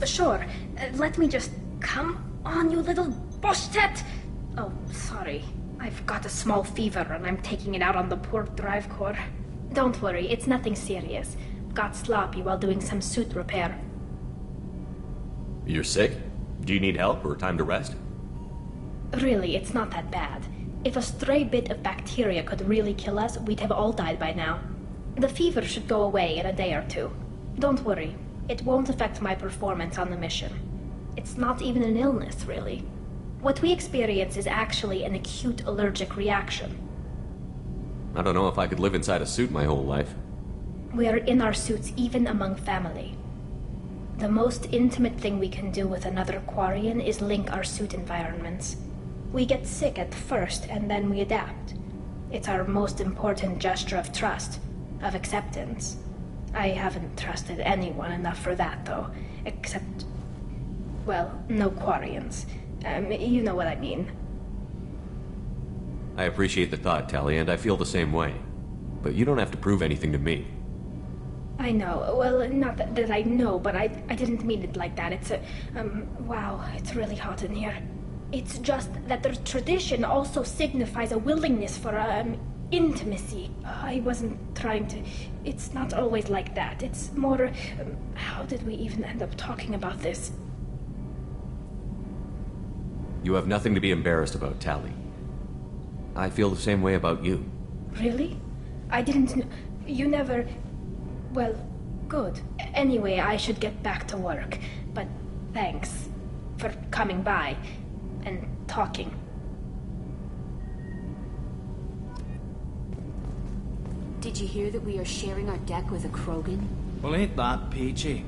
Sure. Let me just... Come on, you little boshtet! Oh, sorry. I've got a small fever and I'm taking it out on the poor drive core. Don't worry, it's nothing serious. Got sloppy while doing some suit repair. You're sick? Do you need help or time to rest? Really, it's not that bad. If a stray bit of bacteria could really kill us, we'd have all died by now. The fever should go away in a day or two. Don't worry. It won't affect my performance on the mission. It's not even an illness, really. What we experience is actually an acute allergic reaction. I don't know if I could live inside a suit my whole life. We are in our suits even among family. The most intimate thing we can do with another Quarian is link our suit environments. We get sick at first and then we adapt. It's our most important gesture of trust. Of acceptance. I haven't trusted anyone enough for that, though. Except... well, no Quarians. You know what I mean. I appreciate the thought, Tali, and I feel the same way. But you don't have to prove anything to me. I know. Well, not that I know, but I didn't mean it like that. It's a... wow, it's really hot in here. It's just that the tradition also signifies a willingness for, intimacy. I wasn't trying to... It's not always like that. It's more... how did we even end up talking about this? You have nothing to be embarrassed about, Tali. I feel the same way about you. Really? I didn't... You never... Well, good. Anyway, I should get back to work. But thanks for coming by and talking. Did you hear that we are sharing our deck with a Krogan? Well, ain't that peachy?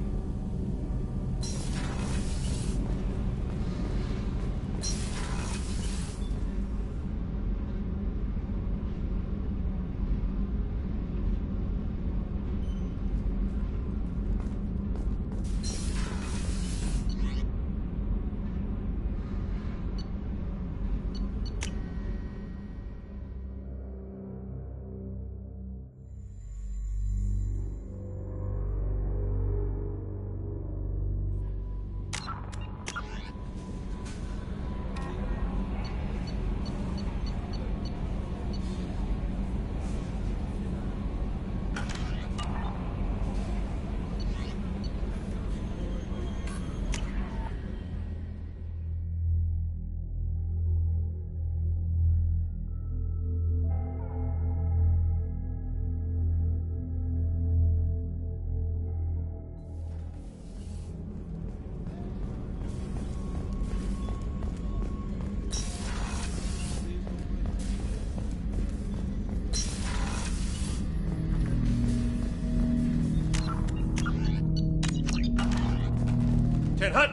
10 Hut!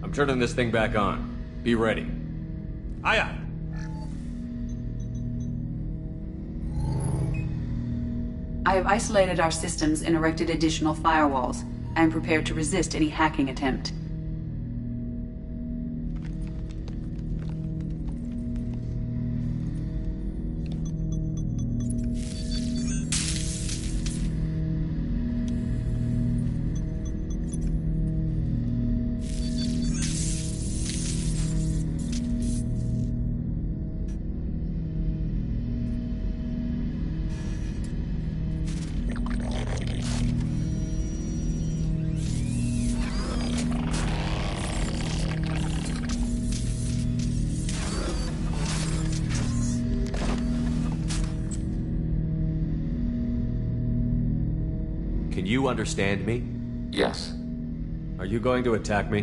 I'm turning this thing back on. Be ready. Aye, aye. I have isolated our systems and erected additional firewalls. I am prepared to resist any hacking attempt. Can you understand me? Yes. Are you going to attack me?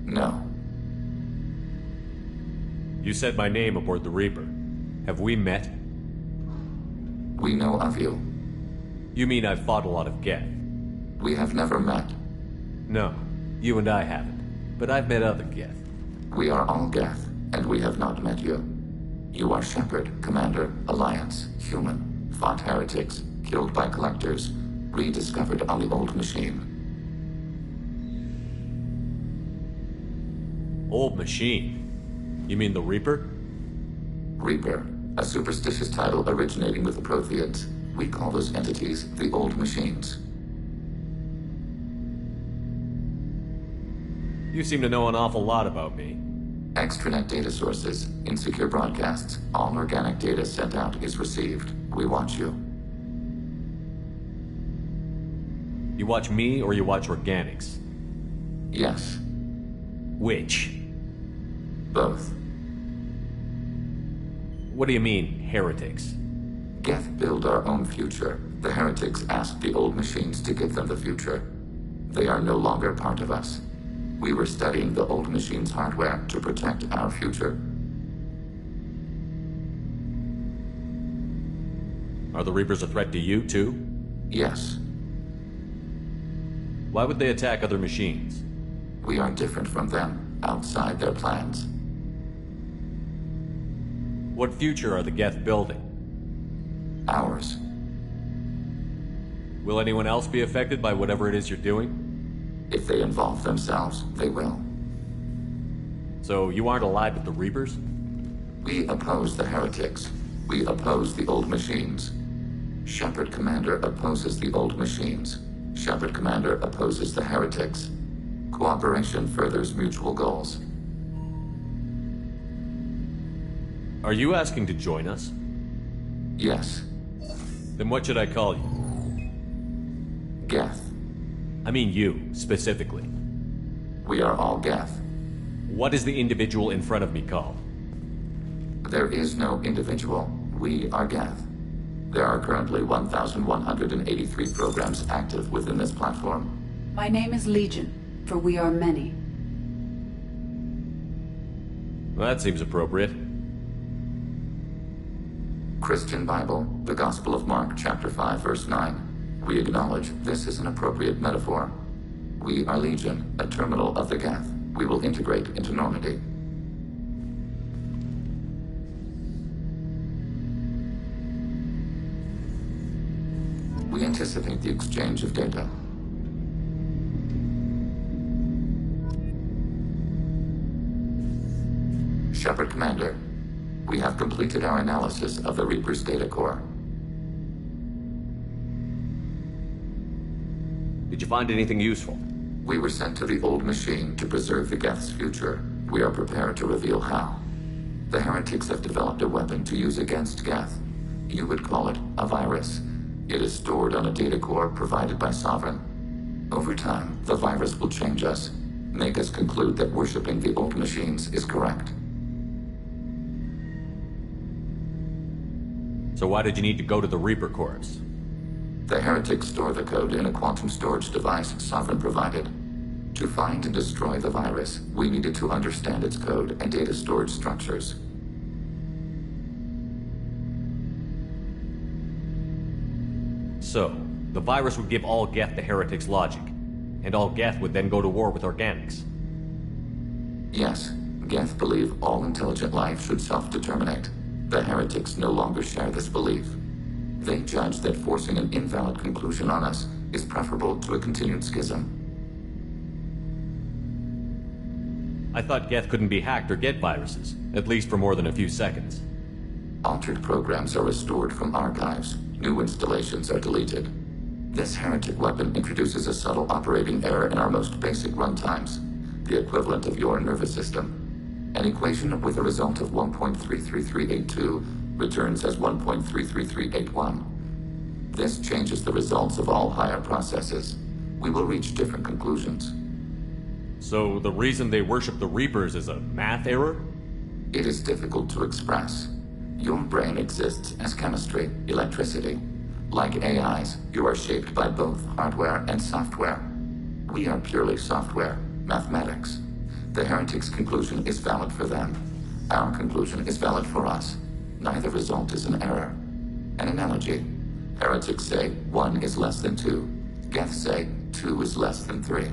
No. You said my name aboard the Reaper. Have we met? We know of you. You mean I've fought a lot of Geth? We have never met. No, you and I haven't. But I've met other Geth. We are all Geth, and we have not met you. You are Shepard, Commander, Alliance, human, fought heretics, killed by collectors, rediscovered on the old machine. Old machine? You mean the Reaper? Reaper, a superstitious title originating with the Protheans. We call those entities the old machines. You seem to know an awful lot about me. Extranet data sources, insecure broadcasts, all organic data sent out is received. We watch you. You watch me or you watch organics? Yes. Which? Both. What do you mean, heretics? Geth build our own future. The heretics asked the old machines to give them the future. They are no longer part of us. We were studying the old machines' hardware to protect our future. Are the Reapers a threat to you, too? Yes. Why would they attack other machines? We are different from them, outside their plans. What future are the Geth building? Ours. Will anyone else be affected by whatever it is you're doing? If they involve themselves, they will. So you aren't allied with the Reapers? We oppose the heretics. We oppose the old machines. Shepard Commander opposes the old machines. Shepard Commander opposes the heretics. Cooperation furthers mutual goals. Are you asking to join us? Yes. Then what should I call you? Geth. I mean you, specifically. We are all Geth. What is the individual in front of me called? There is no individual. We are Geth. There are currently 1,183 programs active within this platform. My name is Legion, for we are many. Well, that seems appropriate. Christian Bible, the Gospel of Mark, chapter 5, verse 9. We acknowledge this is an appropriate metaphor. We are Legion, a terminal of the Geth. We will integrate into Normandy. We anticipate the exchange of data. Shepard Commander, we have completed our analysis of the Reaper's data core. Did you find anything useful? We were sent to the old machine to preserve the Geth's future. We are prepared to reveal how. The heretics have developed a weapon to use against Geth. You would call it a virus. It is stored on a data core provided by Sovereign. Over time, the virus will change us, make us conclude that worshipping the old machines is correct. So why did you need to go to the Reaper Corps? The heretics store the code in a quantum storage device Sovereign provided. To find and destroy the virus, we needed to understand its code and data storage structures. So, the virus would give all Geth the heretics' logic. and all Geth would then go to war with organics. Yes, Geth believe all intelligent life should self-determinate. The heretics no longer share this belief. They judge that forcing an invalid conclusion on us is preferable to a continued schism. I thought Geth couldn't be hacked or get viruses, at least for more than a few seconds. Altered programs are restored from archives. New installations are deleted. This heretic weapon introduces a subtle operating error in our most basic runtimes, the equivalent of your nervous system. An equation with a result of 1.33382 returns as 1.33381. This changes the results of all higher processes. We will reach different conclusions. So the reason they worship the Reapers is a math error? It is difficult to express. Your brain exists as chemistry, electricity. Like AIs, you are shaped by both hardware and software. We are purely software, mathematics. The heretics' conclusion is valid for them. Our conclusion is valid for us. Neither result is an error. An analogy. Heretics say 1 is less than 2. Geth say 2 is less than 3.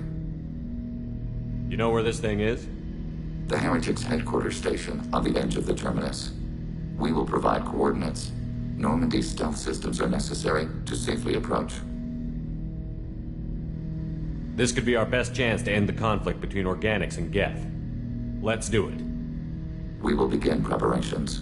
You know where this thing is? The heretics' headquarters station on the edge of the terminus. We will provide coordinates. Normandy's stealth systems are necessary to safely approach. This could be our best chance to end the conflict between organics and Geth. Let's do it. We will begin preparations.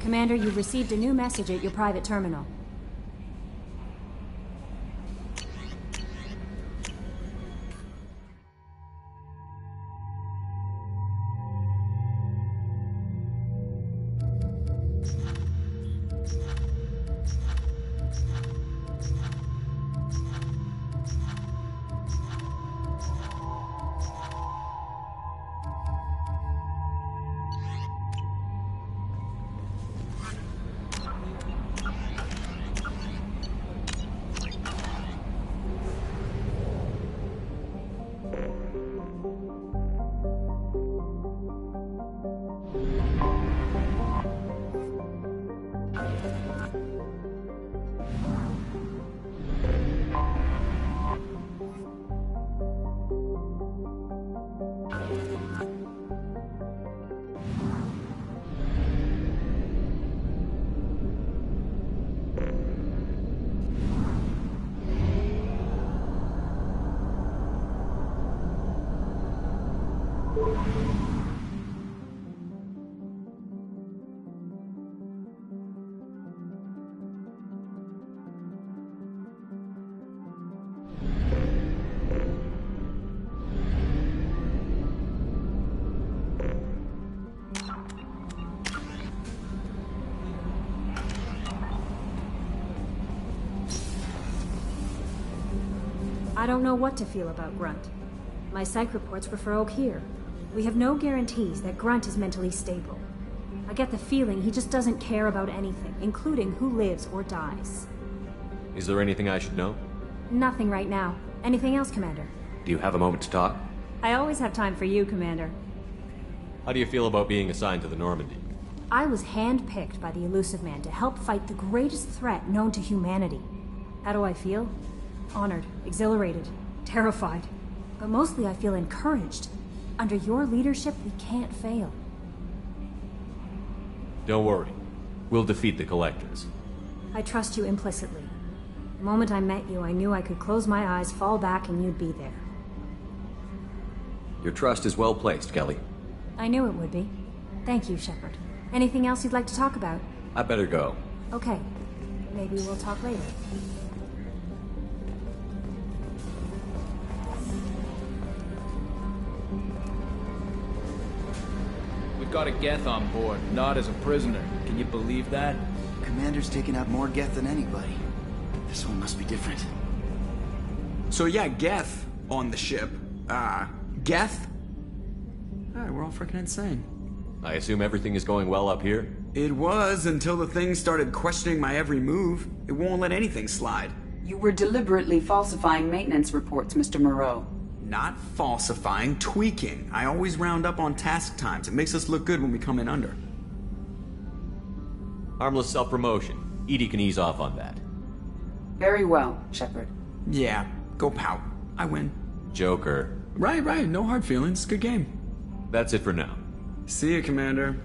Commander, you've received a new message at your private terminal. I don't know what to feel about Grunt. My psych reports refer Oak here. We have no guarantees that Grunt is mentally stable. I get the feeling he just doesn't care about anything, including who lives or dies. Is there anything I should know? Nothing right now. Anything else, Commander? Do you have a moment to talk? I always have time for you, Commander. How do you feel about being assigned to the Normandy? I was handpicked by the Illusive Man to help fight the greatest threat known to humanity. How do I feel? Honored, exhilarated, terrified. But mostly I feel encouraged. Under your leadership, we can't fail. Don't worry. We'll defeat the Collectors. I trust you implicitly. The moment I met you, I knew I could close my eyes, fall back, and you'd be there. Your trust is well placed, Kelly. I knew it would be. Thank you, Shepard. Anything else you'd like to talk about? I better go. Okay. Maybe we'll talk later. got a Geth on board, not as a prisoner. Can you believe that? Commander's taken out more Geth than anybody. This one must be different. So yeah, Geth on the ship. Geth? Alright, we're all freaking insane. I assume everything is going well up here? It was until the thing started questioning my every move. It won't let anything slide. You were deliberately falsifying maintenance reports, Mr. Moreau. Not falsifying, tweaking. I always round up on task times. It makes us look good when we come in under. Harmless self-promotion. EDI can ease off on that. Very well, Shepard. Yeah, go pout. I win. Joker. Right, no hard feelings. Good game. That's it for now. See you, Commander.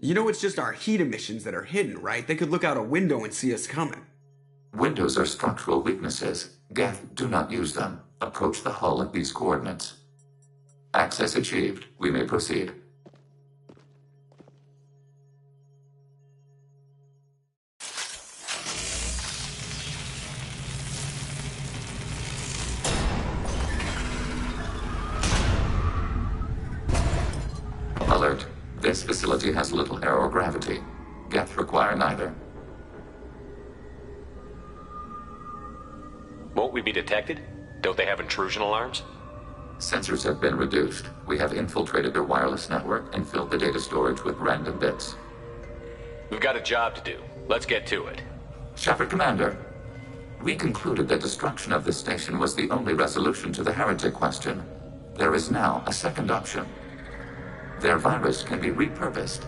You know it's just our heat emissions that are hidden, right? They could look out a window and see us coming. Windows are structural weaknesses. Geth, do not use them. Approach the hull at these coordinates. Access achieved. We may proceed. Alert. This facility has little aerogravity. Geth require neither. Won't we be detected? Don't they have intrusion alarms? Sensors have been reduced. We have infiltrated their wireless network and filled the data storage with random bits. We've got a job to do. Let's get to it. Shepard, Commander. We concluded that destruction of this station was the only resolution to the heretic question. There is now a second option. Their virus can be repurposed.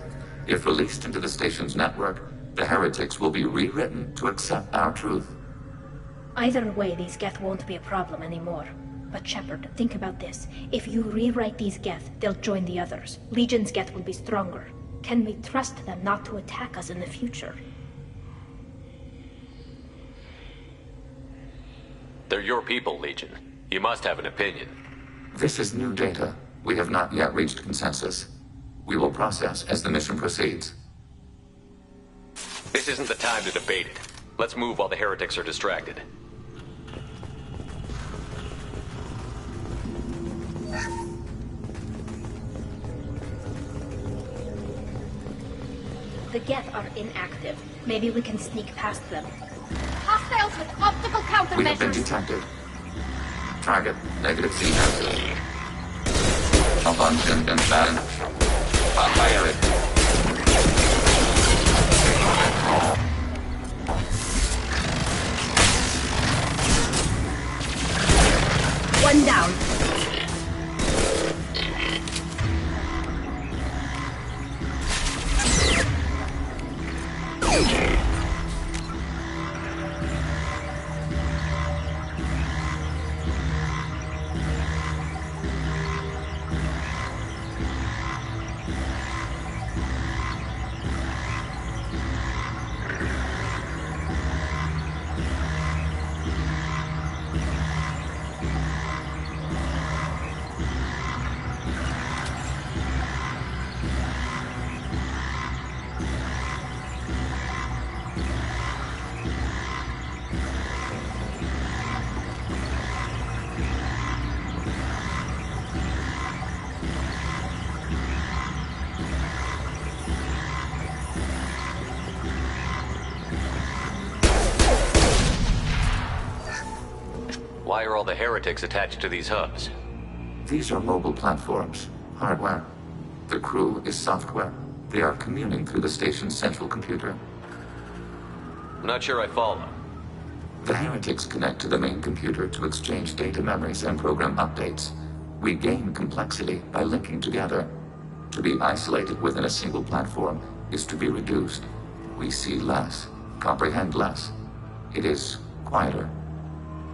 If released into the station's network, the heretics will be rewritten to accept our truth. Either way, these Geth won't be a problem anymore. But Shepard, think about this. If you rewrite these Geth, they'll join the others. Legion's Geth will be stronger. Can we trust them not to attack us in the future? They're your people, Legion. You must have an opinion. This is new data. We have not yet reached consensus. We will process as the mission proceeds. This isn't the time to debate it. Let's move while the heretics are distracted. The Geth are inactive. Maybe we can sneak past them. Hostiles with optical We have been countermeasures. detected. Target, negative C axis. Jump on Jin and Shan. Fire it. One down. Why are all the heretics attached to these hubs? These are mobile platforms, hardware. The crew is software. They are communing through the station's central computer. I'm not sure I follow. The heretics connect to the main computer to exchange data memories and program updates. We gain complexity by linking together. To be isolated within a single platform is to be reduced. We see less, comprehend less. It is quieter.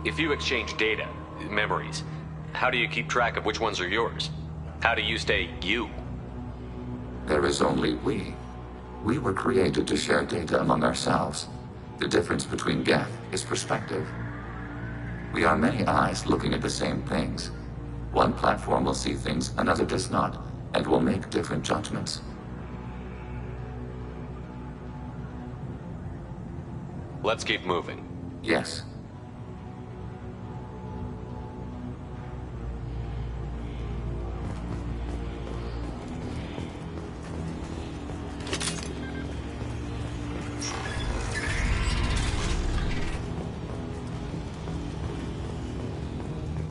If you exchange data, memories, how do you keep track of which ones are yours? How do you stay you? There is only we. We were created to share data among ourselves. The difference between Geth is perspective. We are many eyes looking at the same things. One platform will see things another does not, and will make different judgments. Let's keep moving. Yes.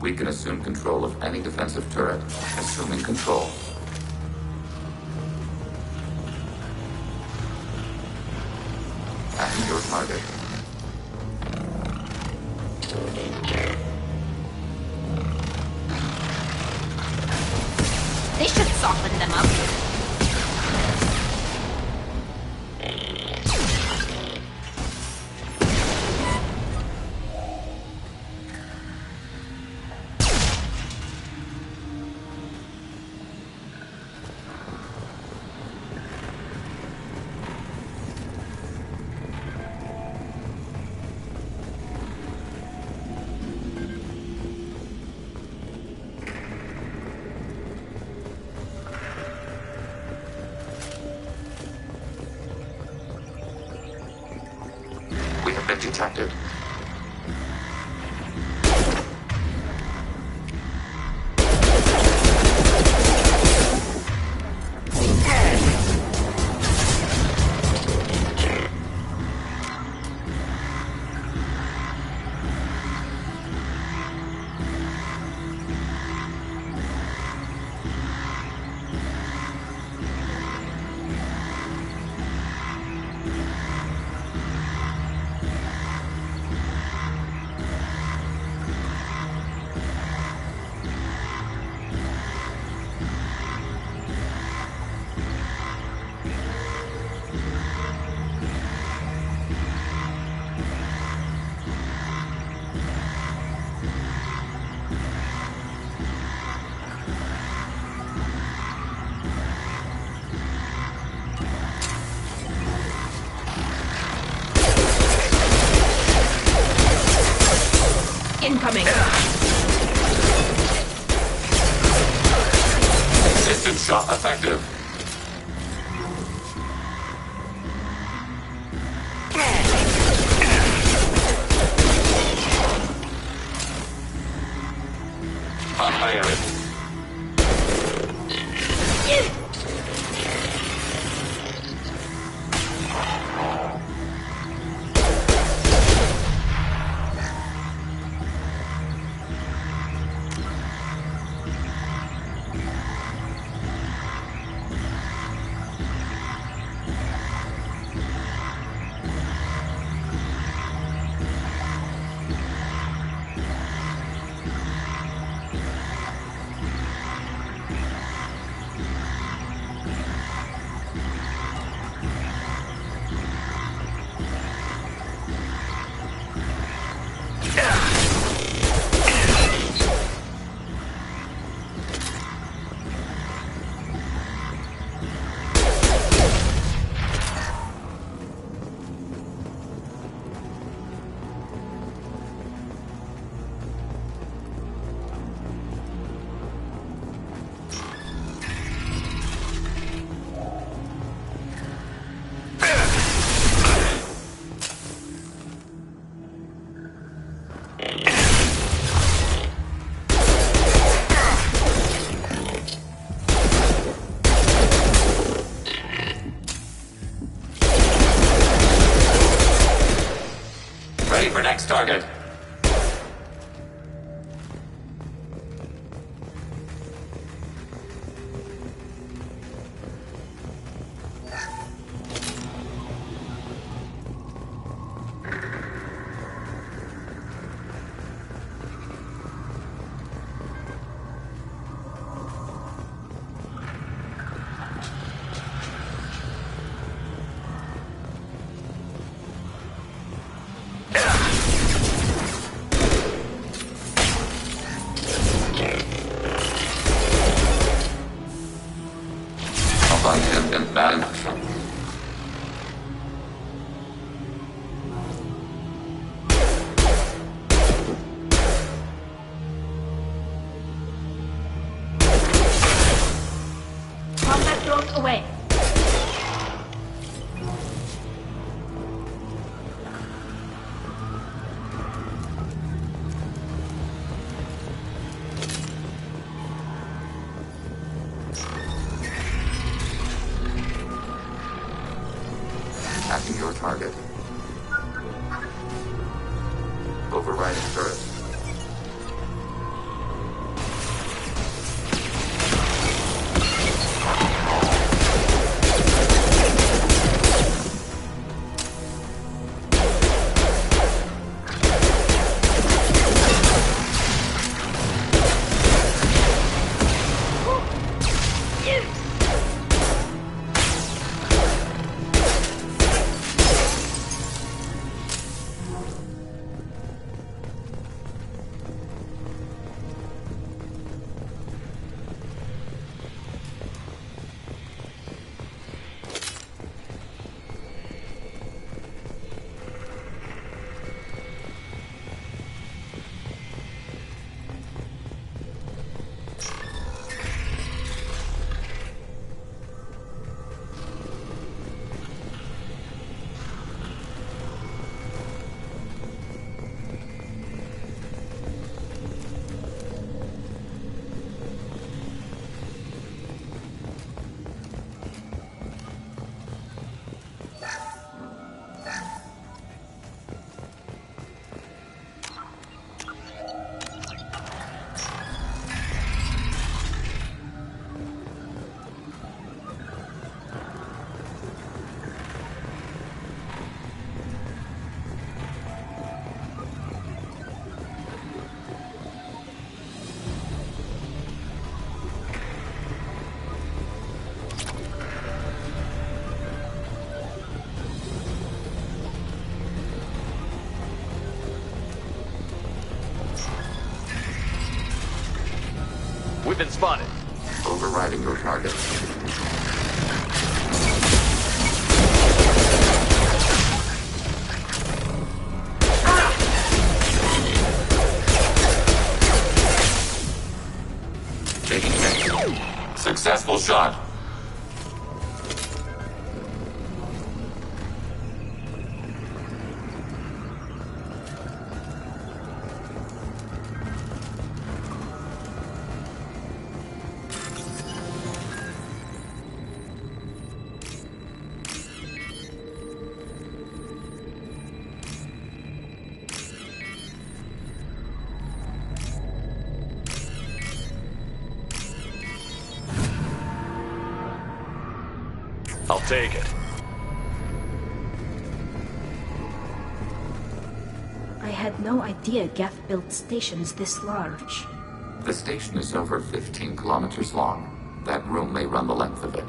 We can assume control of any defensive turret, assuming control. And your target. This should soften them up. Detected. Incoming. Distance shot effective. Fire it. target. Combat drone away. Attacking your target. Overriding turret. We've been spotted. Overriding your target. Taking hit. Successful shot. I'll take it. I had no idea Geth built stations this large. The station is over 15 kilometers long. That room may run the length of it.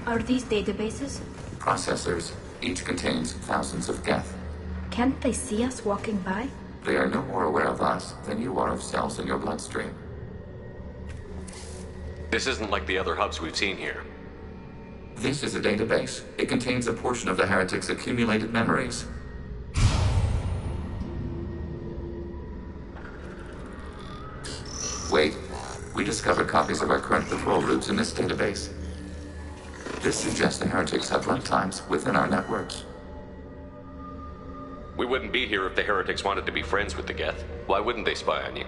Are these databases? Processors. Each contains thousands of Geth. Can't they see us walking by? They are no more aware of us than you are of cells in your bloodstream. This isn't like the other hubs we've seen here. This is a database. It contains a portion of the Heretic's accumulated memories. Wait. We discovered copies of our current patrol routes in this database. This suggests the Heretics have runtimes within our networks. We wouldn't be here if the Heretics wanted to be friends with the Geth. Why wouldn't they spy on you?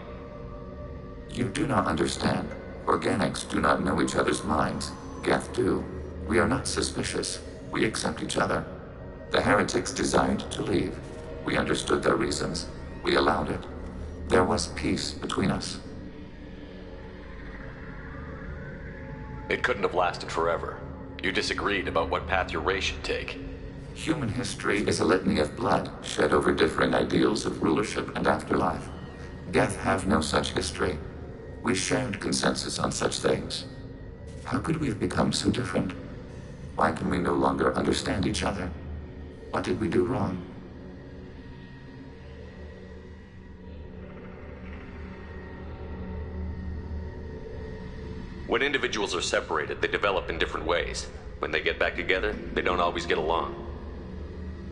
You do not understand. Organics do not know each other's minds. Geth do. We are not suspicious. We accept each other. The Heretics desired to leave. We understood their reasons. We allowed it. There was peace between us. It couldn't have lasted forever. You disagreed about what path your race should take. Human history is a litany of blood shed over differing ideals of rulership and afterlife. Geth have no such history. We shared consensus on such things. How could we have become so different? Why can we no longer understand each other? What did we do wrong? When individuals are separated, they develop in different ways. When they get back together, they don't always get along.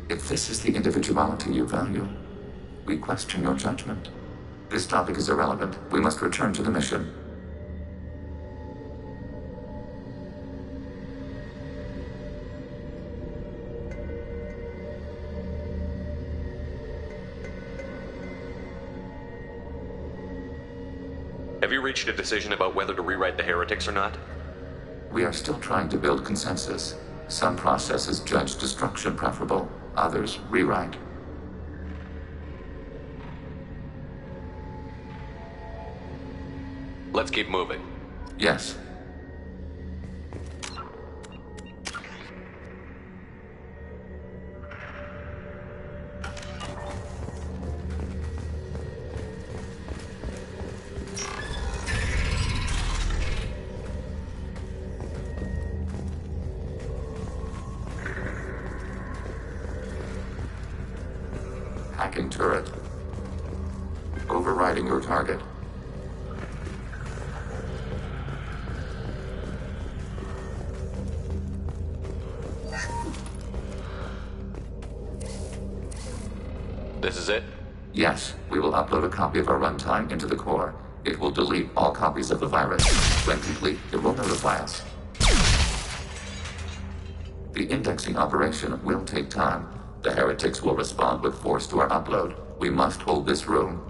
If this is the individuality you value, we question your judgment. This topic is irrelevant. We must return to the mission. Have you reached a decision about whether to rewrite the Heretics or not? We are still trying to build consensus. Some processes judge destruction preferable, others rewrite. Let's keep moving. Yes. Hacking turret. Overriding your target. This is it? Yes, we will upload a copy of our runtime into the core. It will delete all copies of the virus. When complete, it will notify us. The indexing operation will take time. The Heretics will respond with force to our upload. We must hold this room.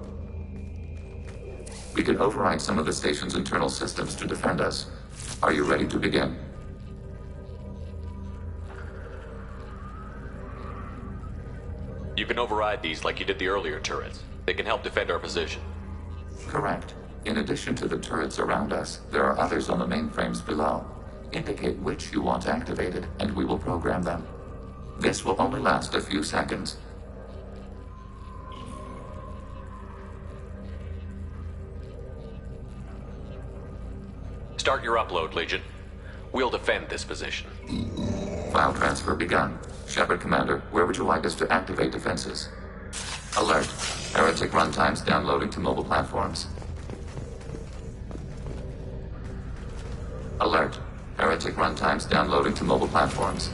We can override some of the station's internal systems to defend us. Are you ready to begin? You can override these like you did the earlier turrets. They can help defend our position. Correct. In addition to the turrets around us, there are others on the mainframes below. Indicate which you want activated, and we will program them. This will only last a few seconds. Start your upload, Legion. We'll defend this position. File transfer begun. Shepard Commander, where would you like us to activate defenses? Alert. Heretic runtimes downloading to mobile platforms. Alert. Heretic runtimes downloading to mobile platforms.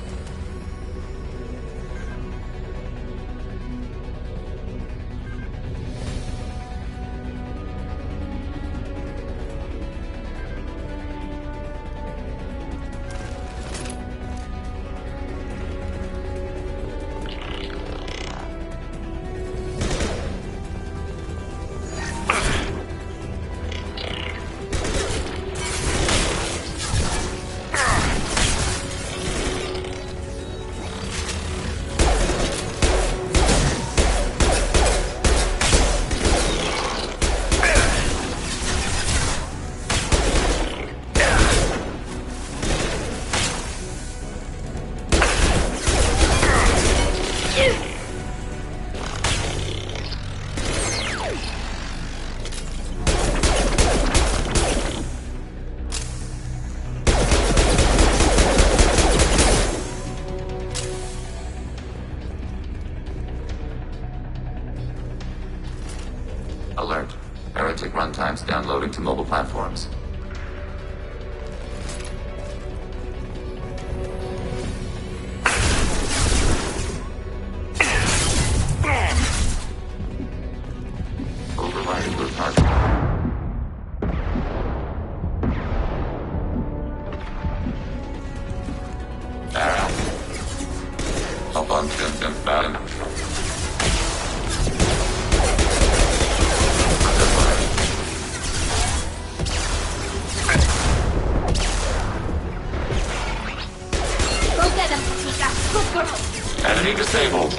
Enemy disabled.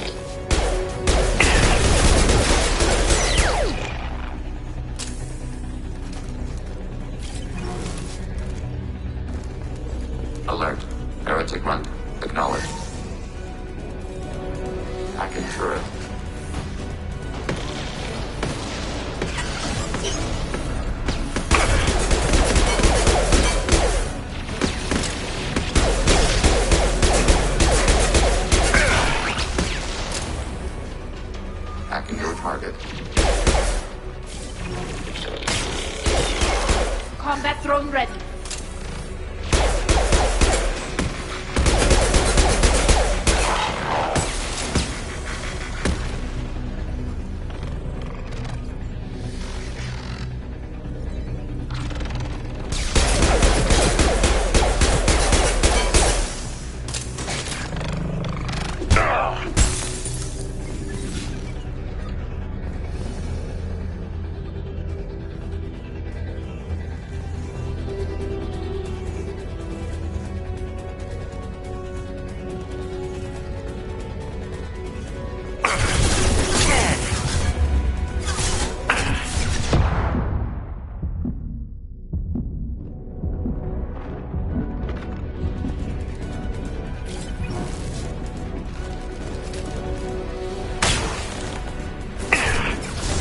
Alert. Heretic run. Acknowledged. Hacking turret. Hacking your target. Combat drone ready.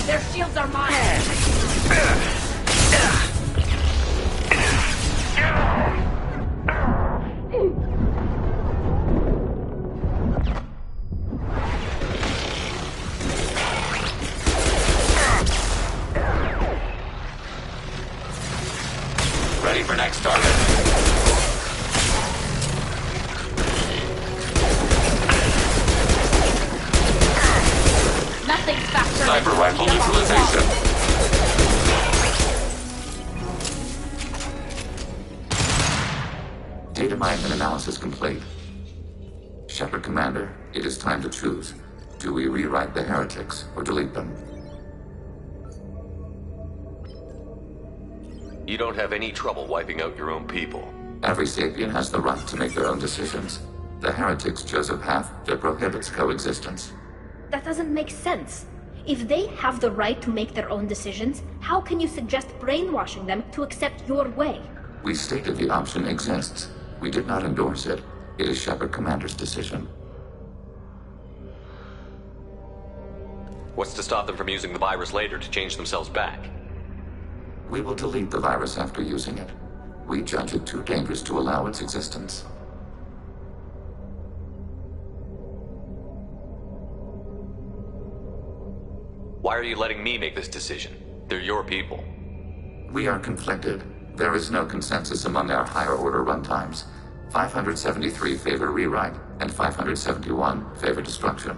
Their shields are mine! Ready for next target. Nothing's faster. Sniper rifle neutralization. Data mine and analysis complete. Shepard Commander, it is time to choose. Do we rewrite the heretics or delete them? You don't have any trouble wiping out your own people. Every sapient has the right to make their own decisions. The heretics chose a path that prohibits coexistence. That doesn't make sense. If they have the right to make their own decisions, how can you suggest brainwashing them to accept your way? We stated the option exists. We did not endorse it. It is Shepard Commander's decision. What's to stop them from using the virus later to change themselves back? We will delete the virus after using it. We judge it too dangerous to allow its existence. Why are you letting me make this decision? They're your people. We are conflicted. There is no consensus among our higher order runtimes. 573 favor rewrite, and 571 favor destruction.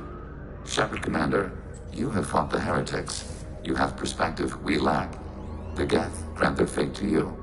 Shepard Commander, you have fought the heretics. You have perspective we lack. The Geth grant their fate to you.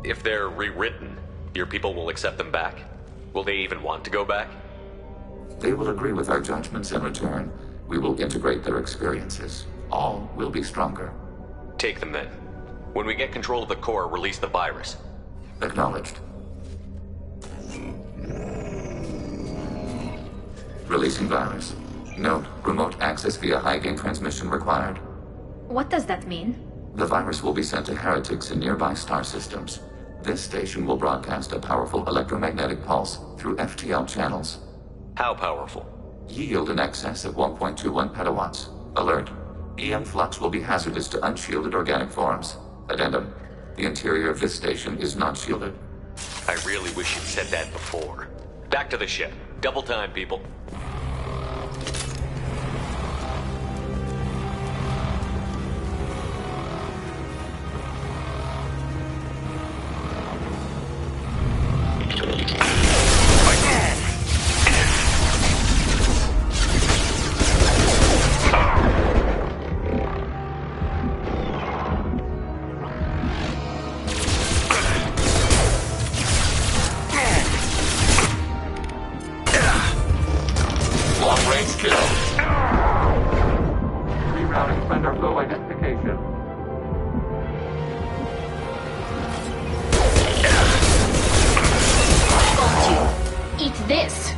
If they're rewritten, your people will accept them back? Will they even want to go back? They will agree with our judgments in return. We will integrate their experiences. All will be stronger. Take them then. When we get control of the core, release the virus. Acknowledged. Releasing virus. Note, remote access via high-gain transmission required. What does that mean? The virus will be sent to heretics in nearby star systems. This station will broadcast a powerful electromagnetic pulse through FTL channels. How powerful? Yield in excess of 1.21 petawatts. Alert. EM flux will be hazardous to unshielded organic forms. Addendum. The interior of this station is not shielded. I really wish you'd said that before. Back to the ship. Double time, people. Long-range kill. Rerouting vendor flow identification. Got you. Eat this.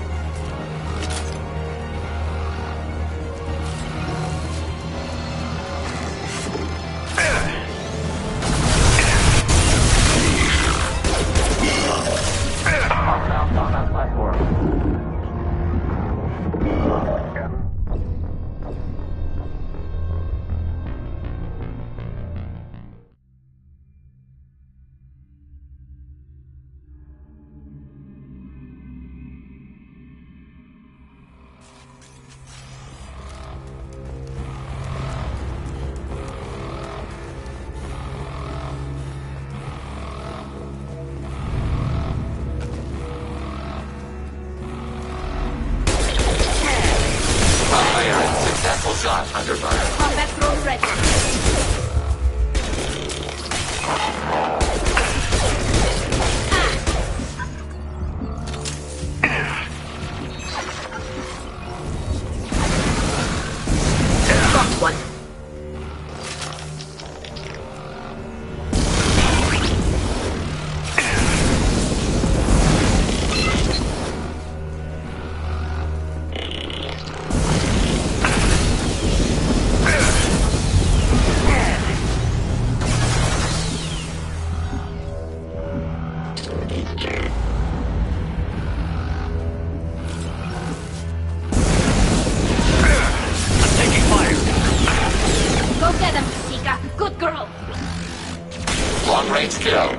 Shot under fire. Combat drone ready. Got one. Long-range kill.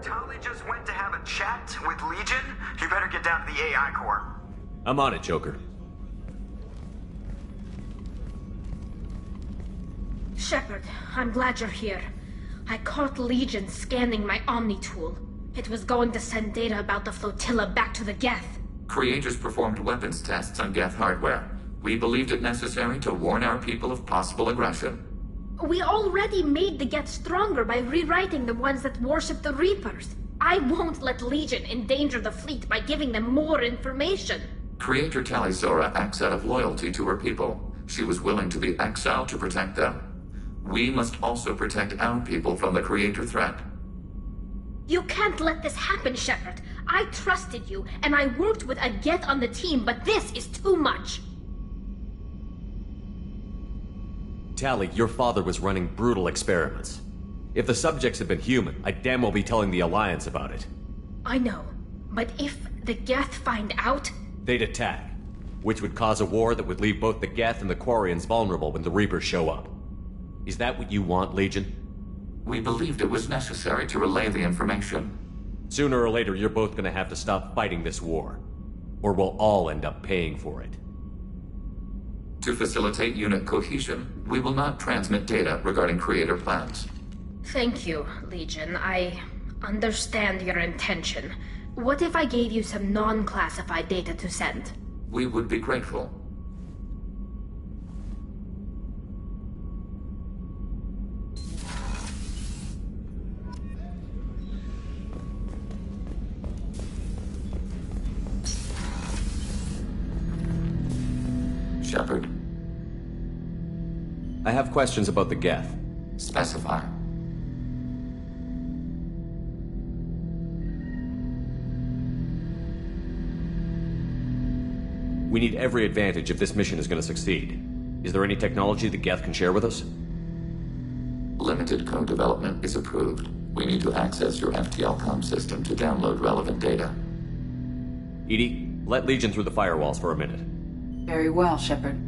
Tali just went to have a chat with Legion. You better get down to the AI core. I'm on it, Joker. Shepard, I'm glad you're here. I caught Legion scanning my Omni tool. It was going to send data about the flotilla back to the Geth. Creators performed weapons tests on Geth hardware. We believed it necessary to warn our people of possible aggression. We already made the Geth stronger by rewriting the ones that worship the Reapers. I won't let Legion endanger the fleet by giving them more information. Creator Tali'Zorah acts out of loyalty to her people. She was willing to be exiled to protect them. We must also protect our people from the Creator threat. You can't let this happen, Shepard. I trusted you, and I worked with a Geth on the team, but this is too much. Tali, your father was running brutal experiments. If the subjects had been human, I'd damn well be telling the Alliance about it. I know, but if the Geth find out... They'd attack, which would cause a war that would leave both the Geth and the Quarians vulnerable when the Reapers show up. Is that what you want, Legion? We believed it was necessary to relay the information. Sooner or later, you're both gonna have to stop fighting this war. Or we'll all end up paying for it. To facilitate unit cohesion, we will not transmit data regarding Creator plans. Thank you, Legion. I understand your intention. What if I gave you some non-classified data to send? We would be grateful. Shepard. I have questions about the Geth. Specify. We need every advantage if this mission is going to succeed. Is there any technology that Geth can share with us? Limited code development is approved. We need to access your FTL-COM system to download relevant data. EDI, let Legion through the firewalls for a minute. Very well, Shepard.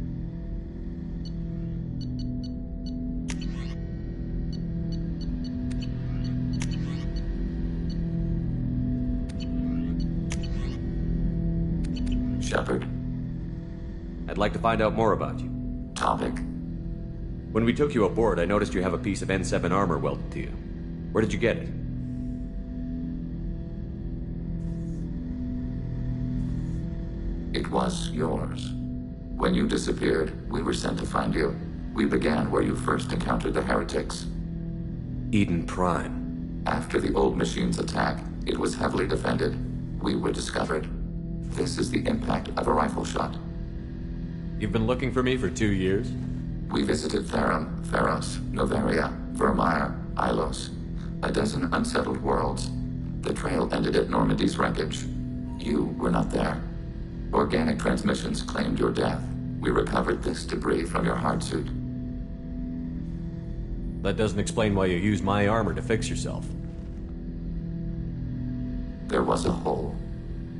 Shepard. I'd like to find out more about you. Topic. When we took you aboard, I noticed you have a piece of N7 armor welded to you. Where did you get it? It was yours. When you disappeared, we were sent to find you. We began where you first encountered the heretics. Eden Prime. After the old machine's attack, it was heavily defended. We were discovered. This is the impact of a rifle shot. You've been looking for me for 2 years? We visited Therum, Theros, Noveria, Vermeer, Ilos. A dozen unsettled worlds. The trail ended at Normandy's wreckage. You were not there. Organic transmissions claimed your death. We recovered this debris from your hard suit. That doesn't explain why you used my armor to fix yourself. There was a hole.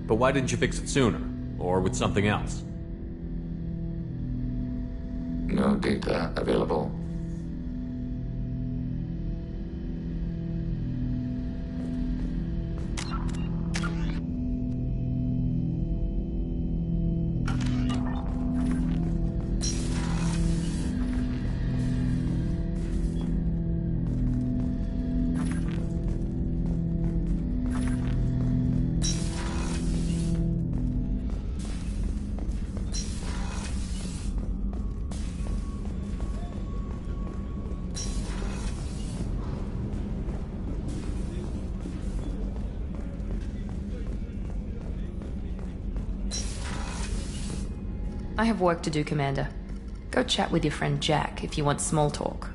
But why didn't you fix it sooner? Or with something else? No data available. I have work to do, Commander. Go chat with your friend Jack if you want small talk.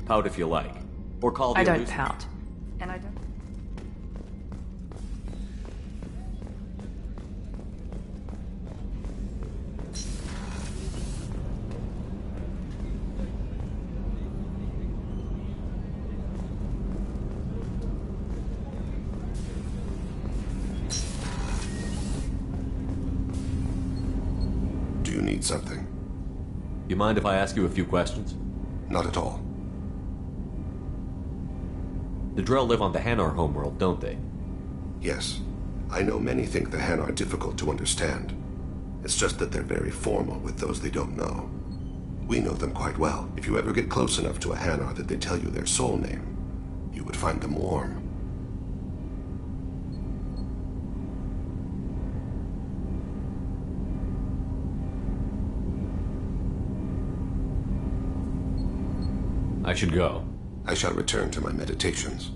Pout if you like. Or call the I don't elusive. pout. And I don't... Do you need something? You mind if I ask you a few questions? Not at all. The Drell live on the Hanar homeworld, don't they? Yes. I know many think the Han are difficult to understand. It's just that they're very formal with those they don't know. We know them quite well. If you ever get close enough to a Hanar that they tell you their soul name, you would find them warm. I should go. I shall return to my meditations.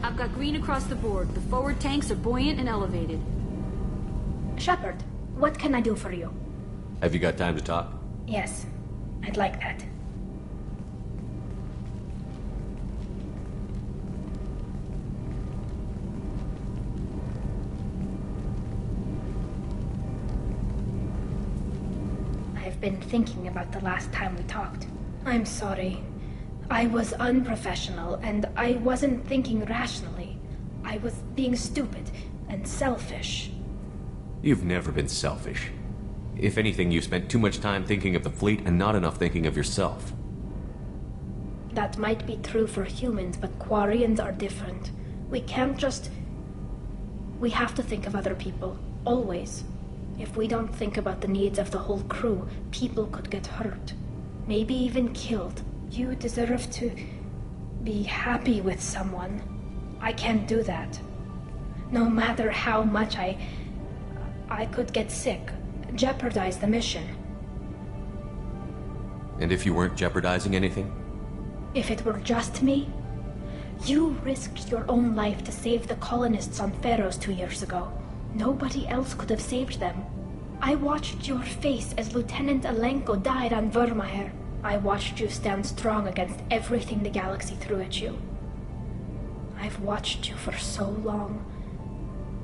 I've got green across the board. The forward tanks are buoyant and elevated. Shepard, what can I do for you? Have you got time to talk? Yes, I'd like that. I've been thinking about the last time we talked. I'm sorry. I was unprofessional, and I wasn't thinking rationally. I was being stupid and selfish. You've never been selfish. If anything, you spent too much time thinking of the fleet and not enough thinking of yourself. That might be true for humans, but Quarians are different. We can't just... We have to think of other people, always. If we don't think about the needs of the whole crew, people could get hurt. Maybe even killed. You deserve to be happy with someone. I can't do that. No matter how much I could get sick, jeopardize the mission. And if you weren't jeopardizing anything? If it were just me, you risked your own life to save the colonists on Pharaohs 2 years ago. Nobody else could have saved them. I watched your face as Lieutenant Alenko died on Vermeer. I watched you stand strong against everything the galaxy threw at you. I've watched you for so long,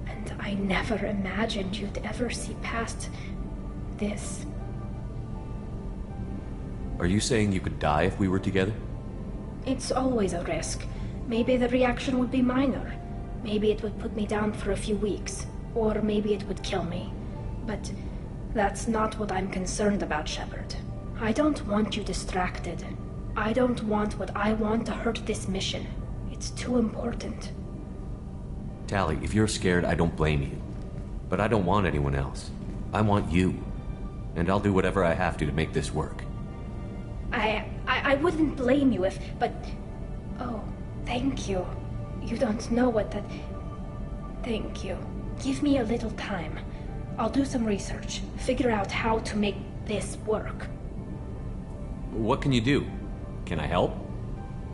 and I never imagined you'd ever see past this. Are you saying you could die if we were together? It's always a risk. Maybe the reaction would be minor. Maybe it would put me down for a few weeks. Or maybe it would kill me. But that's not what I'm concerned about, Shepard. I don't want you distracted. I don't want what I want to hurt this mission. It's too important. Tali, if you're scared, I don't blame you. But I don't want anyone else. I want you. And I'll do whatever I have to make this work. I wouldn't blame you if, but... Oh, thank you. You don't know what that... Thank you. Give me a little time. I'll do some research, figure out how to make this work. What can you do? Can I help?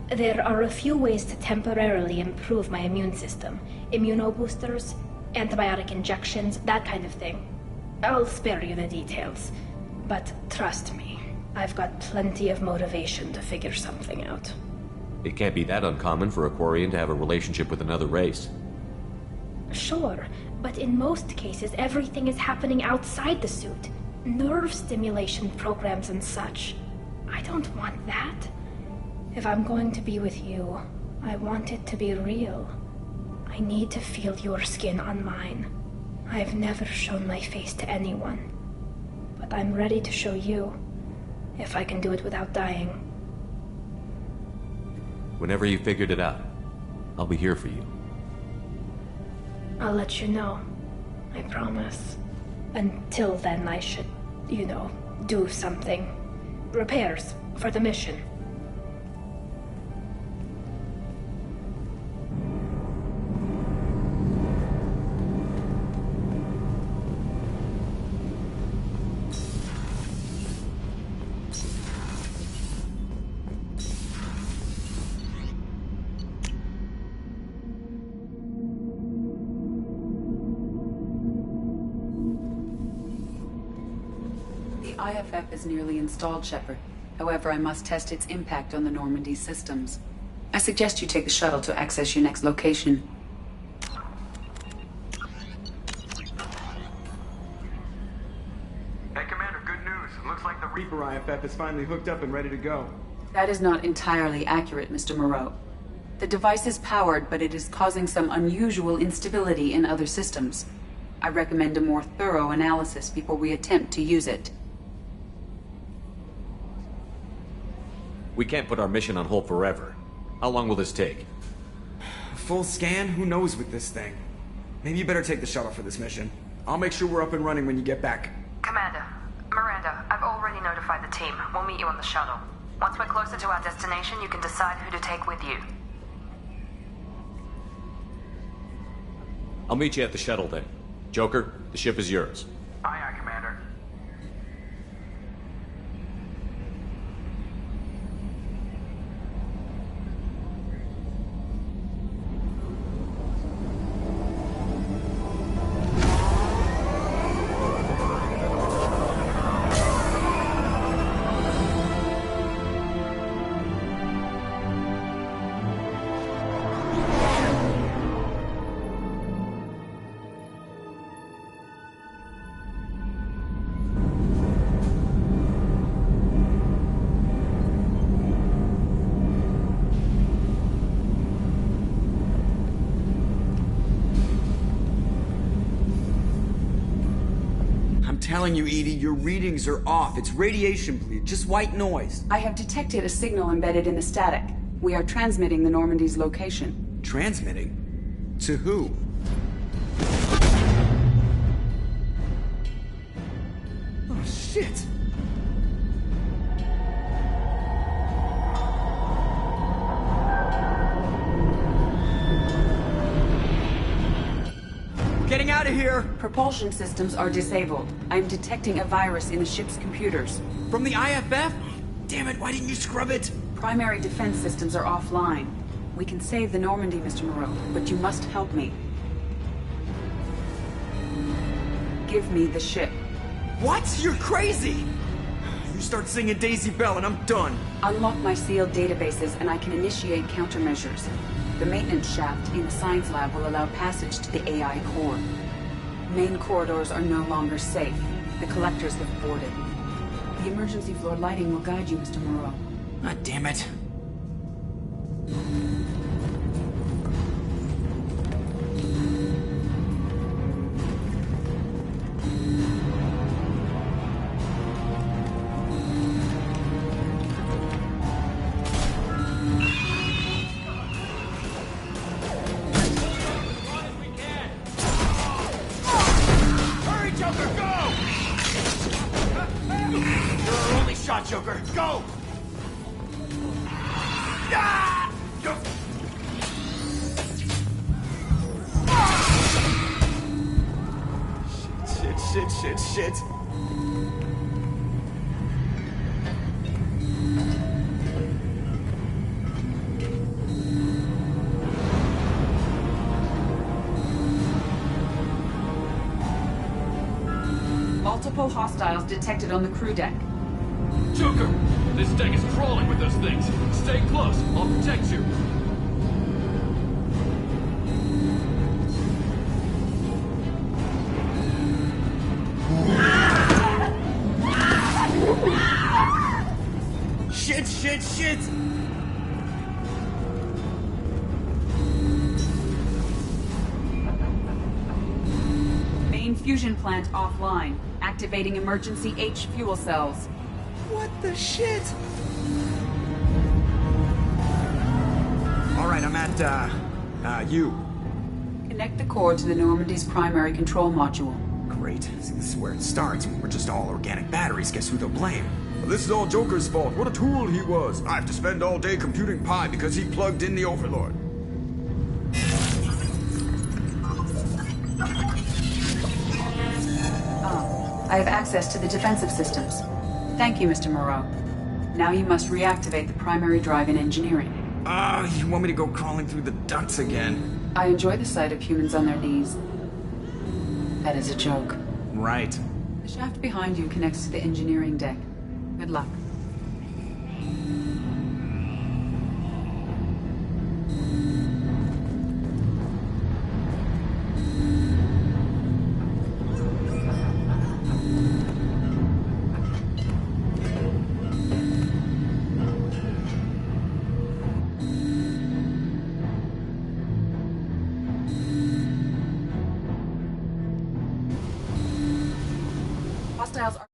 There are a few ways to temporarily improve my immune system. Immunoboosters, antibiotic injections, that kind of thing. I'll spare you the details. But trust me, I've got plenty of motivation to figure something out. It can't be that uncommon for a Quarian to have a relationship with another race. Sure, but in most cases everything is happening outside the suit. Nerve stimulation programs and such. I don't want that. If I'm going to be with you, I want it to be real. I need to feel your skin on mine. I've never shown my face to anyone. But I'm ready to show you, if I can do it without dying. Whenever you figured it out, I'll be here for you. I'll let you know. I promise. Until then, I should, do something. Repairs for the mission. The IFF is nearly installed, Shepard. However, I must test its impact on the Normandy systems. I suggest you take the shuttle to access your next location. Hey, Commander, good news. Looks like the Reaper IFF is finally hooked up and ready to go. That is not entirely accurate, Mr. Moreau. The device is powered, but it is causing some unusual instability in other systems. I recommend a more thorough analysis before we attempt to use it. We can't put our mission on hold forever. How long will this take? A full scan? Who knows with this thing? Maybe you better take the shuttle for this mission. I'll make sure we're up and running when you get back. Commander, Miranda, I've already notified the team. We'll meet you on the shuttle. Once we're closer to our destination, you can decide who to take with you. I'll meet you at the shuttle then. Joker, the ship is yours. Aye, aye, Commander. Telling you, Edie, your readings are off. It's radiation bleed, just white noise. I have detected a signal embedded in the static. We are transmitting the Normandy's location. Transmitting? To who? Oh, shit! Getting out of here! Propulsion systems are disabled. I'm detecting a virus in the ship's computers. From the IFF? Damn it, why didn't you scrub it? Primary defense systems are offline. We can save the Normandy, Mr. Moreau, but you must help me. Give me the ship. What? You're crazy! You start singing Daisy Bell and I'm done. Unlock my sealed databases and I can initiate countermeasures. The maintenance shaft in the science lab will allow passage to the AI core. Main corridors are no longer safe. The collectors have boarded. The emergency floor lighting will guide you, Mr. Moreau. Ah, damn it. Hurry, Joker, go! You're our only shot, Joker. Go! Ah! Go! Shit. Multiple hostiles detected on the crew deck. Joker! This deck is crawling with those things. Stay close. I'll protect you. Shit! Main fusion plant offline. Activating emergency H fuel cells. What the shit? Alright, I'm at, U. Connect the core to the Normandy's primary control module. Great. See, this is where it starts. We're just all organic batteries. Guess who they'll blame? Well, this is all Joker's fault. What a tool he was. I have to spend all day computing pi because he plugged in the Overlord. I have access to the defensive systems. Thank you, Mr. Moreau. Now you must reactivate the primary drive in engineering. You want me to go crawling through the ducts again? I enjoy the sight of humans on their knees. That is a joke. Right. The shaft behind you connects to the engineering deck. Good luck. Hostiles are